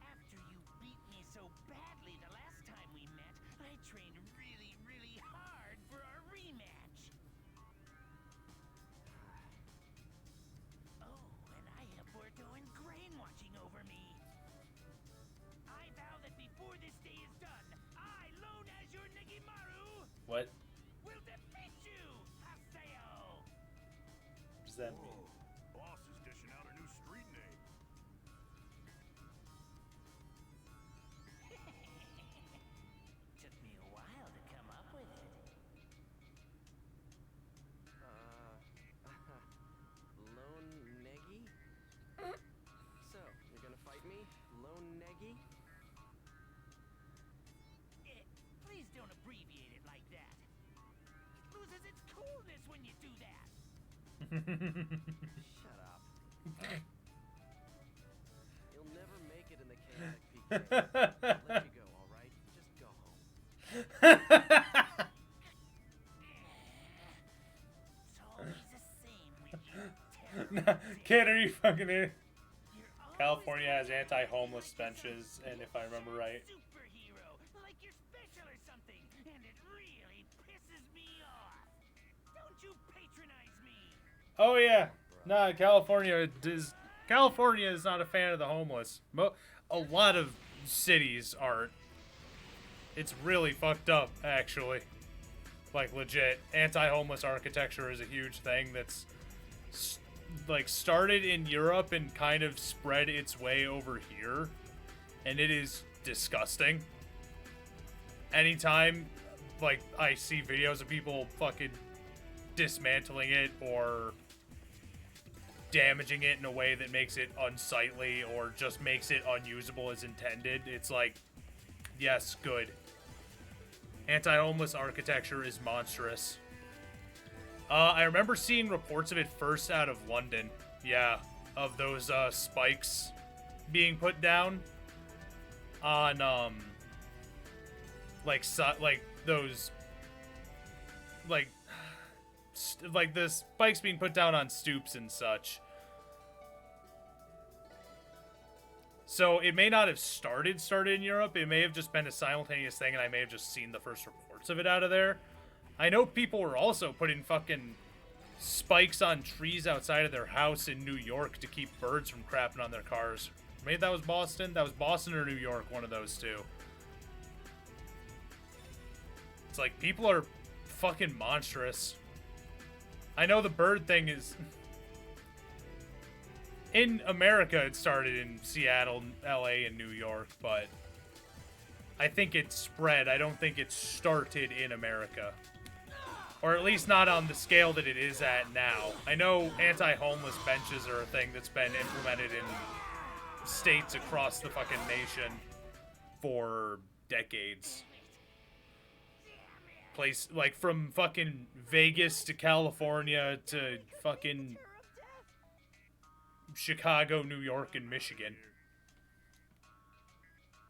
After you beat me so badly the last time we met, I trained really, really hard for our rematch. Oh, and I have Bordeaux and Grain watching over me. I vow that before this day is done, I, lone as your Negimaru, What will defeat you, Haseo! does that mean? Whoa, boss is dishing out a new street name. Took me a while to come up with it. Lone Negi? So, you're gonna fight me, Lone Negi? Please don't abbreviate it like that. It loses its coolness when you do that. Shut up. You'll never make it in the chaotic PK. I'll let you go, alright? Just go home. It's always the same with you, terror. Kid, are you fucking in? You're always California has gonna anti-homeless act like you're benches, and if I remember right. superhero, like you're special or something, and it really pisses me off. Don't you patronize me. Oh yeah, nah. California is not a fan of the homeless. A lot of cities aren't. It's really fucked up, actually. Like legit, anti-homeless architecture is a huge thing that's like started in Europe and kind of spread its way over here, and it is disgusting. Anytime like I see videos of people fucking dismantling it or damaging it in a way that makes it unsightly or just makes it unusable as intended, it's like, yes, good. Anti-homeless architecture is monstrous. I remember seeing reports of it first out of London. Yeah, of those spikes being put down on like those like the spikes being put down on stoops and such, So it may not have started in Europe. It may have just been a simultaneous thing, and I may have just seen the first reports of it out of there. I know people were also putting fucking spikes on trees outside of their house in New York to keep birds from crapping on their cars. Maybe that was Boston? That was Boston or New York, one of those two. It's like, people are fucking monstrous. I know the bird thing is... In America, it started in Seattle, LA, and New York, but I think it spread. I don't think it started in America. Or at least not on the scale that it is at now. I know anti-homeless benches are a thing that's been implemented in states across the fucking nation for decades. Place, like, from fucking Vegas to California to fucking Chicago, New York, and Michigan.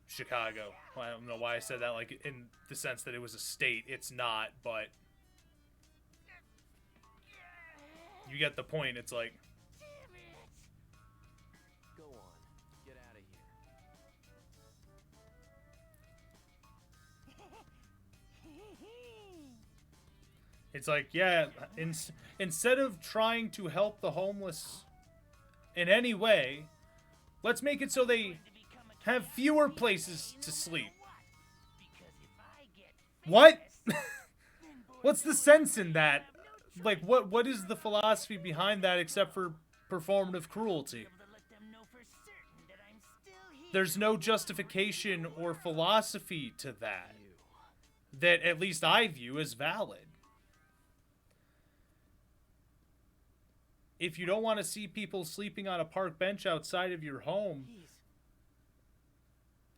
Chicago. Well, I don't know why I said that, like, in the sense that it was a state. It's not, but you get the point. It's like, Go on. Get out of here. it's like, yeah, instead of trying to help the homeless in any way, let's make it so they have fewer places to sleep. What? What's the sense in that? Like, what is the philosophy behind that except for performative cruelty? There's no justification or philosophy to that at least I view as valid. If you don't want to see people sleeping on a park bench outside of your home,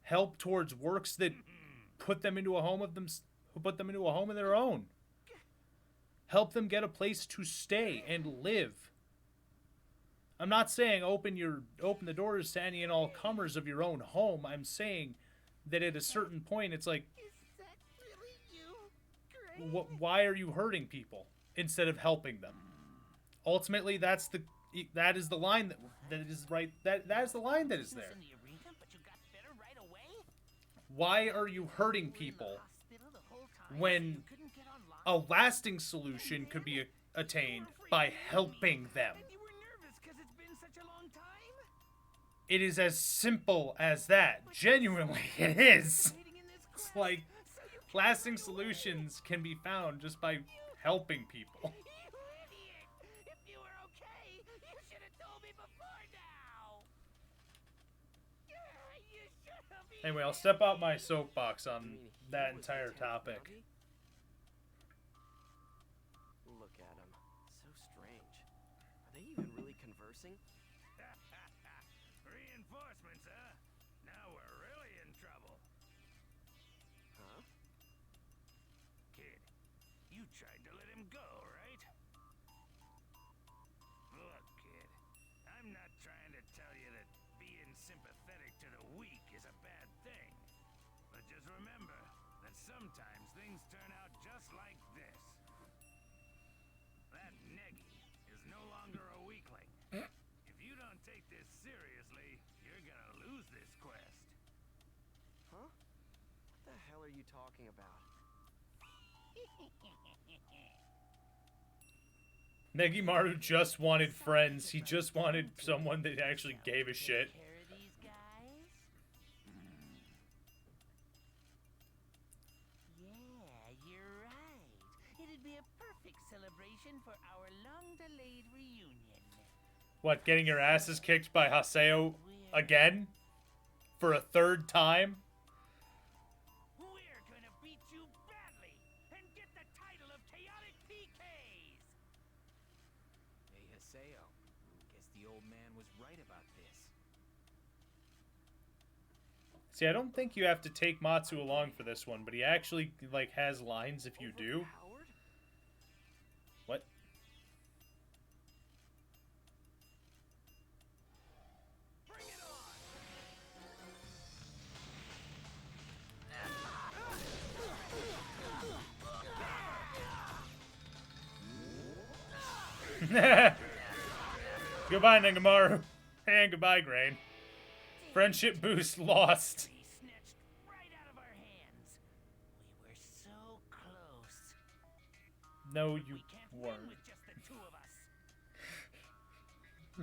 help towards works that put them into a home of their own. Help them get a place to stay and live. I'm not saying open the doors to any and all comers of your own home. I'm saying that at a certain point, it's like, Is that really you, Gray? why are you hurting people instead of helping them? Ultimately, that is the line that is right. That is the line that is there. Why are you hurting people when a lasting solution could be attained by helping them? And you were nervous because it's been such a long time? It is as simple as that. Genuinely, it is. It's like, lasting solutions can be found just by helping people. You idiot! If you were okay, you should have told me before now! You should have Anyway, I'll step out my soapbox on that entire topic. Look at him. So strange. Are they even really conversing? Reinforcements, huh? Now we're really in trouble. Huh? Kid, you tried to let him go, right? Look, kid, I'm not trying to tell you that being sympathetic to the weak is a bad thing. But just remember that sometimes things turn out just like this. That Negi is no longer a weakling. If you don't take this seriously, you're gonna lose this quest. Huh? What the hell are you talking about? Negimaru just wanted friends. He just wanted someone that actually gave a shit. Care of these guys? Yeah, you're right. It'd be a perfect celebration for our long-delayed reunion. What, getting your asses kicked by Haseo again? For a third time? We're gonna beat you badly and get the title of Chaotic PKs! Hey, Haseo. Guess the old man was right about this. See, I don't think you have to take Matsu along for this one, but he actually, like, has lines if you do. Howard? What? Bring it on! Goodbye, Negimaru. And goodbye, Grain. Friendship boost lost. He snatched right out of our hands. We were so close. No, you We can't win weren't. with just the two of us.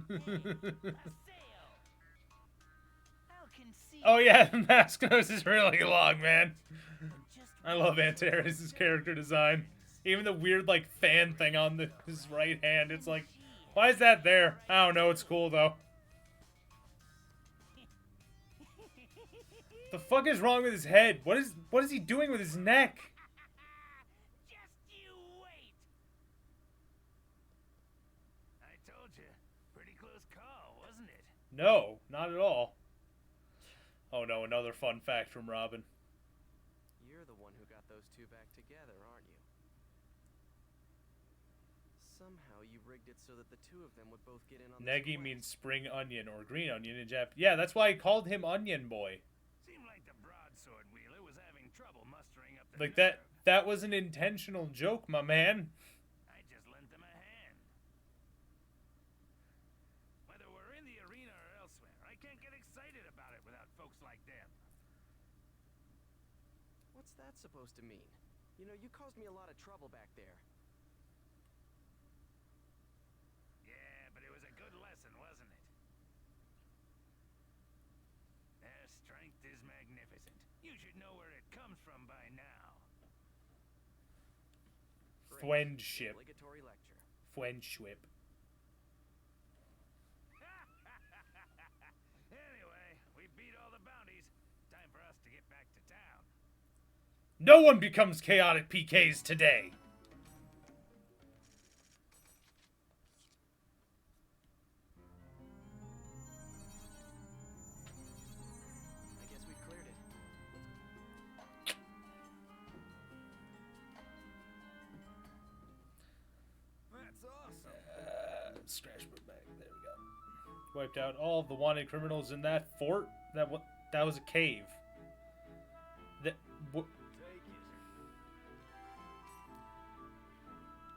Hey, a sail. I'll concede. Oh yeah, the mask nose is really long, man. Just I love Antares' character design. Even the weird like fan thing on his right hand. It's like, why is that there? I don't know. It's cool though. The fuck is wrong with his head? What is he doing with his neck? Just you wait. I told you. Pretty close call, wasn't it? No, not at all. Oh no, another fun fact from Robin. You're the one who got those two back together, aren't you? Somehow you rigged it so that the two of them would both get in on this Negi quest. means spring onion or green onion in Japanese. Yeah, that's why I called him Onion Boy. Seemed like the broadsword wheeler was having trouble mustering up the Like nerve. that was an intentional joke, my man. I just lent them a hand. Whether we're in the arena or elsewhere, I can't get excited about it without folks like them. What's that supposed to mean? You know, you caused me a lot of trouble back there. Yeah, but it was a good lesson, wasn't it? Their strength is magnificent. You should know where it comes from by now. Great. Friendship. Obligatory lecture. Friendship. Anyway, we beat all the bounties. Time for us to get back to town. No one becomes chaotic PKs today. I guess we've cleared it. That's awesome. Scratch put back. There we go. Wiped out all of the wanted criminals in that fort. That was a cave. That Take it.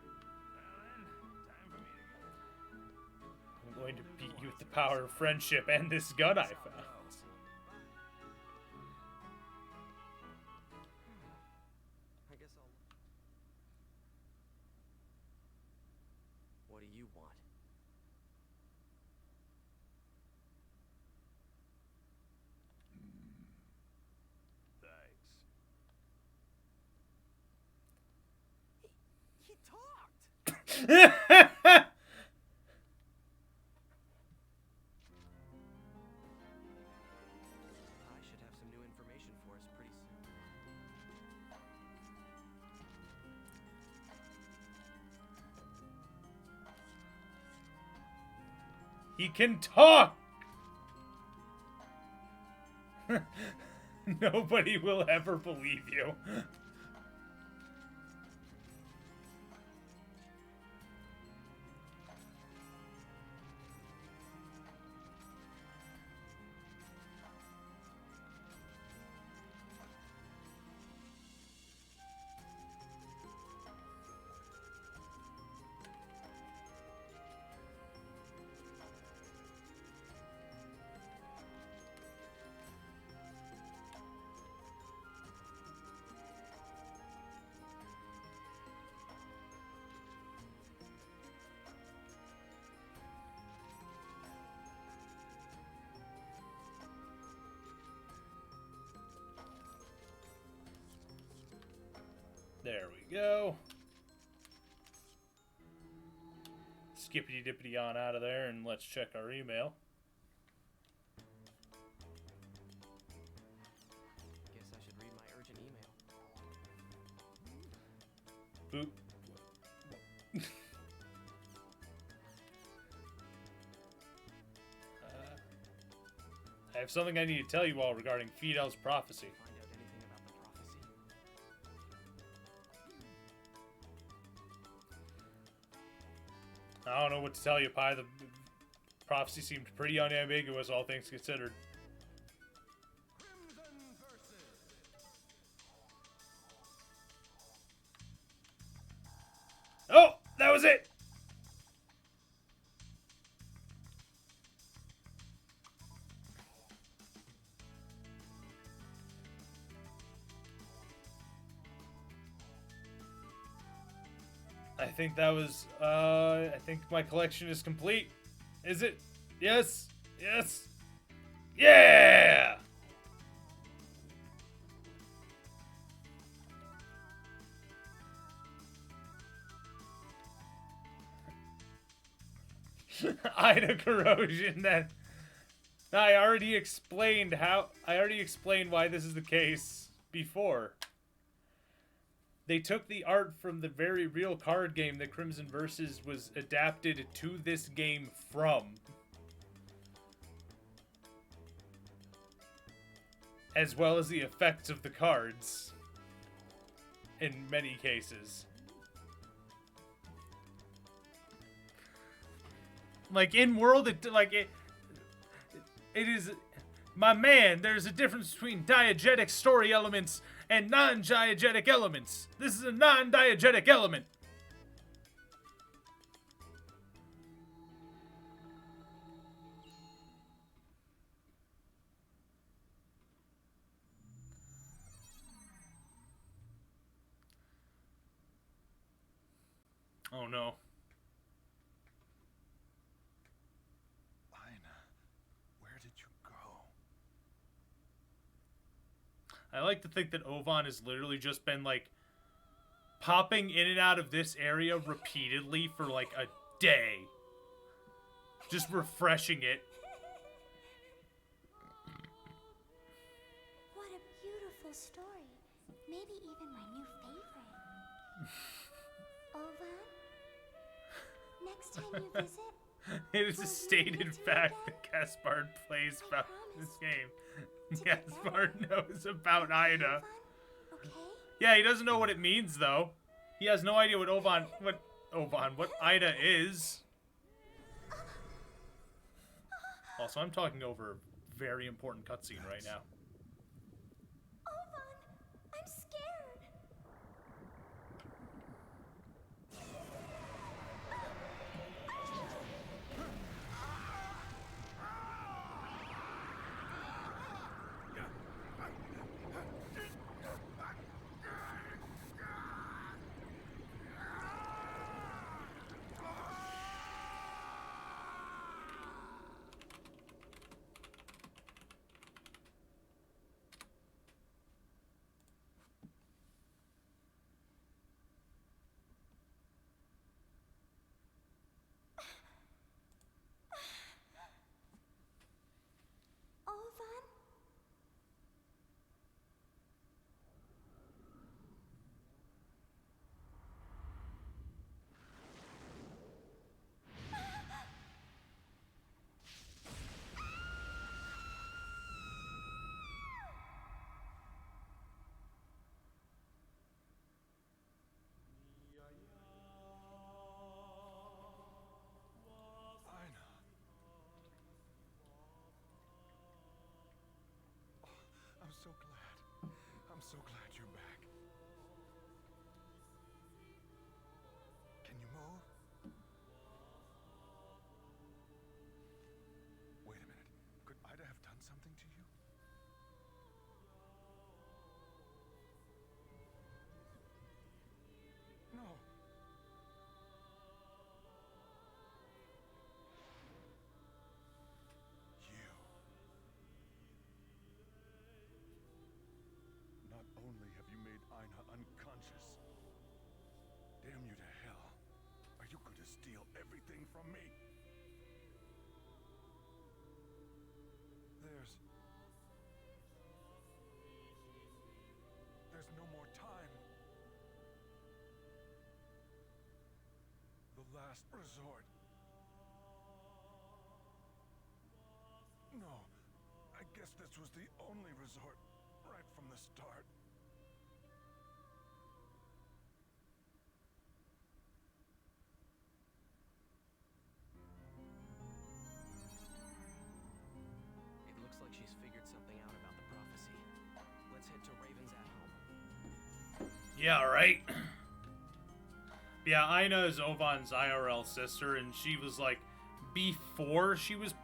Well then, time for me to go. I'm going to beat you with the power of friendship and this gun I found. I guess I'll... What do you want? Thanks. He talked! I should have some new information for us pretty soon. He can talk! Nobody will ever believe you. There we go. Skippity dippity on out of there and let's check our email. Guess I should read my urgent email. Boop. I have something I need to tell you all regarding Fidel's prophecy. Find out anything about the prophecy? I don't know what to tell you, Pi. The prophecy seemed pretty unambiguous, all things considered. Crimson versus. Oh, that was it! think that was, I think my collection is complete. Is it? Yes. Yes. Yeah! Ida corrosion then. I already explained why this is the case before. They took the art from the very real card game that Crimson Versus was adapted to this game from. As well as the effects of the cards. In many cases. Like, in World, it is... My man, there's a difference between diegetic story elements and non-diegetic elements. This is a non-diegetic element. Oh no. Aina, where did you go? I like to think that Ovan has literally just been, like, popping in and out of this area repeatedly for, like, a day. Just refreshing it. What a beautiful story. Maybe even my new favorite. Ovan? Next time you visit, It is a stated fact that Gaspard plays about this game. Gaspard knows about Ida. okay? Yeah, he doesn't know what it means, though. He has no idea what what Ida is. Also, I'm talking over a very important cutscene right now. Ovan, I'm scared. Ovan? Aina. I'm so glad. I'm so glad you're back. Can you move? Wait a minute. Could Ida have done something to you? No. You. Not only have you made Aina unconscious, damn you to hell, are you going to steal everything from me? There's no more time. The last resort. No, I guess this was the only resort right from the start. It looks like she's figured something out about the prophecy. Let's head to Raven's at home. Yeah, right? Yeah, Aina is Ovan's IRL sister, and she was like, before she was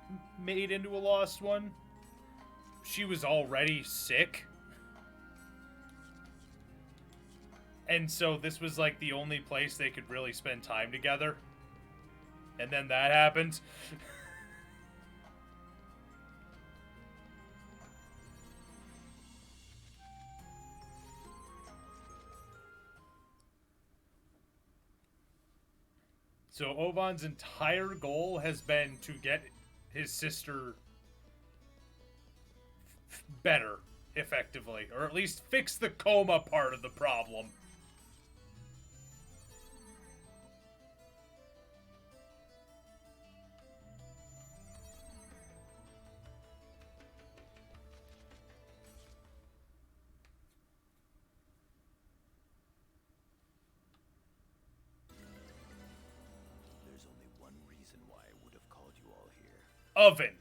made into a Lost One, she was already sick. And so this was like the only place they could really spend time together. And then that happened. So Ovan's entire goal has been to get his sister better, effectively. Or at least fix the coma part of the problem. There's only one reason why I would have called you all here. Oven.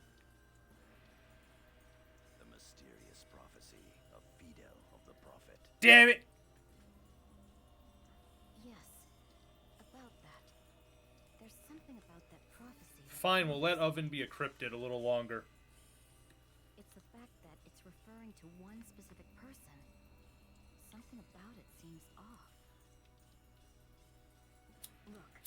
The mysterious prophecy of Fidel of the Prophet. Damn it. Yes, about that. There's something about that prophecy. Fine, we'll let Oven be a cryptid a little longer. It's the fact that it's referring to one specific person. Something about it seems off. Look.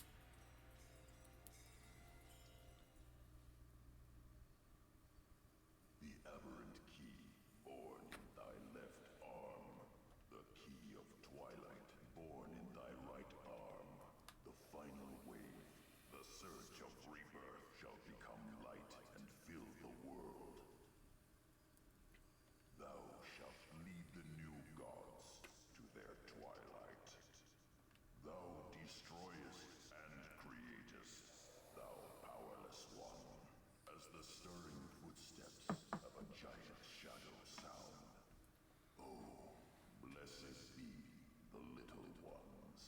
The aberrant key born in thy left arm. The key of twilight born in thy right arm. The final wave, the surge of rebirth shall become light and fill the world. Thou shalt lead the new gods to their twilight. Thou destroyest and createst, thou powerless one, as the stirring footsteps of a giant shadow sound. Oh, blessed be the little ones.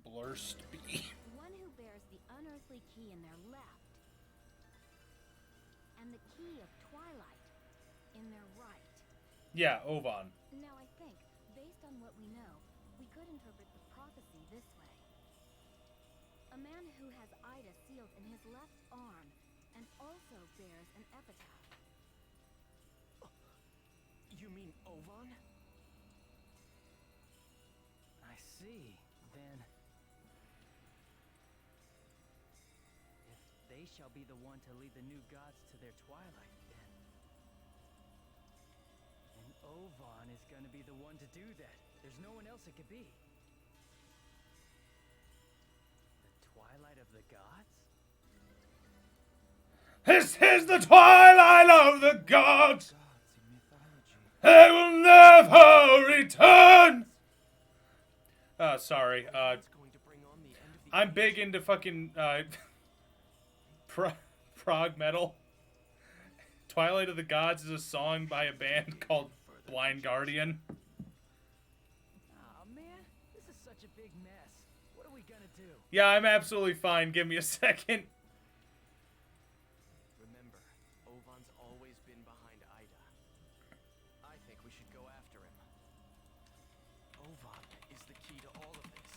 Blurst be. One who bears the unearthly key in their left. And the key of twilight in their right. Yeah, Ovan. Now I think, based on what we know, we could interpret the prophecy this way. A man who has Ida sealed in his left arm and also bears an epitaph. You mean Ovan? I see. Then... if they shall be the one to lead the new gods to their twilight, then... and Ovan is gonna be the one to do that. There's no one else it could be. The twilight of the gods? This is the twilight of the gods. Gods in mythology. They will never return. Sorry. It's going to bring on the end of the I'm big into fucking prog metal. Twilight of the Gods is a song by a band called Blind Guardian. Aw, man, this is such a big mess. What are we gonna do? Yeah, I'm absolutely fine. Give me a second. Remember, Ovan's always been behind Ida. I think we should go after him. Ovan is the key to all of this.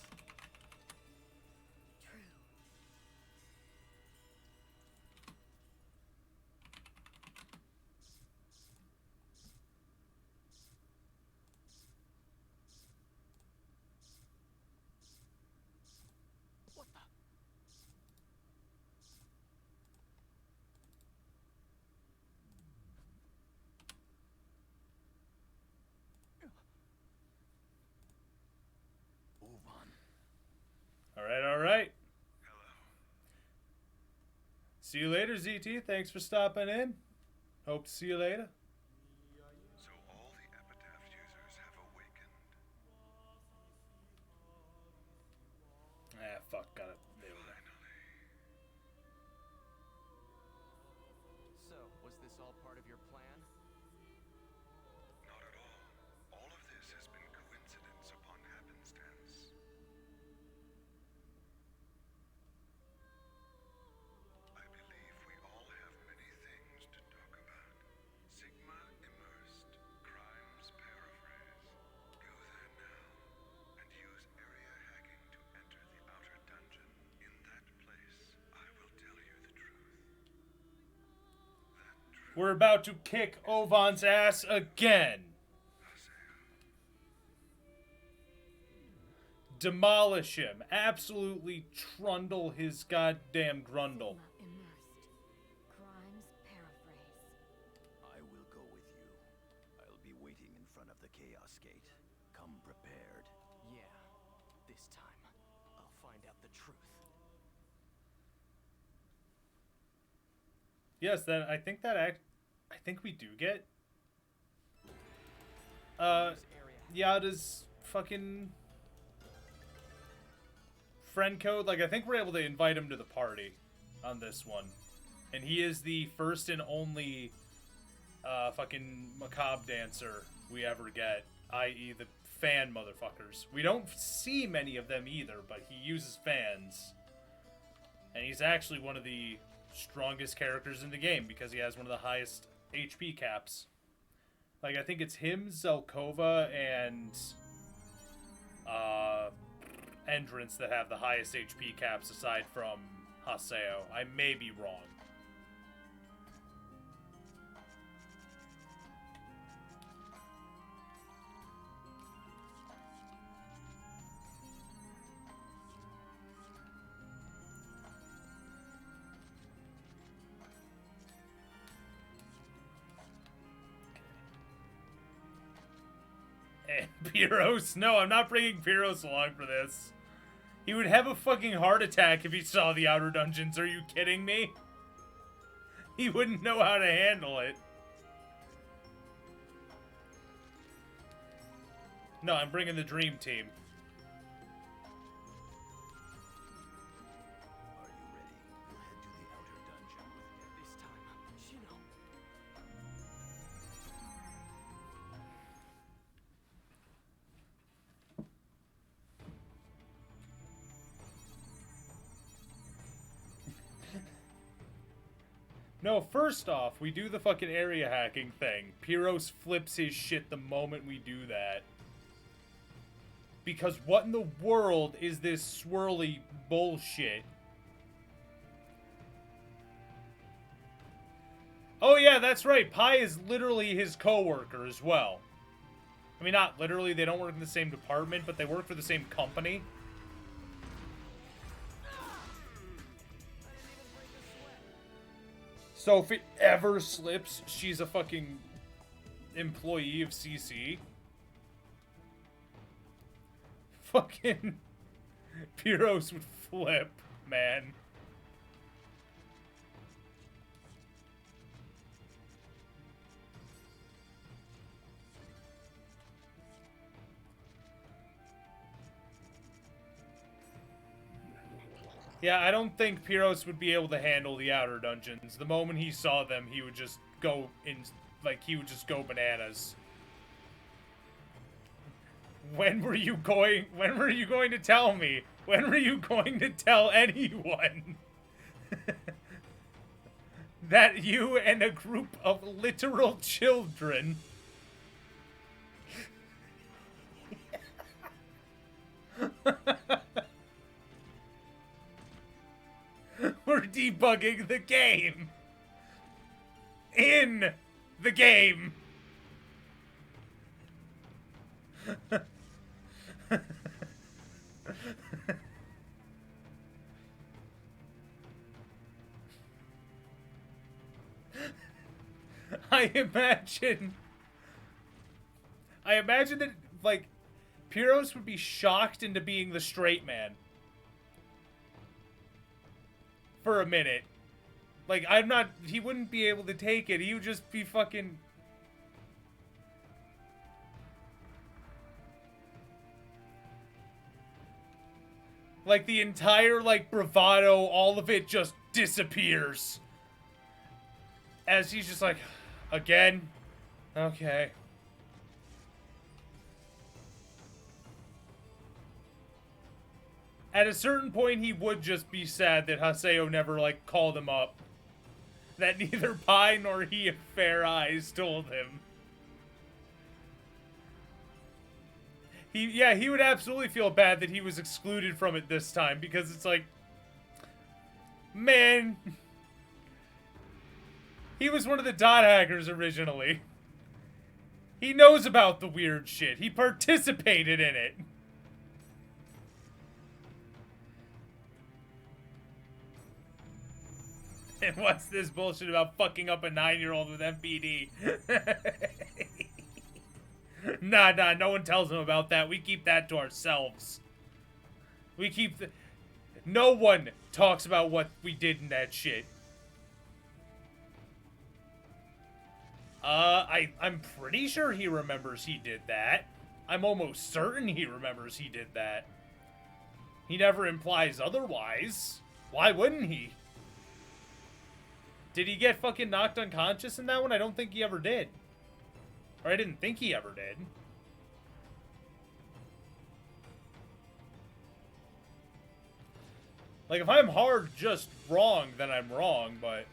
True. What the? Ovan. All right. See you later, ZT. Thanks for stopping in. Hope to see you later. So all the epitaph users have awakened. Ah, fuck. Got it. There we go. So, was this all part of your plan? Not at all. All of this has been coincidence upon happenstance. I believe we all have many things to talk about. Sigma immersed, crimes paraphrase. Go there now, and use area hacking to enter the outer dungeon. In that place, I will tell you the truth. That truth. We're about to kick Ovan's ass again. demolish him. Absolutely trundle his goddamn grundle. Immersed. Grimes paraphrase. I will go with you. I'll be waiting in front of the Chaos Gate. Come prepared. Yeah, this time, I'll find out the truth. Yes, I think we do get Use area. Yada's fucking friend code. Like, I think we're able to invite him to the party on this one. And he is the first and only fucking macabre dancer we ever get, i.e. the fan motherfuckers. We don't see many of them either, but he uses fans. And he's actually one of the strongest characters in the game because he has one of the highest HP caps. Like, I think it's him, Zelkova, and Entrance that have the highest HP caps aside from Haseo. I may be wrong. And Pyros? No, I'm not bringing Pyros along for this. He would have a fucking heart attack if he saw the outer dungeons. Are you kidding me? He wouldn't know how to handle it. No, I'm bringing the dream team. Are you ready? We'll head to the outer dungeon. This time, Shino. No, first off, we do the fucking area hacking thing. Pyros flips his shit the moment we do that. Because what in the world is this swirly bullshit? Oh yeah, that's right. Pi is literally his coworker as well. I mean, not literally, they don't work in the same department, but they work for the same company. So if it ever slips, she's a fucking employee of CC. Fucking Pyros would flip, man. Yeah, I don't think Pyros would be able to handle the outer dungeons. The moment he saw them, he would just go in, like, he would just go bananas. When were you going to tell me? When were you going to tell anyone that you and a group of literal children were debugging the game? In the game. I imagine that, like, Pyros would be shocked into being the straight man. For a minute. Like, he wouldn't be able to take it. He would just be fucking... Like, the entire, like, bravado, all of it just disappears. As he's just like, again? Okay. At a certain point, he would just be sad that Haseo never, like, called him up. That neither Pi nor he of Fair Eyes told him. He would absolutely feel bad that he was excluded from it this time, because it's like, man, he was one of the dot hackers originally. He knows about the weird shit. He participated in it. And what's this bullshit about fucking up a 9-year-old with MPD? Nah, no one tells him about that. We keep that to ourselves. We keep the... No one talks about what we did in that shit. I'm pretty sure he remembers he did that. I'm almost certain he remembers he did that. He never implies otherwise. Why wouldn't he? Did he get fucking knocked unconscious in that one? I don't think he ever did. Or I didn't think he ever did. Like, if I'm hard just wrong, then I'm wrong, but...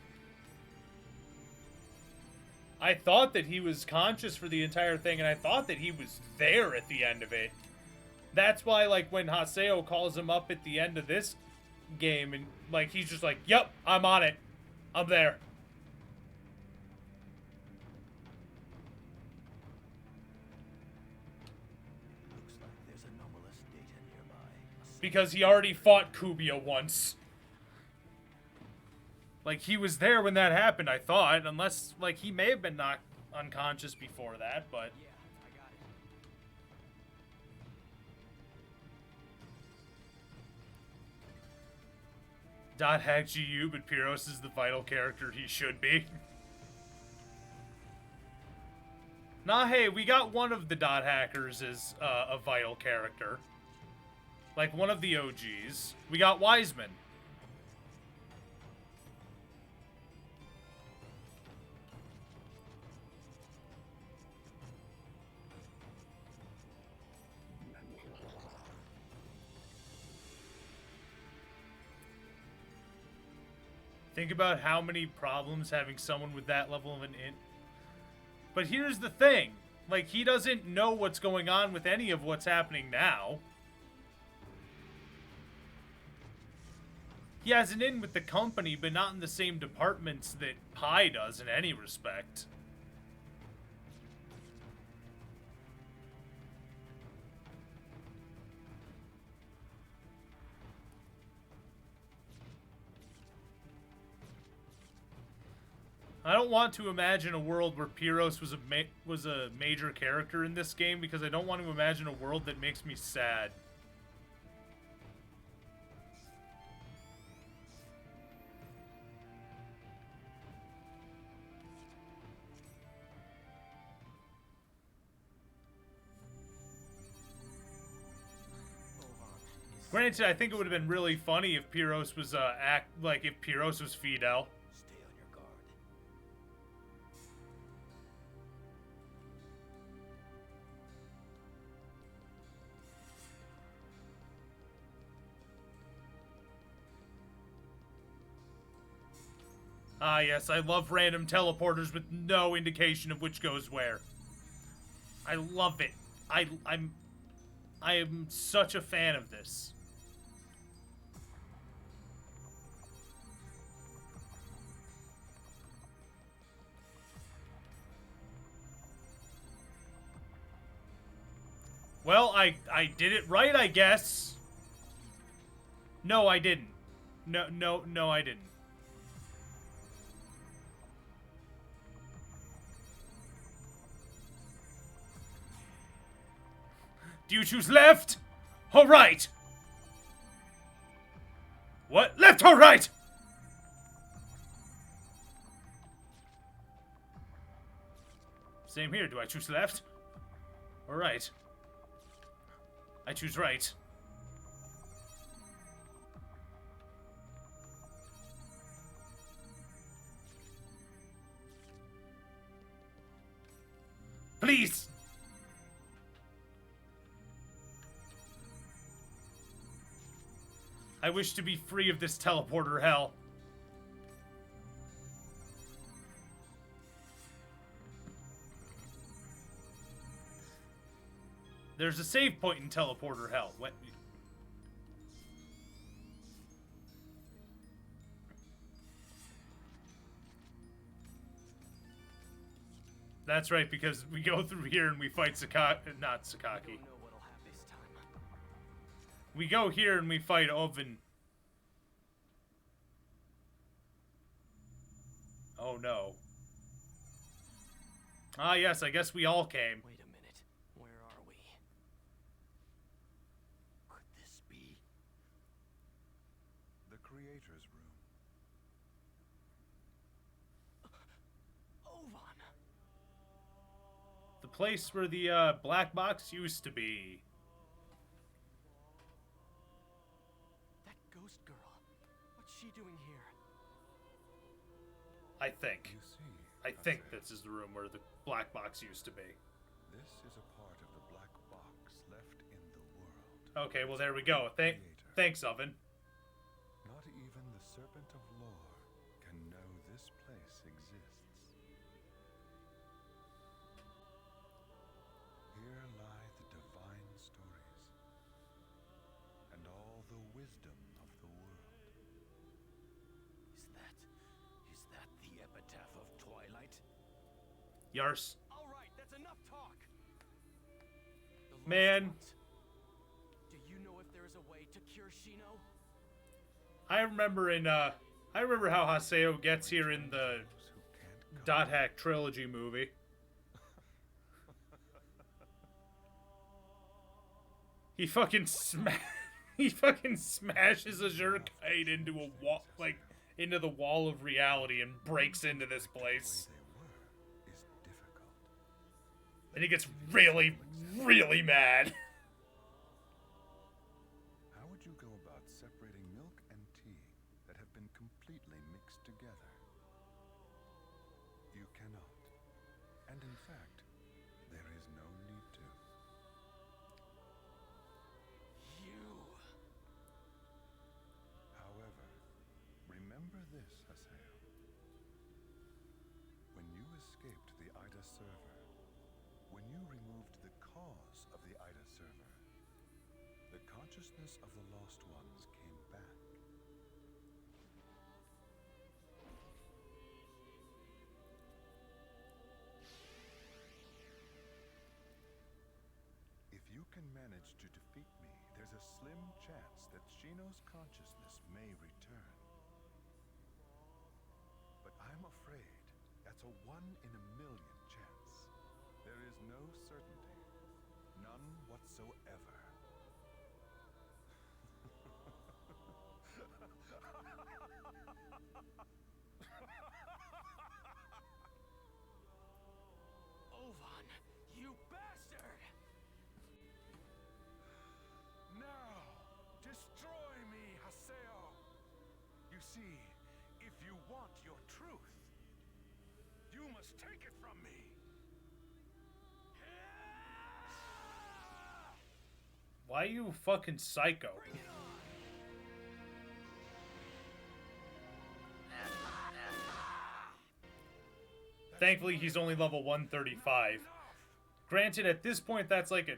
I thought that he was conscious for the entire thing, and I thought that he was there at the end of it. That's why, like, when Haseo calls him up at the end of this game, and, like, he's just like, yep, I'm on it. I'm there. Looks like there's anomalous data nearby. Because he already fought Kubiya once. Like, he was there when that happened, I thought. Unless, like, he may have been knocked unconscious before that, but... Yeah, I got it. Dot hack GU, but Pyros is the vital character he should be. Nah, hey, we got one of the dot hackers as a vital character. Like, one of the OGs. We got Wiseman. Think about how many problems having someone with that level of an int. But here's the thing. Like, he doesn't know what's going on with any of what's happening now. He has an in with the company, but not in the same departments that Pi does in any respect. I don't want to imagine a world where Pyros was a major character in this game, because I don't want to imagine a world that makes me sad. Granted, I think it would have been really funny if Pyros was if Pyros was Fidel. Stay on your guard. Ah, yes, I love random teleporters with no indication of which goes where. I love it. I am such a fan of this. Well, I did it right, I guess. No, I didn't. No, I didn't. Do you choose left or right? What? Left or right? Same here. Do I choose left or right? I choose right. Please! I wish to be free of this teleporter hell. There's a save point in teleporter hell. What? That's right, because we go through here and we fight not Sakaki. I don't know what'll happen this time. We go here and we fight Oven. Oh no. Ah, yes, I guess we all came. Wait a minute. Where are we? Could this be? The Creator's Room. Ovan! The place where the black box used to be. That ghost girl. What's she doing here? I think. You see, I think Haseo, this is the room where the black box used to be. this is a part of the black box left in the world. Okay, well there we go. Thanks, Oven. Not even the Serpent of Lore can know this place exists. Here lie the divine stories and all the wisdom of the world. Is that the epitaph of Twilight? Yars. All right, that's enough talk. The Lost Man. Ones. Do you know if there is a way to cure Shino? I remember how Haseo gets here in the Those who can't Dot Hack trilogy movie. He fucking smashes a Zerkite into a wall, like into the wall of reality, and breaks into this place. they were is difficult. And he gets really, really mad. How would you go about separating milk and tea that have been completely mixed together? You cannot. And in fact, there is no need to. However, remember this, Haseo. When you escaped the Ida server, when you removed the cause of the Ida server, the consciousness of the Lost Ones came back. If you can manage to defeat me, there's a slim chance that Shino's consciousness may return. But I'm afraid that's a 1 in a million chance. There is no certainty. None whatsoever. Ovan, you bastard! Now, destroy me, Haseo! You see, if you want your truth, you must take it from me! Why you fucking psycho? Bring it on! Thankfully, he's only level 135. Granted, at this point, that's like a...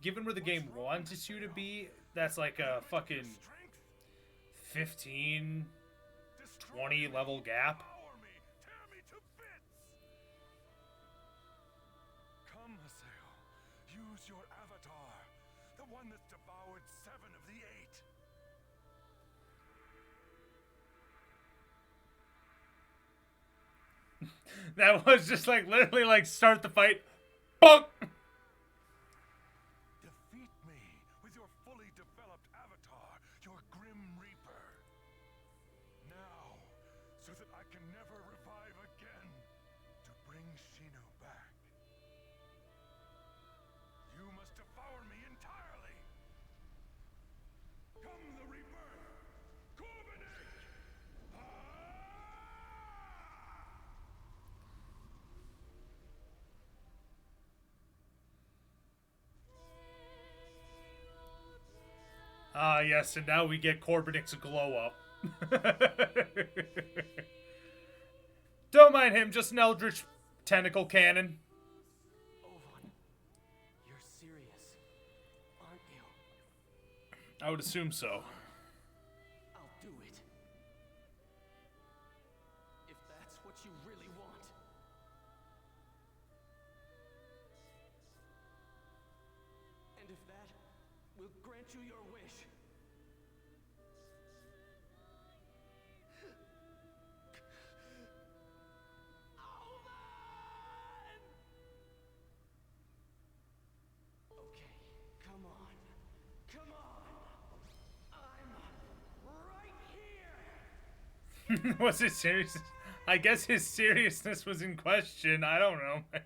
Given where the game wants you to be, that's like a fucking 15, 20 level gap. Devour me! Tear me to bits! Come, Haseo. Use your avatar. The one that's devoured 7 of the 8. That was just like, literally like, start the fight. Bonk! Defeat me with your fully developed avatar, your Grim Reaper. Now, so that I can never revive again, to bring Shino back. You must devour me entirely. Come the Reaper! Culminate! Ah, yes, and now we get Corbinick's glow up. Don't mind him, just an eldritch tentacle cannon. Ovan, you're serious, aren't you? I would assume so. I'll do it. If that's what you really want. And if that will grant you your wish. Was it serious? I guess his seriousness was in question. I don't know, man.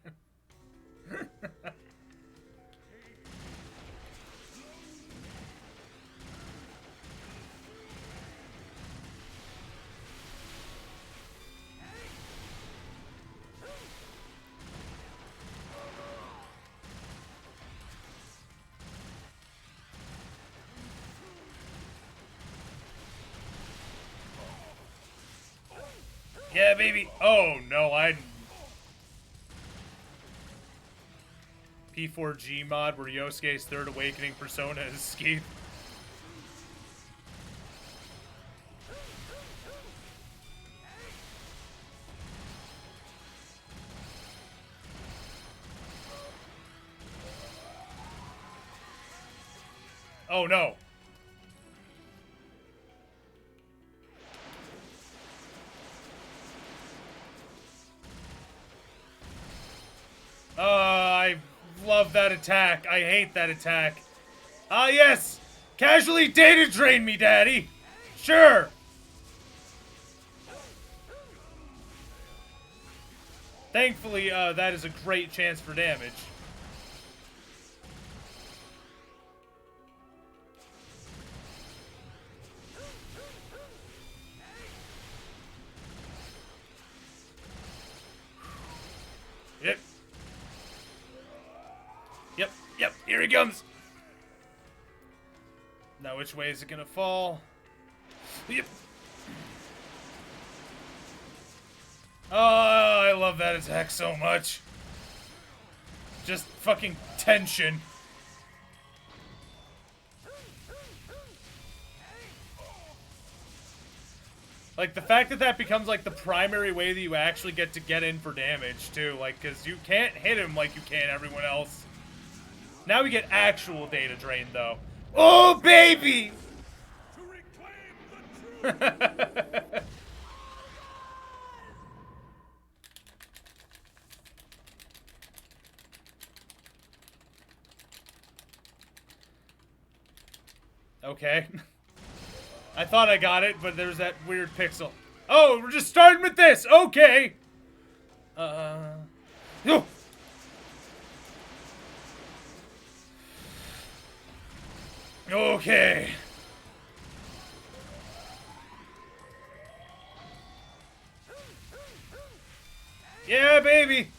Yeah, baby. Oh, no, P4G mod where Yosuke's third awakening persona is escape. Oh, no. I love that attack. I hate that attack. Ah, yes! Casually data drain me, daddy! Sure! Thankfully, that is a great chance for damage. Yep. Yep, here he comes! Now which way is it gonna fall? Yep. Oh, I love that attack so much. Just fucking tension. Like, the fact that that becomes, like, the primary way that you actually get to get in for damage, too. Like, because you can't hit him like you can everyone else. Now we get actual data drain, though. Oh, baby! To reclaim the truth! Okay. I thought I got it, but there's that weird pixel. Oh, we're just starting with this! Okay! No! Okay. Yeah, baby!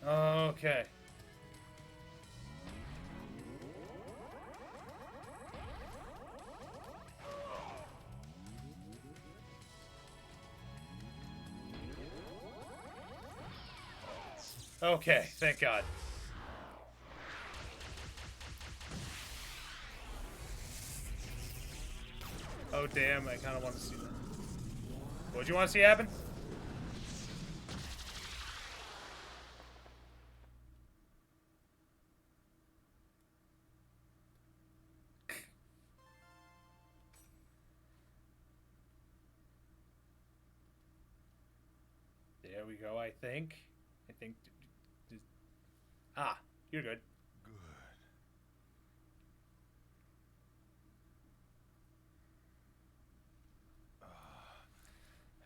Okay. Okay, thank God. Oh, damn, I kind of want to see that. What'd you want to see happen? There we go, I think. Ah, you're good.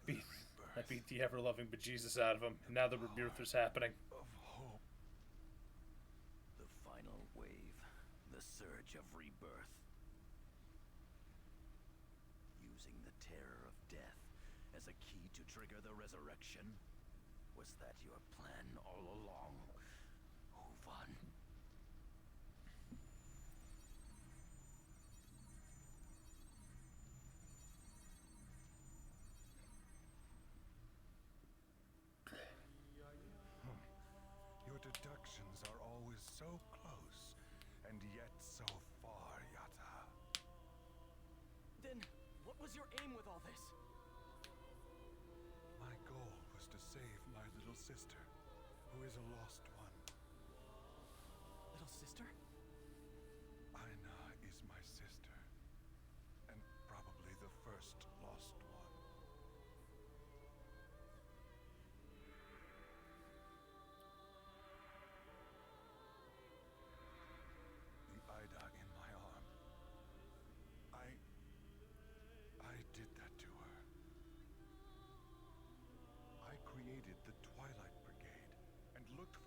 Good. I beat the ever-loving bejesus out of him, and now the rebirth is happening. Of hope. The final wave. The surge of rebirth. Using the terror of death as a key to trigger the resurrection. Was that your plan all along, Huvan? Your deductions are always so close, and yet so far, Yata. Then, what was your aim with all this? My goal was to save my little sister, who is a lost one. Little sister? Aina is my sister, and probably the first lost one.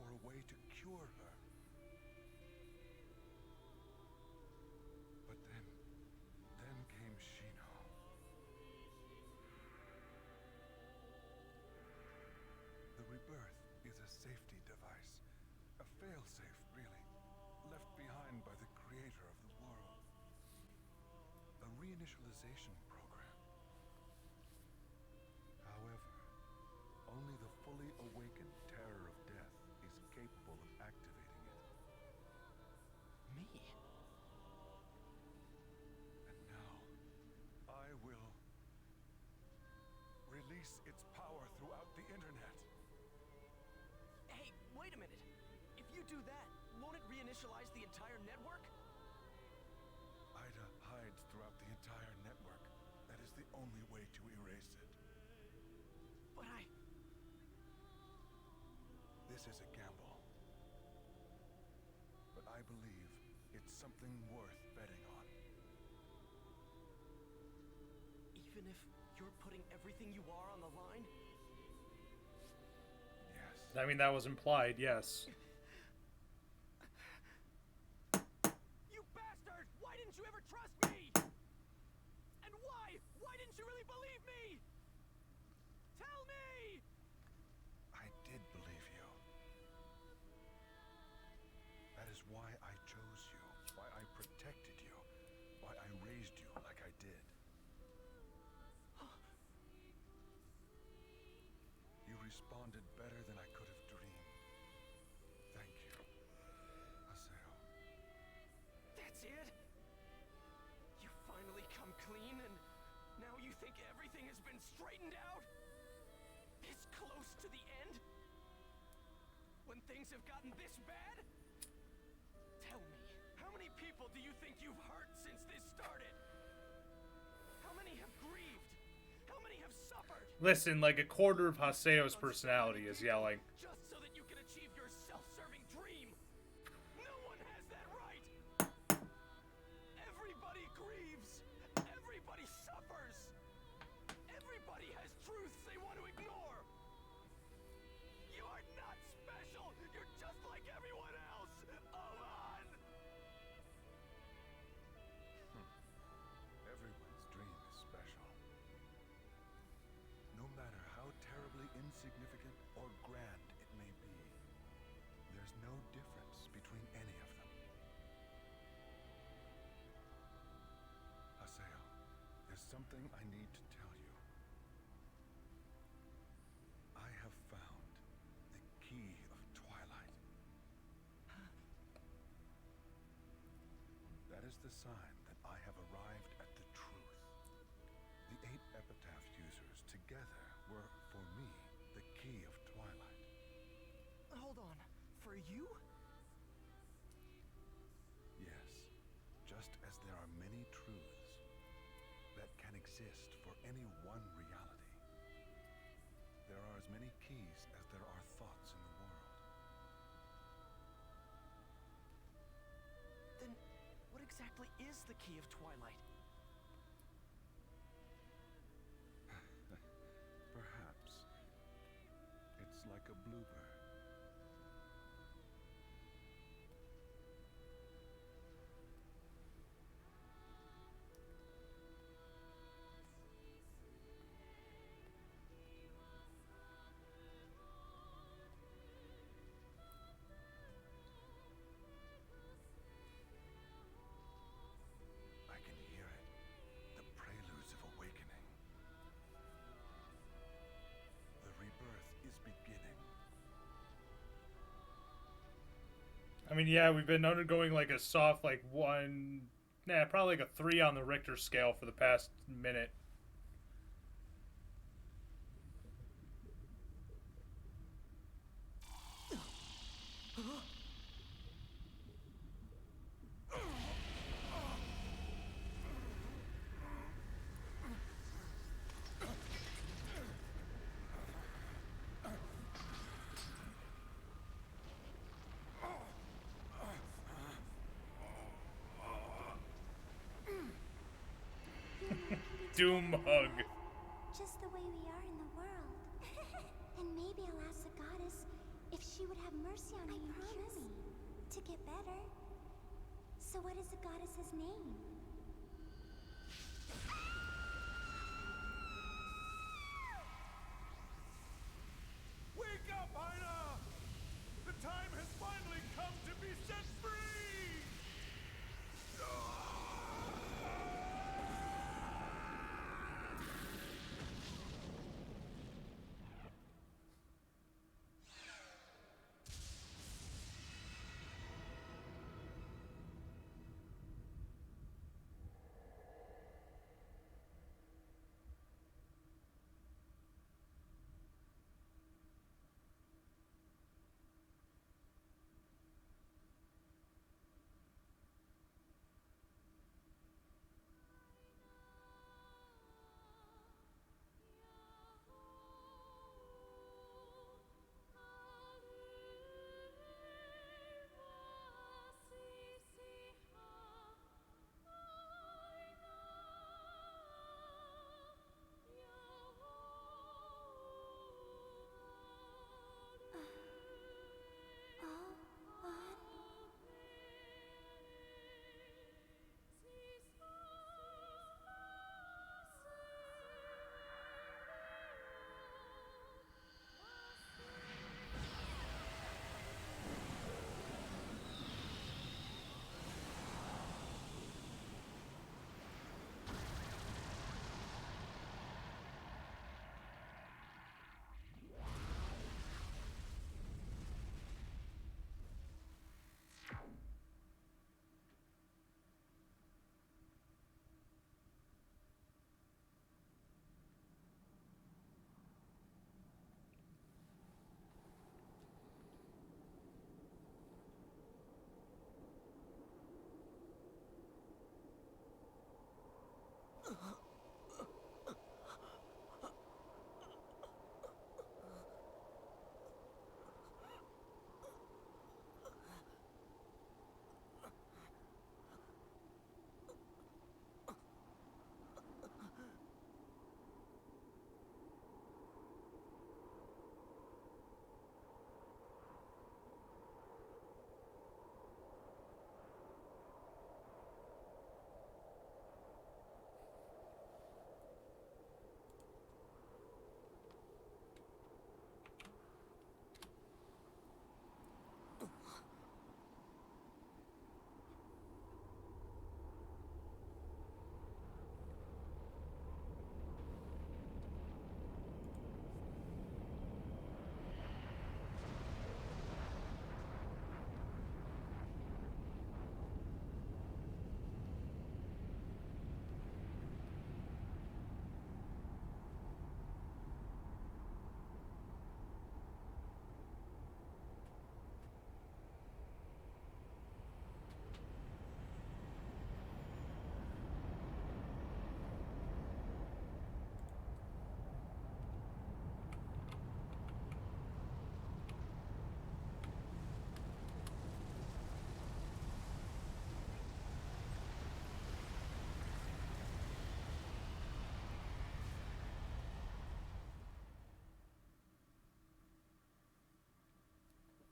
for a way to cure her. But then came Shino. The rebirth is a safety device, a failsafe, really, left behind by the creator of the world. A reinitialization program. However, only the fully awakened terror of death is capable of activating it. Me? And now, I will release its power throughout the internet. Hey, wait a minute. If you do that, won't it reinitialize the entire network? Ida hides throughout the entire network. That is the only way to erase it. But This is a gamble. But I believe it's something worth betting on. even if you're putting everything you are on the line? Yes. I mean, that was implied, yes. You bastard! Why didn't you ever trust me? And why? Why didn't you really believe me? Tell me! I did believe you. That is why I chose you, why I protected you, why I raised you like I did. You responded better than I could have dreamed. Thank you, Haseo. That's it? You finally come clean, and now you think everything has been straightened out? This close to the end? When things have gotten this bad? Tell me, how many people do you think you've hurt since this started? How many have grieved? How many have suffered? Listen, like a quarter of Haseo's personality is yelling. Just so that you can achieve your self-serving dream. No one has that right. Everybody grieves. Everybody suffers. Everybody has truths they want to ignore. You are not special. You're just like everyone else. Oman! Everyone's dream is special. No matter how terribly insignificant or grand it may be, there's no difference between any of them. Haseo, there's something I need to tell you. I have found the key of Twilight. That is the sign that I have arrived at the truth. The 8 Epitaph users together were, for me, the key of Twilight. Hold on. For you? Yes, just as there are many truths that can exist for any one reality, there are as many keys as there are thoughts in the world. Then what exactly is the key of Twilight? Perhaps it's like a bluebird. I can hear it. The preludes of awakening. The rebirth is beginning. I mean, yeah, we've been undergoing like a soft, like probably like a 3 on the Richter scale for the past minute. Doom hug. Just the way we are in the world. And maybe I'll ask the goddess if she she would have mercy on me and cure me. To get better. So what is the goddess's name? Wake up, Aina! The time has finally come to be set free!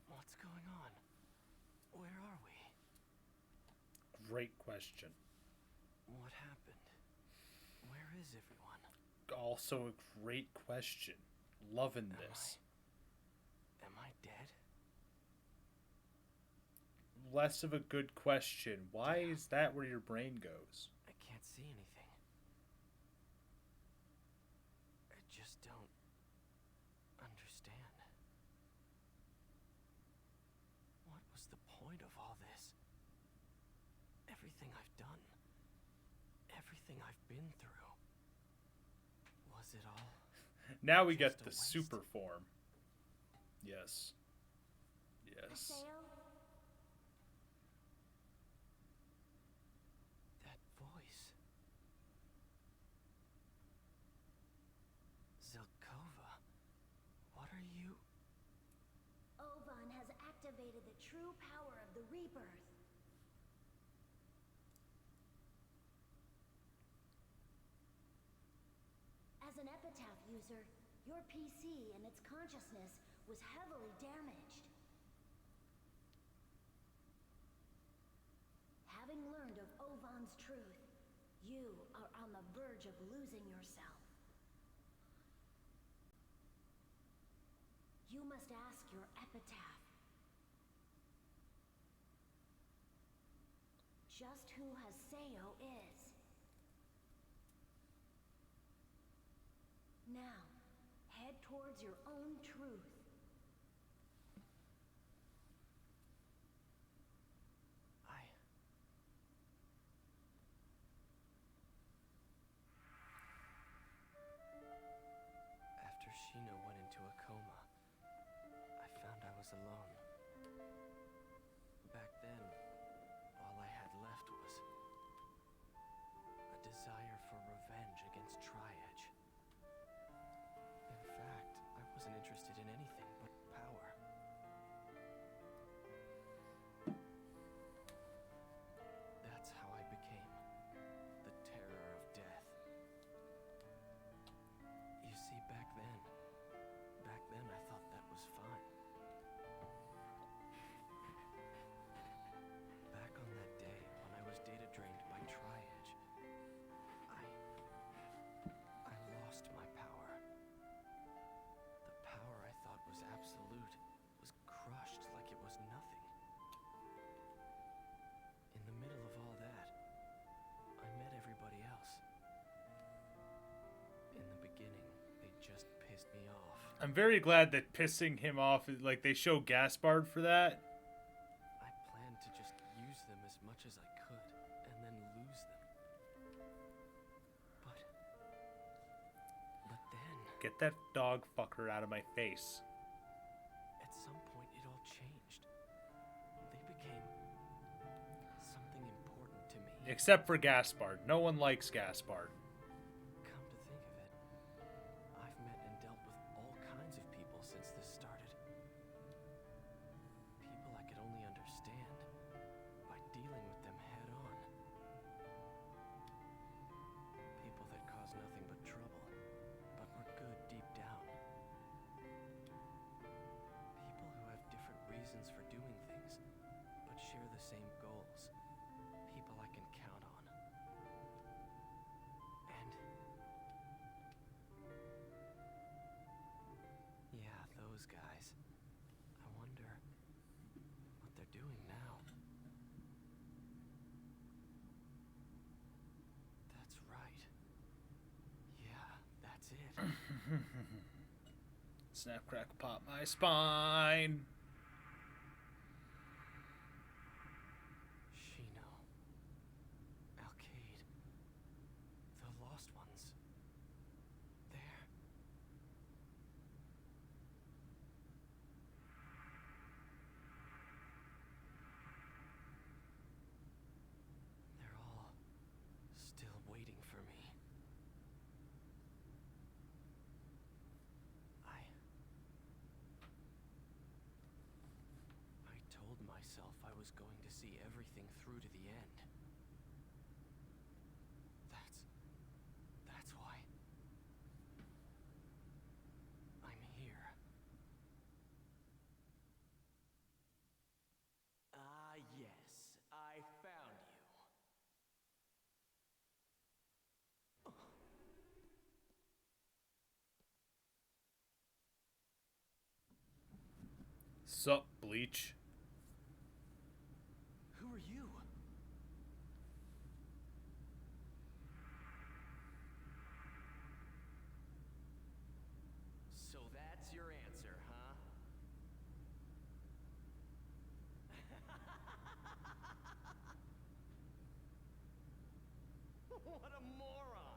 What's going on? Where are we? Great question. What happened? Where is everyone? Also a great question. Loving this. Am I dead? Less of a good question. Why is that where your brain goes? I can't see anything. I just don't understand. What was the point of all this? Everything I've done, everything I've been through. Was it all? Now we get Just a the waste. super form. Yes. Yes. Aseo? That voice. Zelkova, what are you? Ovan has activated the true power of the rebirth. As an epitaph user, your PC and its consciousness was heavily damaged. God's truth, you are on the verge of losing yourself. You must ask your epitaph. Just who Haseo is. Now, head towards your own truth. After Shino went into a coma, I found I was alone. Back then, all I had left was a desire for revenge against Tri-Edge. In fact, I wasn't interested in anything but power. That's how I became the Terror of Death. You see, back then I thought that was fine. Back on that day when I was data drained by Tri-Edge, I lost my power. The power I thought was absolute was crushed like it was nothing. In the middle of all that, I met everybody else. In the beginning, they just pissed me off. I'm very glad that pissing him off, like they show Gaspard for that. I planned to just use them as much as I could, and then lose them. But then, Get that dog fucker out of my face. at some point, it all changed. They became something important to me. Except for Gaspard. No one likes Gaspard. Come to think of it, I've met and dealt with all kinds of people since this started. People I could only understand by dealing with them head on. People that caused nothing but trouble, but were good deep down. People who have different reasons for doing things, but share the same goals. People I can count on. And yeah, those guys. I wonder what they're doing now. That's right. Yeah, that's it. Snap, crackle, pop my spine. Shino. Alkaid. The Lost Ones. There. They're all still waiting for me. I told myself I was going to see everything through to the end. That's why I'm here. Ah, yes, I found you. Sup, Bleach? Who are you? So that's your answer, huh? What a moron!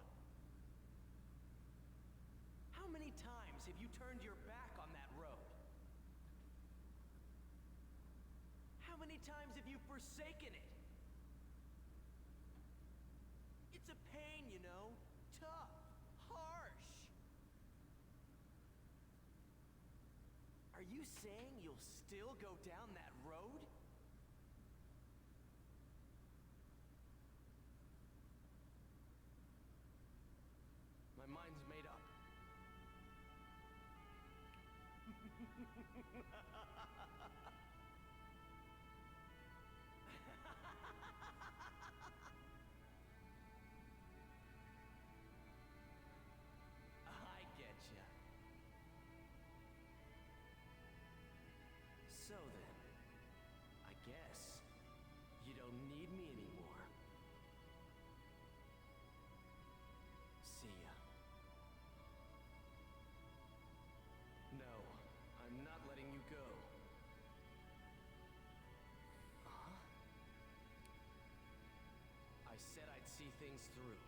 How many times have you turned your back on that road? How many times have you forsaken it? It's a pain, you know. Tough. Harsh. Are you saying you'll still go down that road? My mind's made up. things through.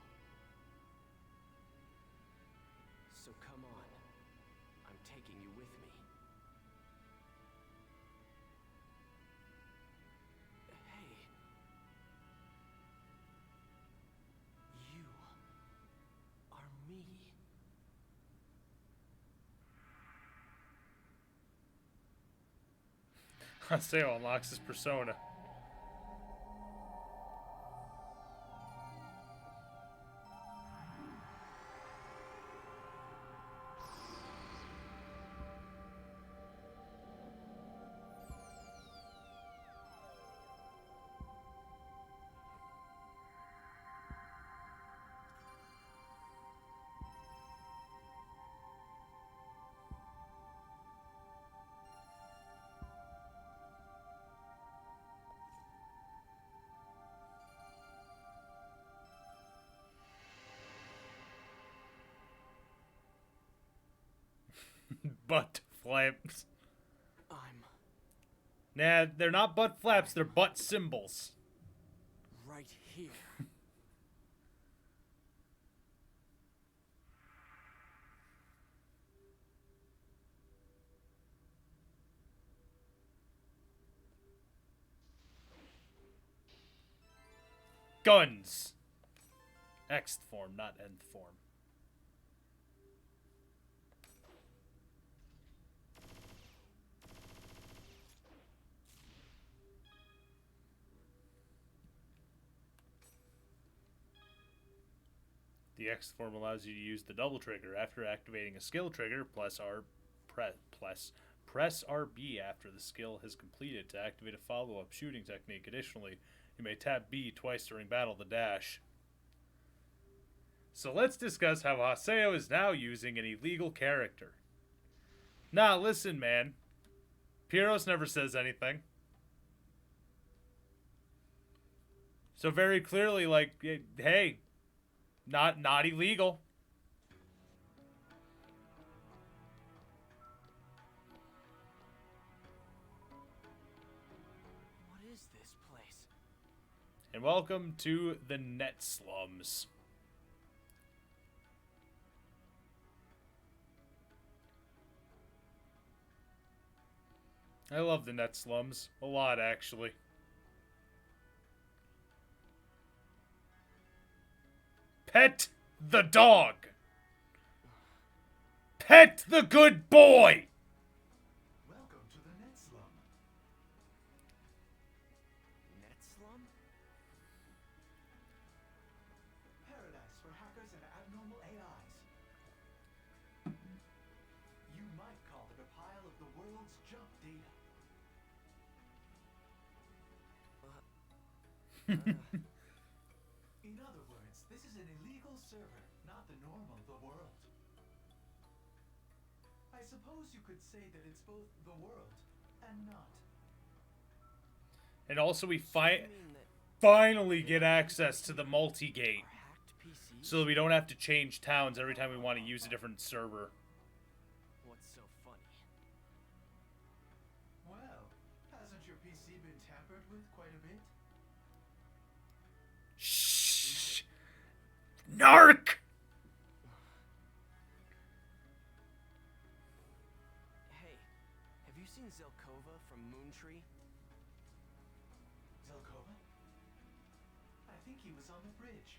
So come on. I'm taking you with me. Hey. You are me. Haseo unlocks his persona. Butt flaps. I'm Nah, they're not butt flaps, they're butt symbols. right here. Guns. Xth form, not nth form. The X form allows you to use the double trigger after activating a skill trigger, press RB after the skill has completed to activate a follow-up shooting technique. Additionally, you may tap B twice during battle to dash. So let's discuss how Haseo is now using an illegal character. Nah, listen, man. Pyros never says anything. So very clearly, like, hey, not illegal. What is this place? And welcome to the Net Slums. I love the Net Slums. A lot, actually. Pet the dog. Pet the good boy. Welcome to the Net Slum. Net slum? Paradise for hackers and abnormal AIs. You might call it a pile of the world's junk data. In other words, this is an illegal server, not the norm of the world. I suppose you could say that it's both the world and not. And also we You mean that finally get access to the multi-gate. our hacked PCs? So that we don't have to change towns every time we want to use a different server. What's so funny? Well, hasn't your PC been tampered with quite a bit? Shh. Narc! Hey, have you seen Zelkova from Moontree? Zelkova? I think he was on the bridge.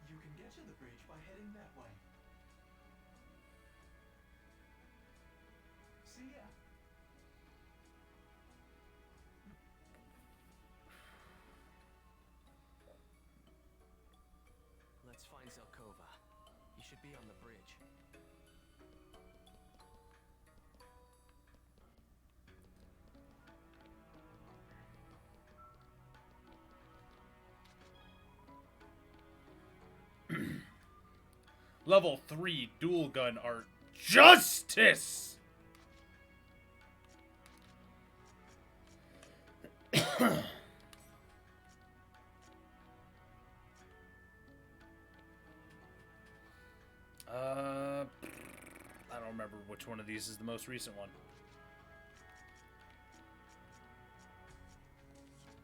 You can get to the bridge by heading that way. See ya. Let's find Zelkova. He should be on the bridge. Level 3 dual gun art. Justice! I don't remember which one of these is the most recent one.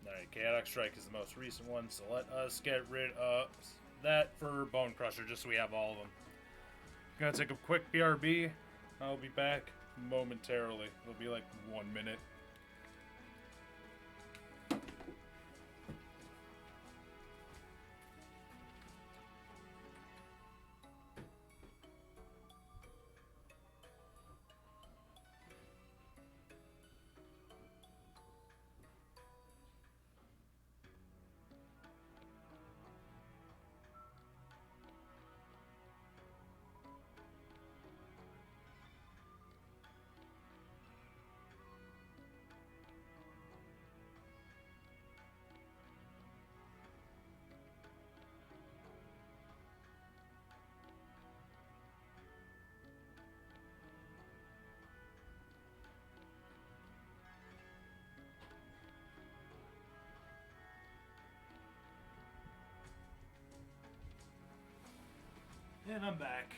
Alright, Chaotic Strike is the most recent one, so let us get rid of that for Bone Crusher, just so we have all of them. Gonna take a quick BRB. I'll be back momentarily. It'll be like 1 minute. And I'm back.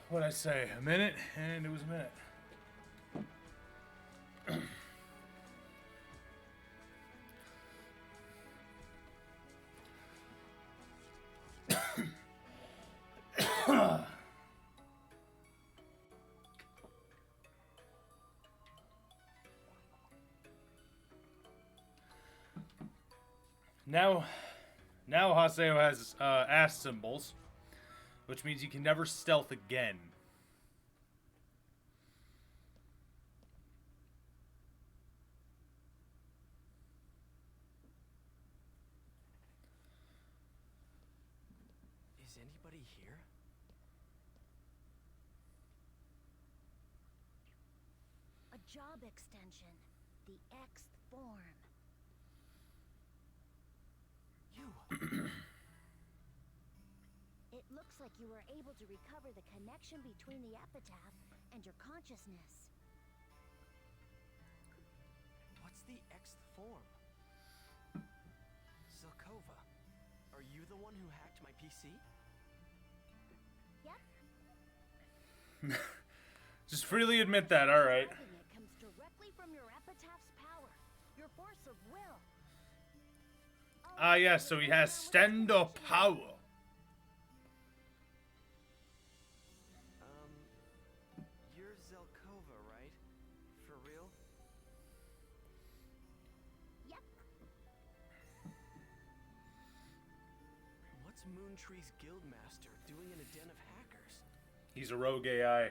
What'd I say? A minute? And it was a minute. Now Haseo has ass symbols, which means you can never stealth again. Is anybody here? A job extension. The X form. You! It looks like you were able to recover the connection between the epitaph and your consciousness. What's the Xth form? Zelkova, are you the one who hacked my PC? Yep. Just freely admit that, alright. Grabbing it comes directly from your epitaph's power, your force of will. Ah, yes, so he has stendo power. You're Zelkova, right? For real? Yep. What's Moontree's guildmaster doing in a den of hackers? He's a rogue AI,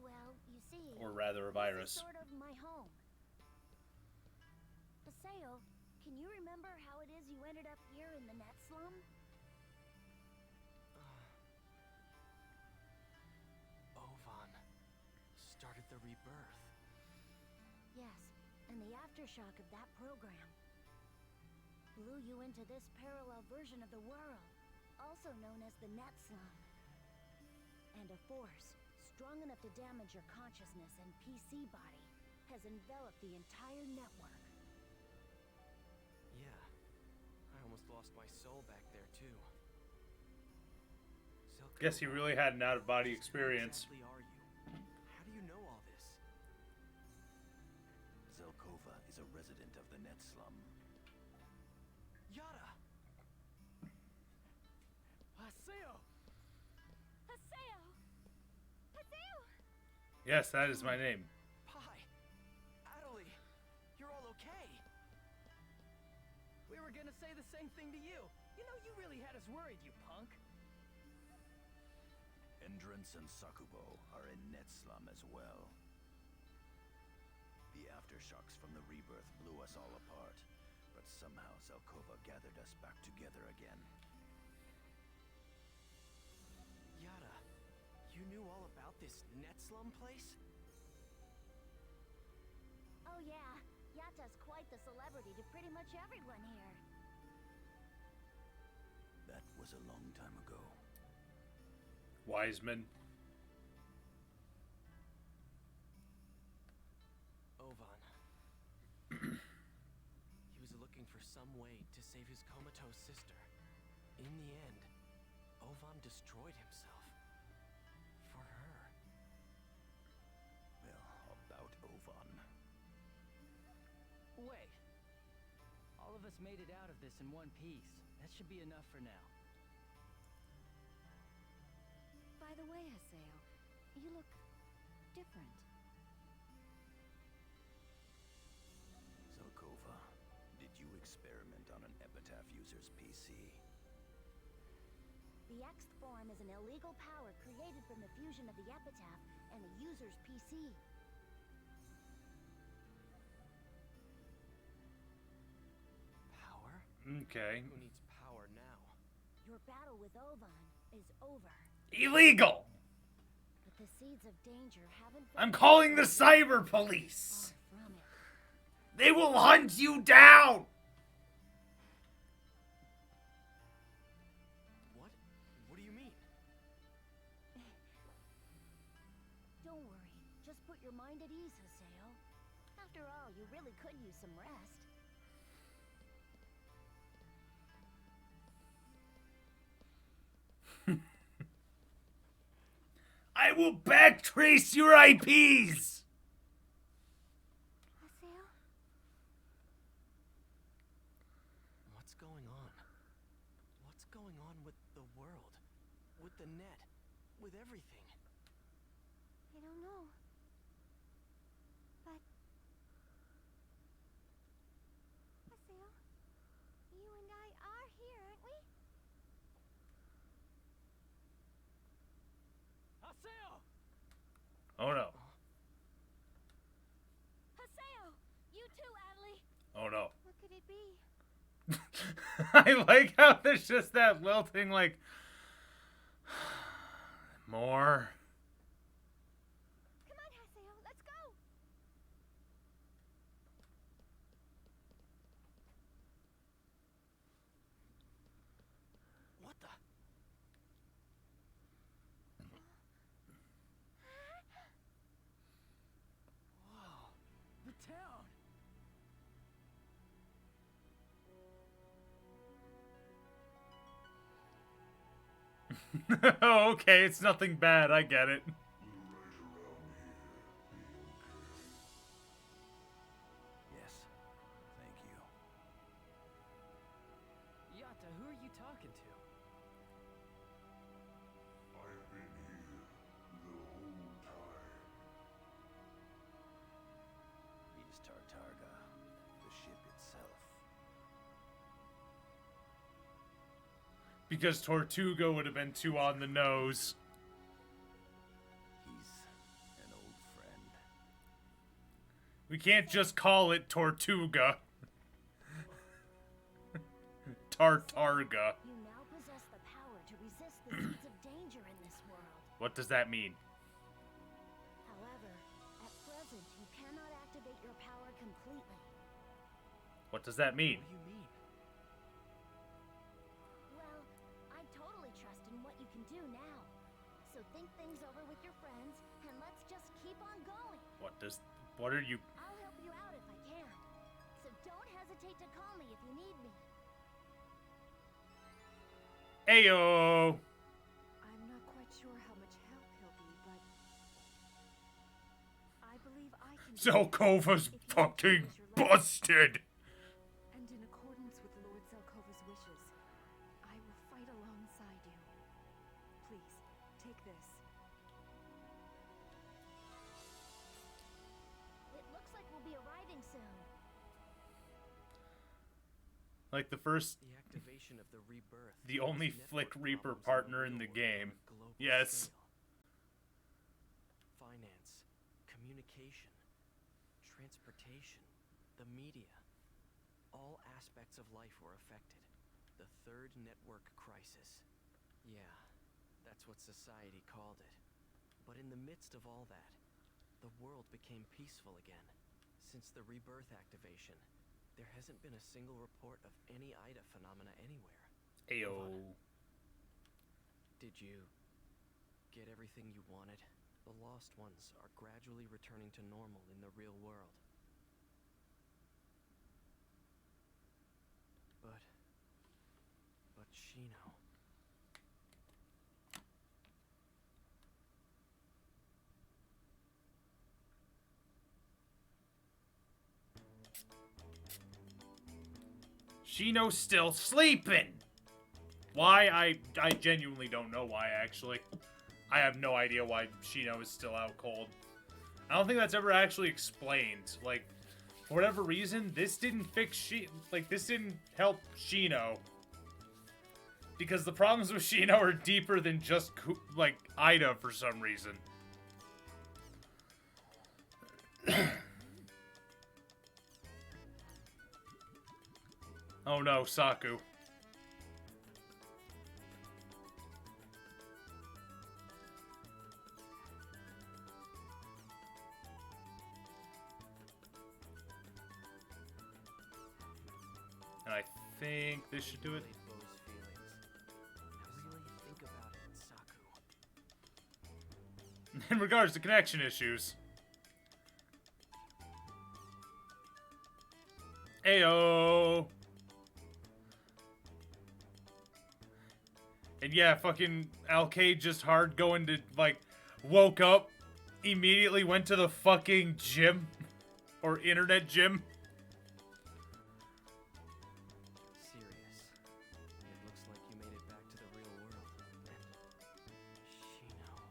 Well, you see, or rather a this is virus. sort of my home. Paseo, can you remember how it is you ended up here in the net slum? Ovan started the rebirth. Yes, and the aftershock of that program blew you into this parallel version of the world, also known as the net slum. And a force strong enough to damage your consciousness and PC body has enveloped the entire network. Yeah. I almost lost my soul back there, too. Guess he really had an out-of-body experience. Who exactly are you? How do you know all this? Zelkova is a resident of the net slum. Yada! Haseo! Paseo! Paseo! Yes, that is my name. Pi! Adelie! You're all okay! We were gonna say the same thing to you. You know, you really had us worried, you punk. Endrance and Sakubo are in net slum as well. The aftershocks from the rebirth blew us all apart, but somehow Zelkova gathered us back together again. Yada, you knew all about this net slum place? Oh yeah, Yata's quite the celebrity to pretty much everyone here. That was a long time ago. Wiseman. Ovan. He was looking for some way to save his comatose sister. In the end, Ovan destroyed himself. For her. Well, about Ovan. Wait. All of us made it out of this in one piece. That should be enough for now. By the way, Haseo, you look different. Zelkova, did you experiment on an Epitaph user's PC? The Xth form is an illegal power created from the fusion of the Epitaph and a user's PC. Power? Okay. Who needs power now? Your battle with Ovan is over. Illegal! But the seeds of danger haven't been I'm calling the cyber police! far from it. They will hunt you down! What? What do you mean? Don't worry. Just put your mind at ease, Haseo. After all, you really could use some rest. I will backtrace your IPs! Haseo? What's going on? What's going on with the world? With the net? With everything? I don't know. But... Haseo, you and I are here, aren't we? Haseo! Oh no. Haseo! You too, Adley! Oh no. What could it be? I like how there's just that lilting, like... More. Come on, Haseo, let's go! What the? Wow. The town. Oh, okay, it's nothing bad, I get it. Yes. Thank you. Yatta, who are you talking to? I've been here the whole time. He's Tartarga, the ship itself. Because Tortuga would have been too on the nose. He's an old friend. We can't just call it Tortuga. Tartarga. You now possess the power to resist the seeds of danger in this world. What does that mean? However, at present, you cannot activate your power completely. What does that mean? What do you mean? Well, I totally trust in what you can do now. So think things over with your friends, and let's just keep on going. What are you... I'll help you out if I can. So don't hesitate to call me if you need me. Ayo! I'm not quite sure how much help he'll be, but I believe I can. Zelkova's if you fucking choose your life. busted! And in accordance with Lord Zelkova's wishes, I will fight alongside you. Please, take this. It looks like we'll be arriving soon. Like the first... The activation of the rebirth. The only caused Flick network Reaper problems partner in real the world game. on a global Yes. scale. Finance, communication, transportation, the media. All aspects of life were affected. The third network crisis. Yeah, that's what society called it. But in the midst of all that, the world became peaceful again. Since the rebirth activation, there hasn't been a single report of any Ida phenomena anywhere. Ayo. Did you get everything you wanted? The lost ones are gradually returning to normal in the real world. But Shino... Shino's still sleeping. Why? I genuinely don't know why, actually. I have no idea why Shino is still out cold. I don't think that's ever actually explained. Like, for whatever reason, this didn't fix this didn't help Shino. Because the problems with Shino are deeper than just, like, Ida for some reason. Oh no, Saku. And I think this should do it. Bo's feelings. Now really think about it, Saku. In regards to connection issues. Ayo. And yeah, fucking Alcade just hard going to, like, woke up, immediately went to the fucking gym. Or internet gym. Serious. It looks like you made it back to the real world. And Shino.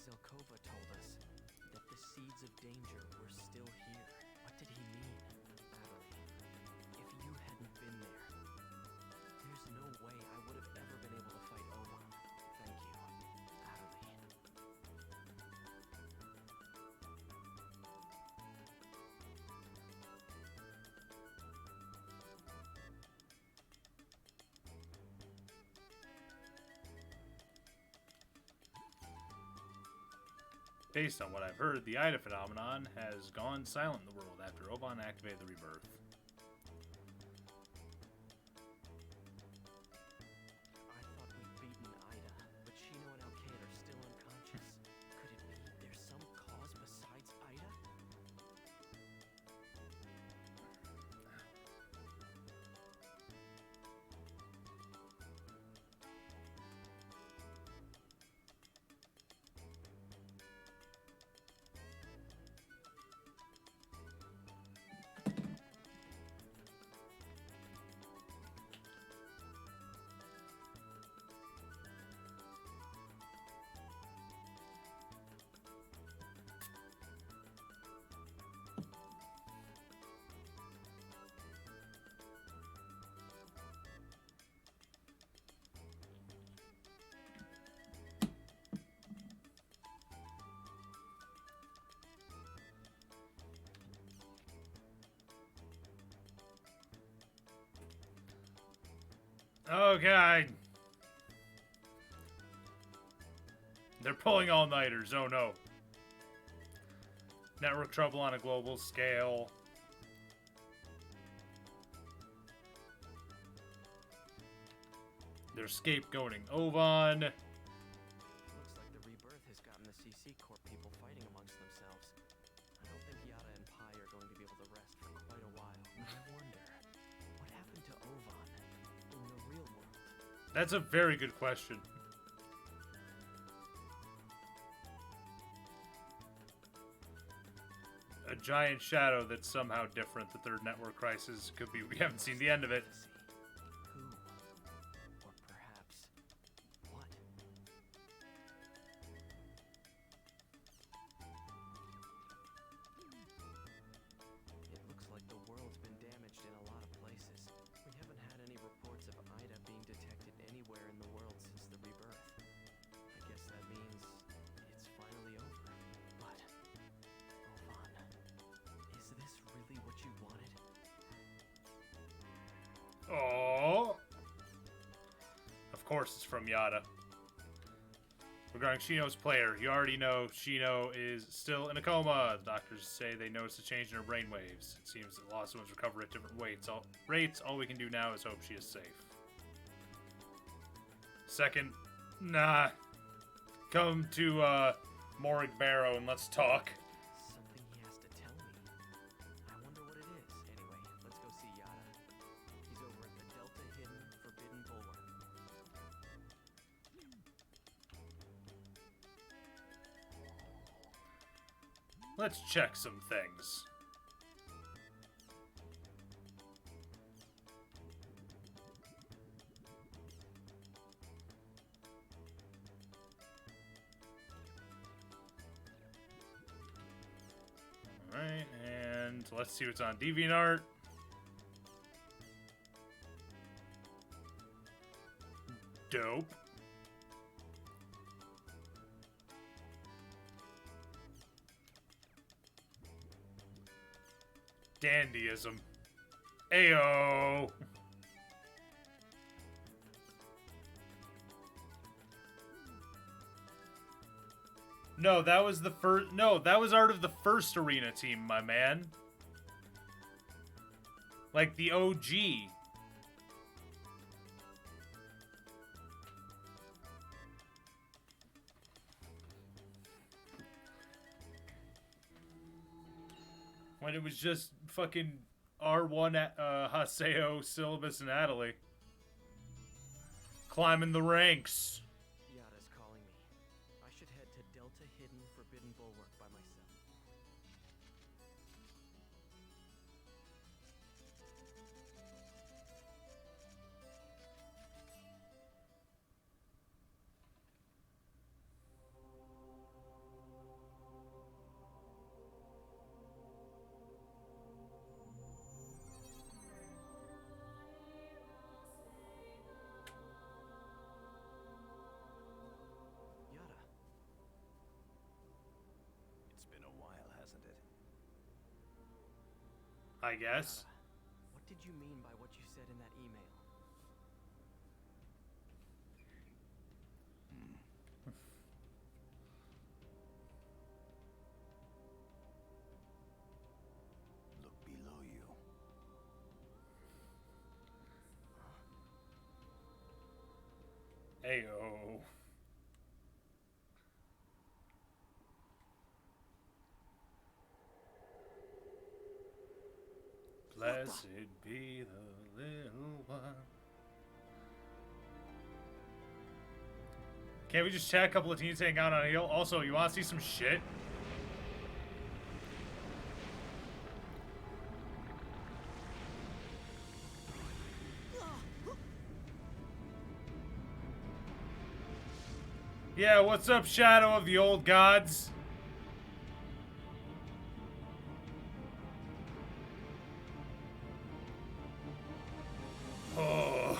Zelkova told us that the seeds of danger were still here. What did he mean? Natalie, if you hadn't been there, there's no way I would have ever been able to fight Oban. Thank you, Natalie. Based on what I've heard, the Ida phenomenon has gone silent in the world after Oban activated the rebirth. I thought we'd beaten Ida, but Shino and Alcade are still unconscious. Could it be there's some cause besides Ida? Oh god. They're pulling all-nighters, oh no. Network trouble on a global scale. They're scapegoating Oban. Looks like the rebirth has gotten the CC Corp people fighting amongst themselves. I don't think Yada and Pi are going to be able to rest for quite a while. I wonder, what happened to Oban in the real world? That's a very good question. A giant shadow that's somehow different. The third network crisis could be. We haven't seen the end of it. Who? Or perhaps what? It looks like the world's been damaged in a lot of places. We haven't had any reports of Ida being detected anywhere in the world since the rebirth. I guess that means it's finally over. But, Oban, is this really what you wanted? Oh. Of course, it's from Yada. Regarding Shino's player, you already know Shino is still in a coma. The doctors say they noticed a change in her brainwaves. It seems that lost ones recover at different rates. All we can do now is hope she is safe. Second, nah. Come to Morag Barrow and let's talk. Something he has to tell me. I wonder what it is. Anyway, let's go see Yada. He's over at the Delta Hidden Forbidden Bulwark. Let's check some things. Alright, and let's see what's on DeviantArt. Dope. Dandyism. Ayo. No, that was the first. No, that was art of the first arena team, my man. Like the OG. When it was just fucking R1, Haseo, Syllabus, and Adley. Climbing the ranks. Yada's calling me. I should head to Delta Hidden Forbidden Bulwark by myself. Yada, It's been a while, hasn't it? I guess. what did you mean by what you said in that email? Look below you. Ayo. Blessed be the little one. Can't we just chat a couple of teens hang out on a hill? Also, you want to see some shit? Yeah, what's up, Shadow of the Old Gods? Oh,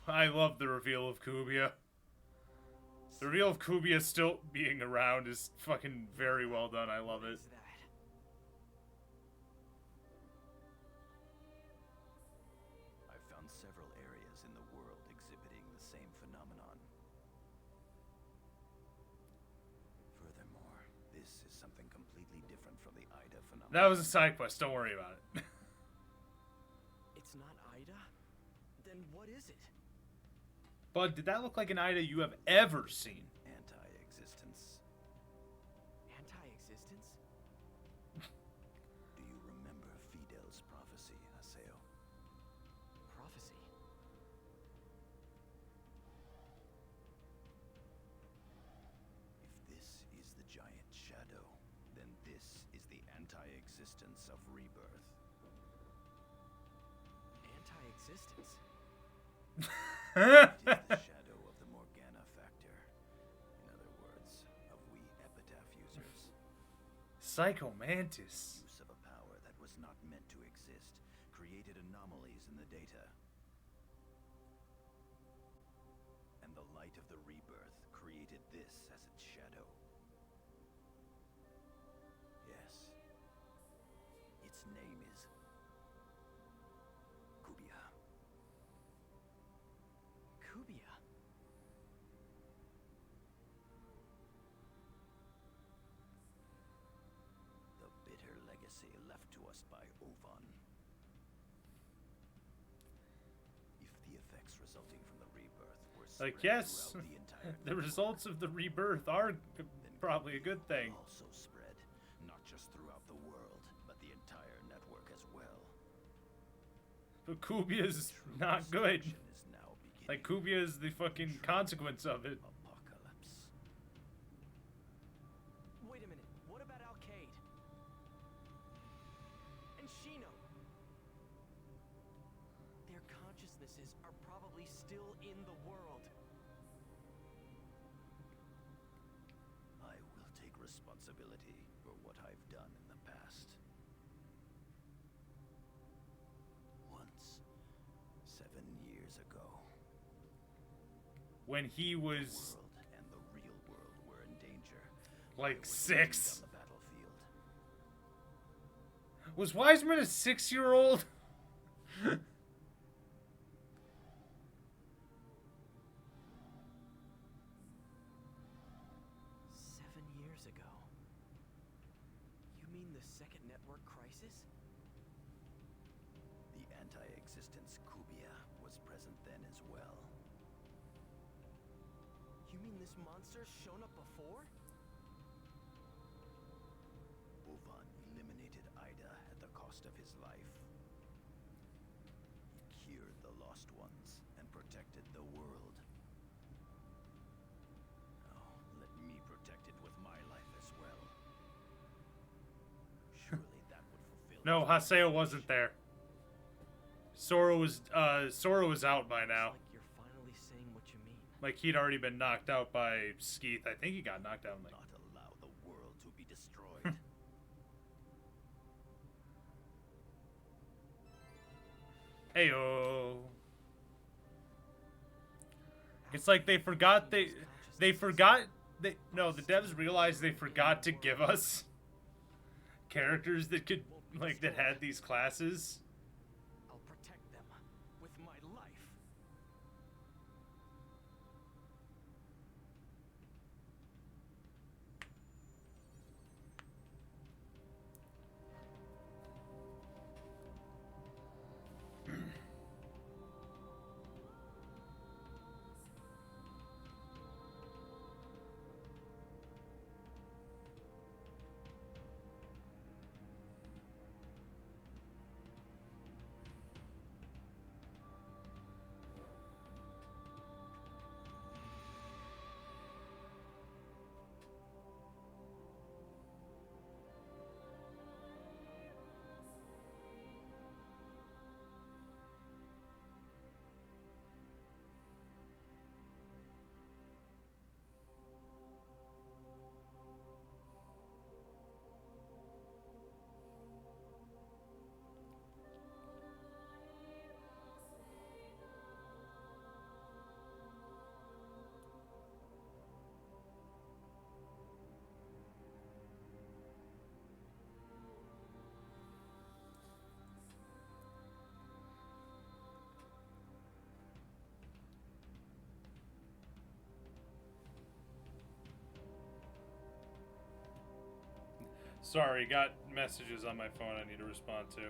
I love the reveal of Kubia. The reveal of Kubia still being around is fucking very well done. I love it. Is that? I've found several areas in the world exhibiting the same phenomenon. Furthermore, this is something completely different from the Ida phenomenon. That was a side quest. Don't worry about it. It's not Ida? Then what is it? Bud, did that look like an Ida you have ever seen? Anti-existence. Anti-existence? Do you remember Fidel's prophecy, Haseo? Prophecy? If this is the giant shadow, then this is the anti-existence of rebirth. Anti-existence? It is the shadow of the Morgana factor. In other words, of we epitaph users. Psychomantis. Use of a power that was not meant to exist created anomalies in the data. And the light of the rebirth created this as its shadow. Yes. Its name is Kubia. Kubia? The bitter legacy left to us by Ovan. If the effects resulting from the rebirth were Like, spread yes, throughout the entire the results of the rebirth are probably a good thing. also spread not just throughout the world, but the entire network as well. But Kubia is not good. Destruction is now beginning. Like, Kubia is the fucking consequence of it. Apocalypse. Wait a minute. What about Alcade? Shino. Their consciousnesses are probably still in the world. I will take responsibility for what I've done in the past. Once, 7 years ago, When he the was world and the real world were in danger. like I was 6. on the battlefield. Was Wiseman a 6-year-old? 7 years ago. You mean the Second Network crisis? The anti-existence Kubia was present then as well. You mean this monster's shown up before? Ovan eliminated Ida at the cost of his life. He cured the lost ones and protected the world. Now, let me protect it with my life as well. Surely that would fulfill No, his Haseo wasn't there. Sora was out by now. It's like you're finally saying what you mean. Like he'd already been knocked out by Skeeth. I think he got knocked out in like not allow the world to be destroyed. Heyo. It's like they forgot the devs realized they forgot to give us characters that could like that had these classes. I'll protect them with my life. Sorry, got messages on my phone I need to respond to.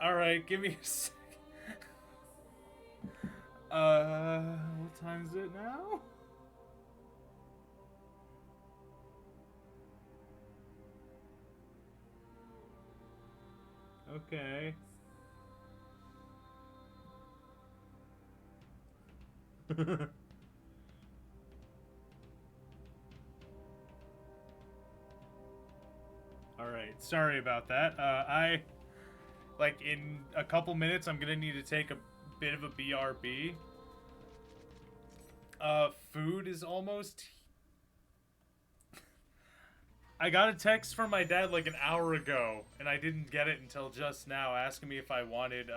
Alright, give me a sec. What time is it now? Okay. Alright, sorry about that. Like, in a couple minutes, I'm gonna need to take a bit of a BRB. Food is almost... I got a text from my dad like an hour ago, and I didn't get it until just now, asking me if I wanted,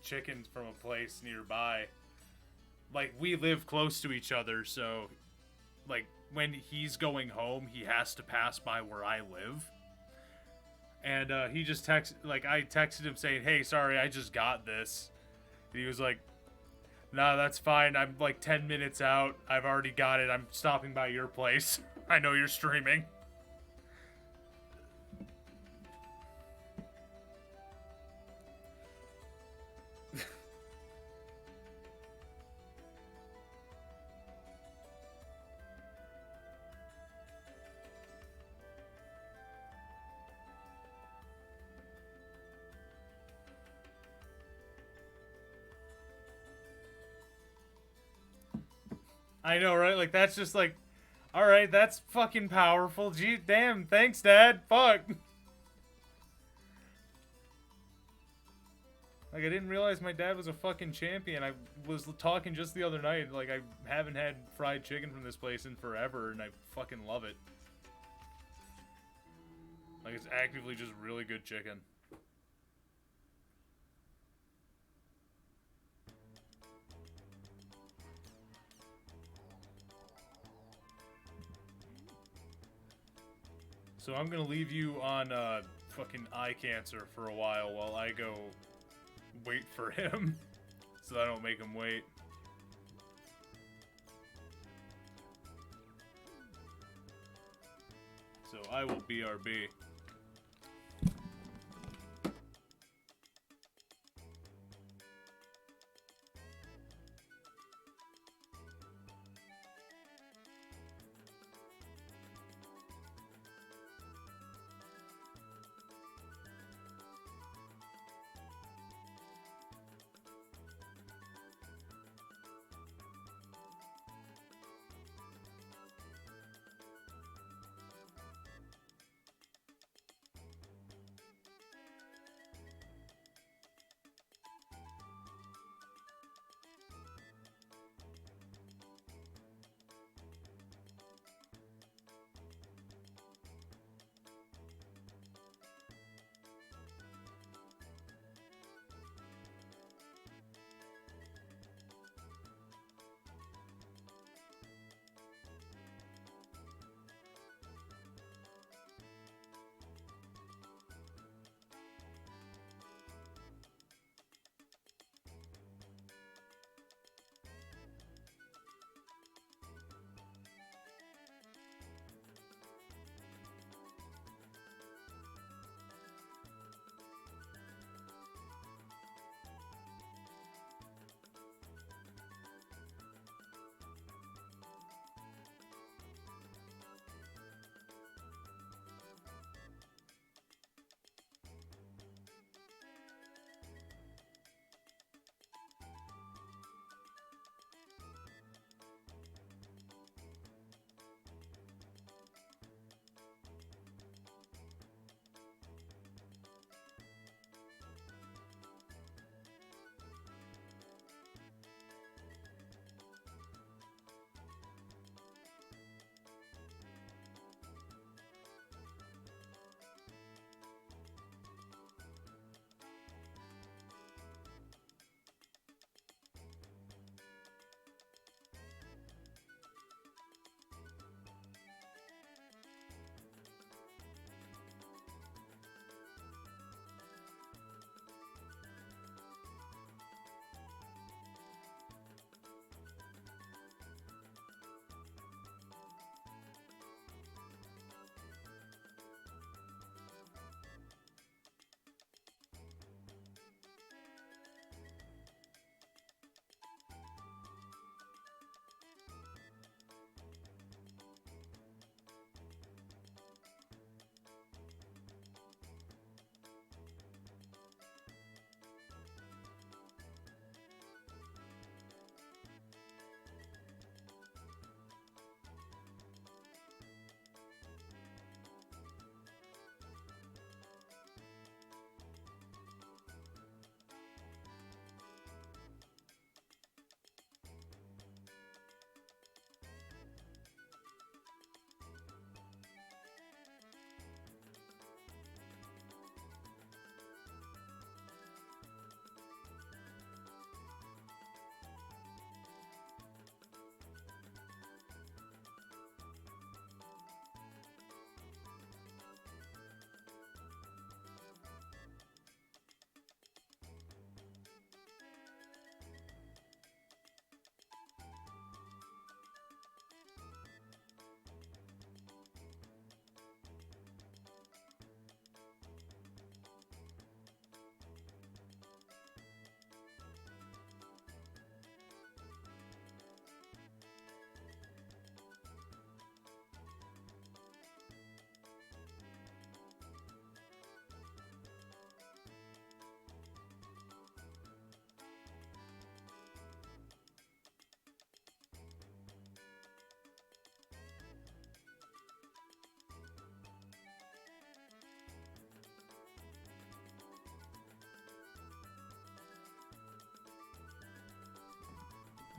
chicken from a place nearby. Like, we live close to each other, so, like, when he's going home, he has to pass by where I live. And he just I texted him saying, hey, sorry, I just got this. He was like, nah, that's fine. I'm like 10 minutes out. I've already got it. I'm stopping by your place. I know you're streaming. I know, right? Like, that's just like, alright, that's fucking powerful. Gee, damn, thanks, Dad. Fuck. Like, I didn't realize my dad was a fucking champion. I was talking just the other night, like, I haven't had fried chicken from this place in forever, and I fucking love it. Like, it's actively just really good chicken. So I'm gonna leave you on fucking eye cancer for a while I go wait for him, so I don't make him wait. So I will BRB.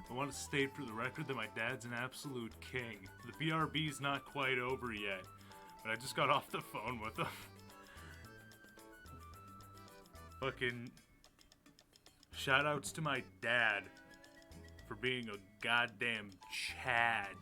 I want to state for the record that my dad's an absolute king. The BRB's not quite over yet, but I just got off the phone with him. Fucking shoutouts to my dad for being a goddamn Chad.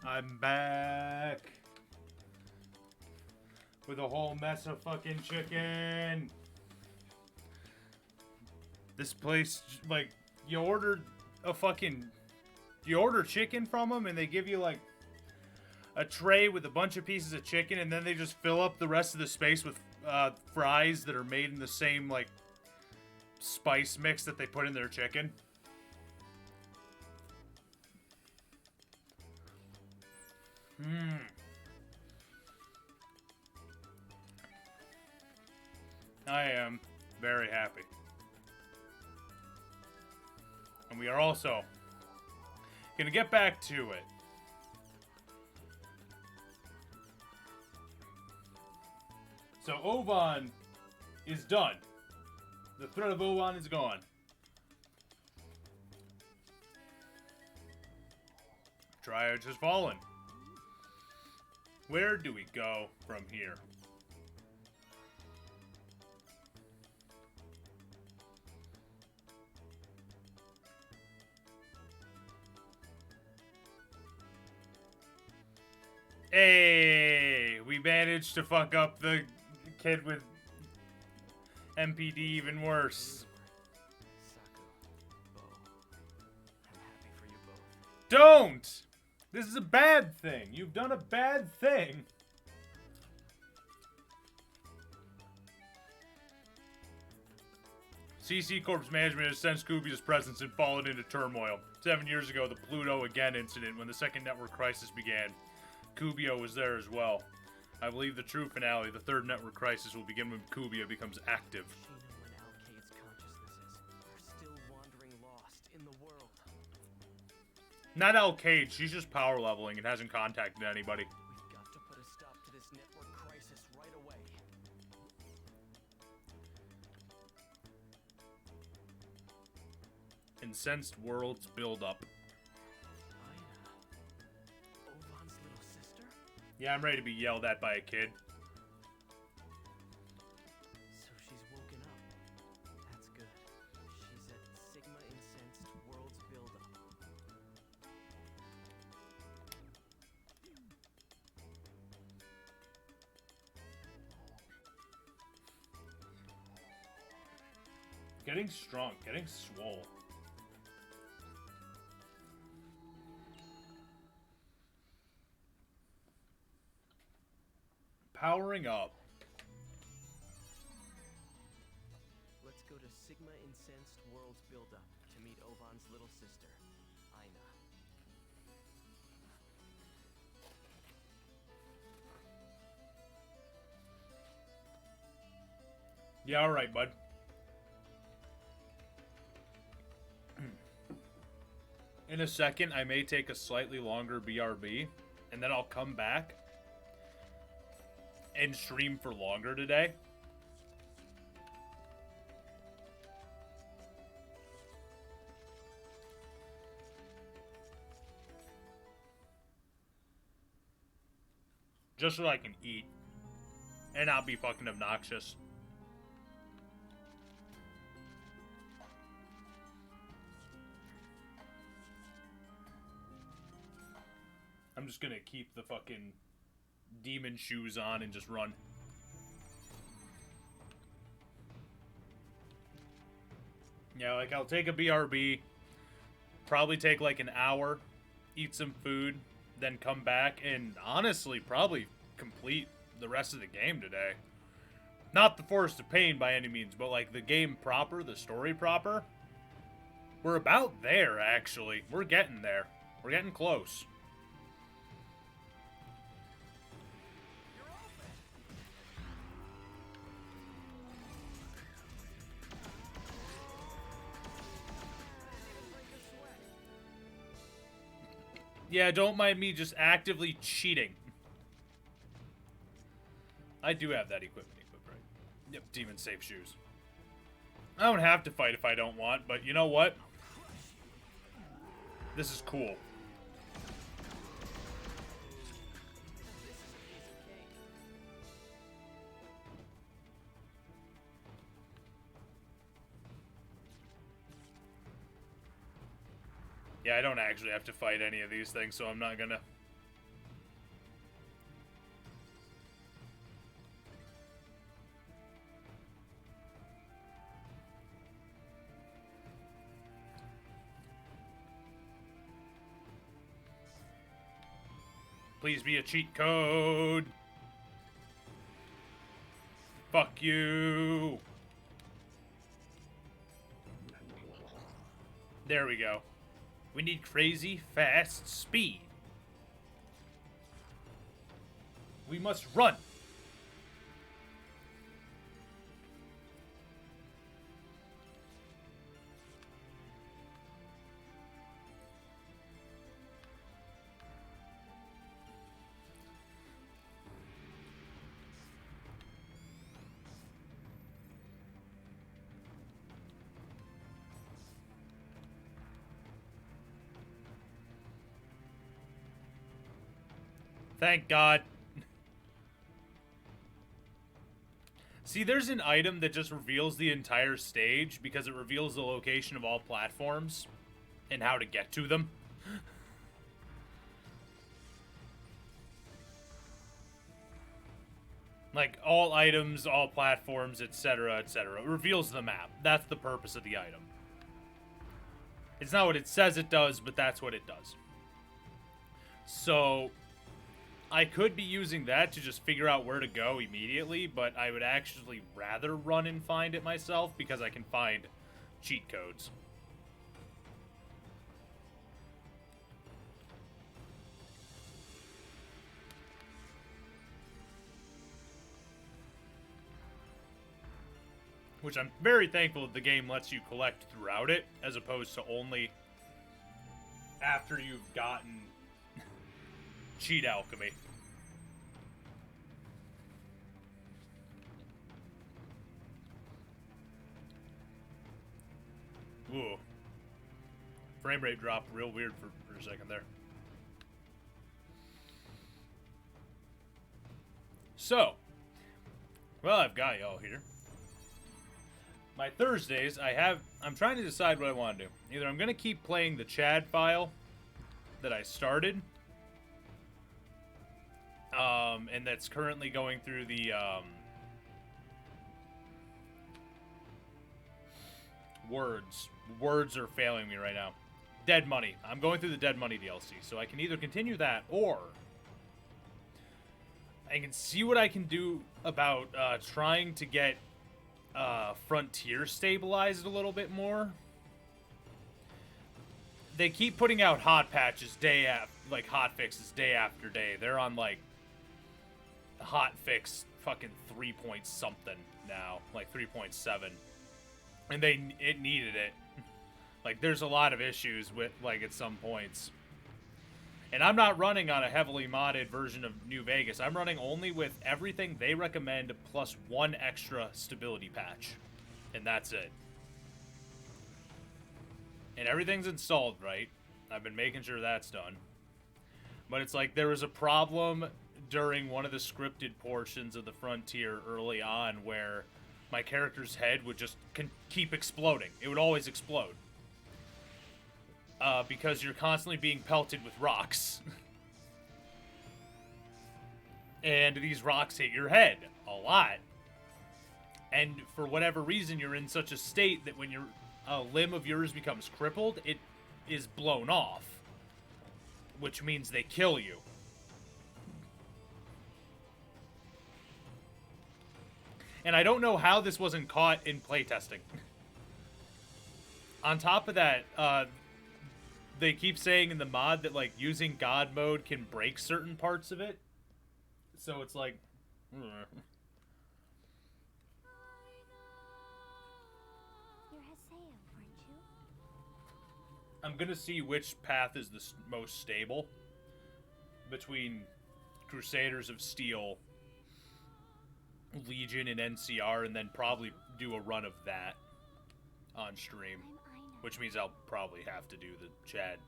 I'm back with a whole mess of fucking chicken. This place, like, you order chicken from them and they give you like a tray with a bunch of pieces of chicken, and then they just fill up the rest of the space with fries that are made in the same like spice mix that they put in their chicken. I am very happy. And we are also gonna get back to it. So Oban is done. The threat of Oban is gone. Triarch has fallen. Where do we go from here? Hey, we managed to fuck up the kid with MPD even worse. Saku, Bo, I'm happy for you both. Don't! This is a bad thing. You've done a bad thing. CC Corp's management has sensed Kubia's presence and fallen into turmoil. 7 years ago, the Pluto Again incident, when the second network crisis began, Kubio was there as well. I believe the true finale, the third network crisis, will begin when Kubia becomes active. Sheena and Alkaid's consciousnesses are still wandering lost in the world. Not Alkaid, she's just power leveling and hasn't contacted anybody. We've got to put a stop to this network crisis right away. Incensed worlds build up. Aina, Ovan's little sister? Yeah, I'm ready to be yelled at by a kid. So she's woken up. That's good. She's at Sigma Incensed Worlds Buildup. Getting strong, getting swole. Powering up. Let's go to Sigma Incensed Worlds Buildup to meet Ovan's little sister, Aina. Yeah, alright, bud. In a second, I may take a slightly longer BRB, and then I'll come back and stream for longer today. Just so I can eat and not be fucking obnoxious. I'm just gonna keep the fucking demon shoes on and just run. Yeah, like I'll take a BRB, probably take like an hour, eat some food, then come back and honestly probably complete the rest of the game today. Not the Forest of Pain by any means, but like the game proper, the story proper. We're about there, actually. We're getting there. We're getting close. Yeah, don't mind me just actively cheating. I do have that equipment equipped, right? Yep, demon safe shoes. I don't have to fight if I don't want, but you know what? This is cool. Yeah, I don't actually have to fight any of these things, so I'm not gonna Please be a cheat code. Fuck you. There we go. We need crazy fast speed. We must run. Thank God. See, there's an item that just reveals the entire stage because it reveals the location of all platforms and how to get to them. Like, all items, all platforms, etc., etc. It reveals the map. That's the purpose of the item. It's not what it says it does, but that's what it does. So I could be using that to just figure out where to go immediately, but I would actually rather run and find it myself because I can find cheat codes. Which I'm very thankful that the game lets you collect throughout it, as opposed to only after you've gotten cheat alchemy. Ooh. Frame rate dropped real weird for a second there. So, well, I've got y'all here. My Thursdays, I'm trying to decide what I want to do. Either I'm going to keep playing the Chad file that I started, and that's currently going through the, Words are failing me right now. Dead Money. I'm going through the Dead Money DLC, so I can either continue that, or I can see what I can do about trying to get Frontier stabilized a little bit more. They keep putting out hot patches hot fixes day after day. They're on like hot fix fucking 3 point something now, like 3.7, and it needed it. Like, there's a lot of issues with, like, at some points. And I'm not running on a heavily modded version of New Vegas. I'm running only with everything they recommend plus one extra stability patch. And that's it. And everything's installed right. I've been making sure that's done. But it's like there was a problem during one of the scripted portions of the Frontier early on where my character's head would just keep exploding. It would always explode. Because you're constantly being pelted with rocks. And these rocks hit your head a lot. And for whatever reason, you're in such a state that when a limb of yours becomes crippled, it is blown off. Which means they kill you. And I don't know how this wasn't caught in playtesting. On top of that, they keep saying in the mod that, like, using God mode can break certain parts of it. So it's like... You're Haseo, weren't you? I'm gonna see which path is the most stable between Crusaders of Steel, Legion, and NCR, and then probably do a run of that on stream. Which means I'll probably have to do the Chad.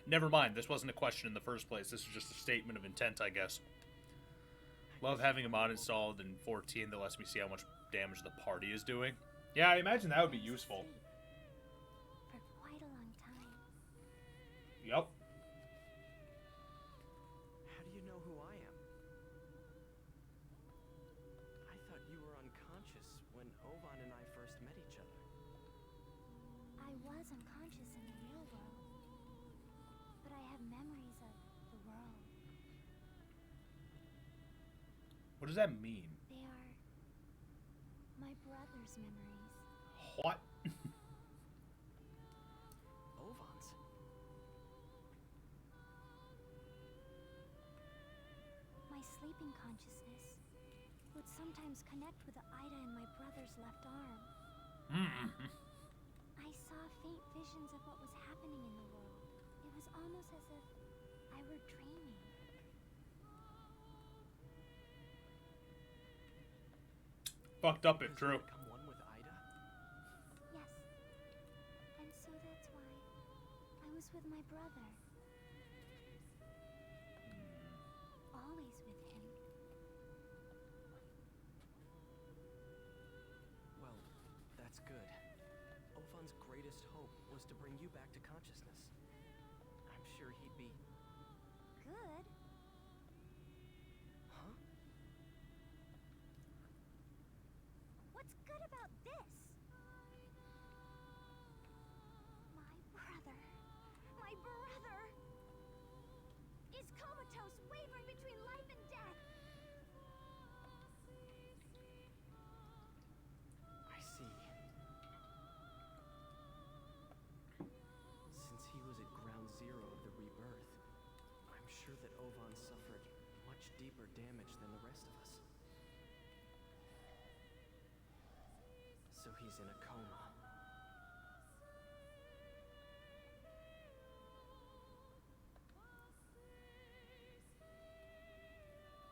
Never mind, this wasn't a question in the first place. This is just a statement of intent, I guess. Love having a mod installed in 14 that lets me see how much damage the party is doing. Yeah, I imagine that would be useful. For quite a long time. Yup. How do you know who I am? I thought you were unconscious when Ovan and I first met each other. I was unconscious in the real world, but I have memories of the world. What does that mean? They are my brother's memories. What? Ovon's. My sleeping consciousness would sometimes connect with Ida and my brother's left arm. I saw faint visions of what was happening in the world. It was almost as if I were dreaming. Fucked up if Has true. he become one with Ida? Yes. And so that's why I was with my brother. Always with him. Well, that's good. Ovon's greatest hope was to bring you back to consciousness. I'm sure he'd be... Good. Huh? What's good about this? My brother is comatose, wavering between life and death. I see. Since he was at ground zero of the rebirth, I'm sure that Ovon suffered much deeper damage than the rest of us. So he's in a coma.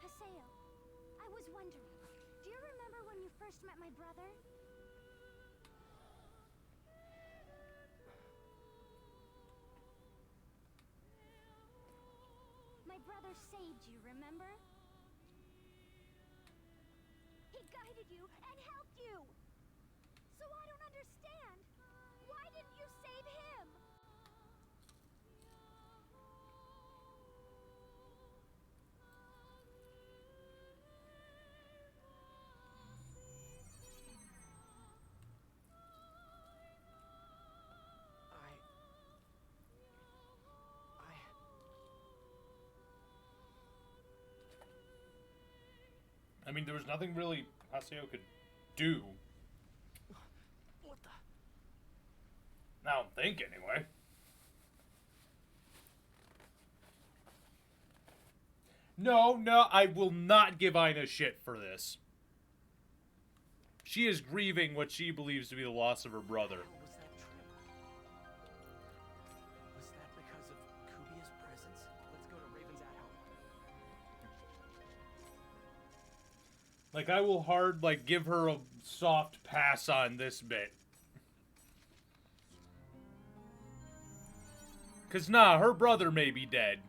Haseo, I was wondering, do you remember when you first met my brother? My brother saved you, remember? He guided you and helped you! So I don't understand! Why didn't you save him? I mean, there was nothing really Haseo could do. What the? I don't think, anyway. No, I will not give Ina shit for this. She is grieving what she believes to be the loss of her brother. Was that trip? Was that because of Kubia's presence? Let's go to Raven's at-home. Like, I will give her a soft pass on this bit. Cause nah, her brother may be dead.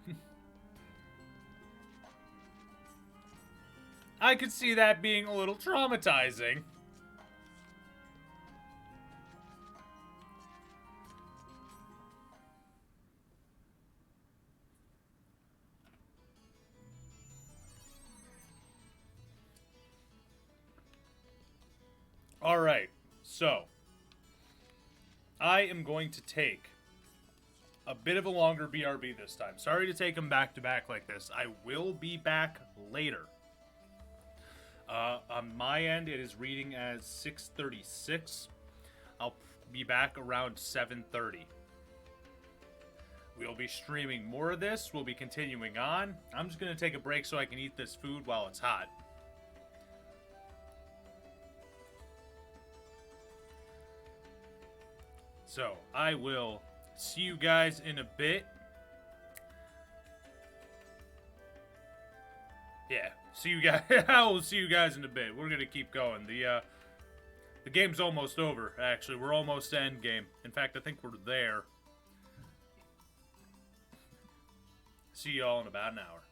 I could see that being a little traumatizing. Alright, so I am going to take a bit of a longer BRB this time. Sorry to take them back to back like this. I will be back later. On my end, it is reading as 6:36. I'll be back around 7:30. We'll be streaming more of this. We'll be continuing on. I'm just going to take a break so I can eat this food while it's hot. So, I will see you guys in a bit. Yeah, see you guys. I will see you guys in a bit. We're gonna keep going. The game's almost over. Actually, we're almost to end game. In fact, I think we're there. See y'all in about an hour.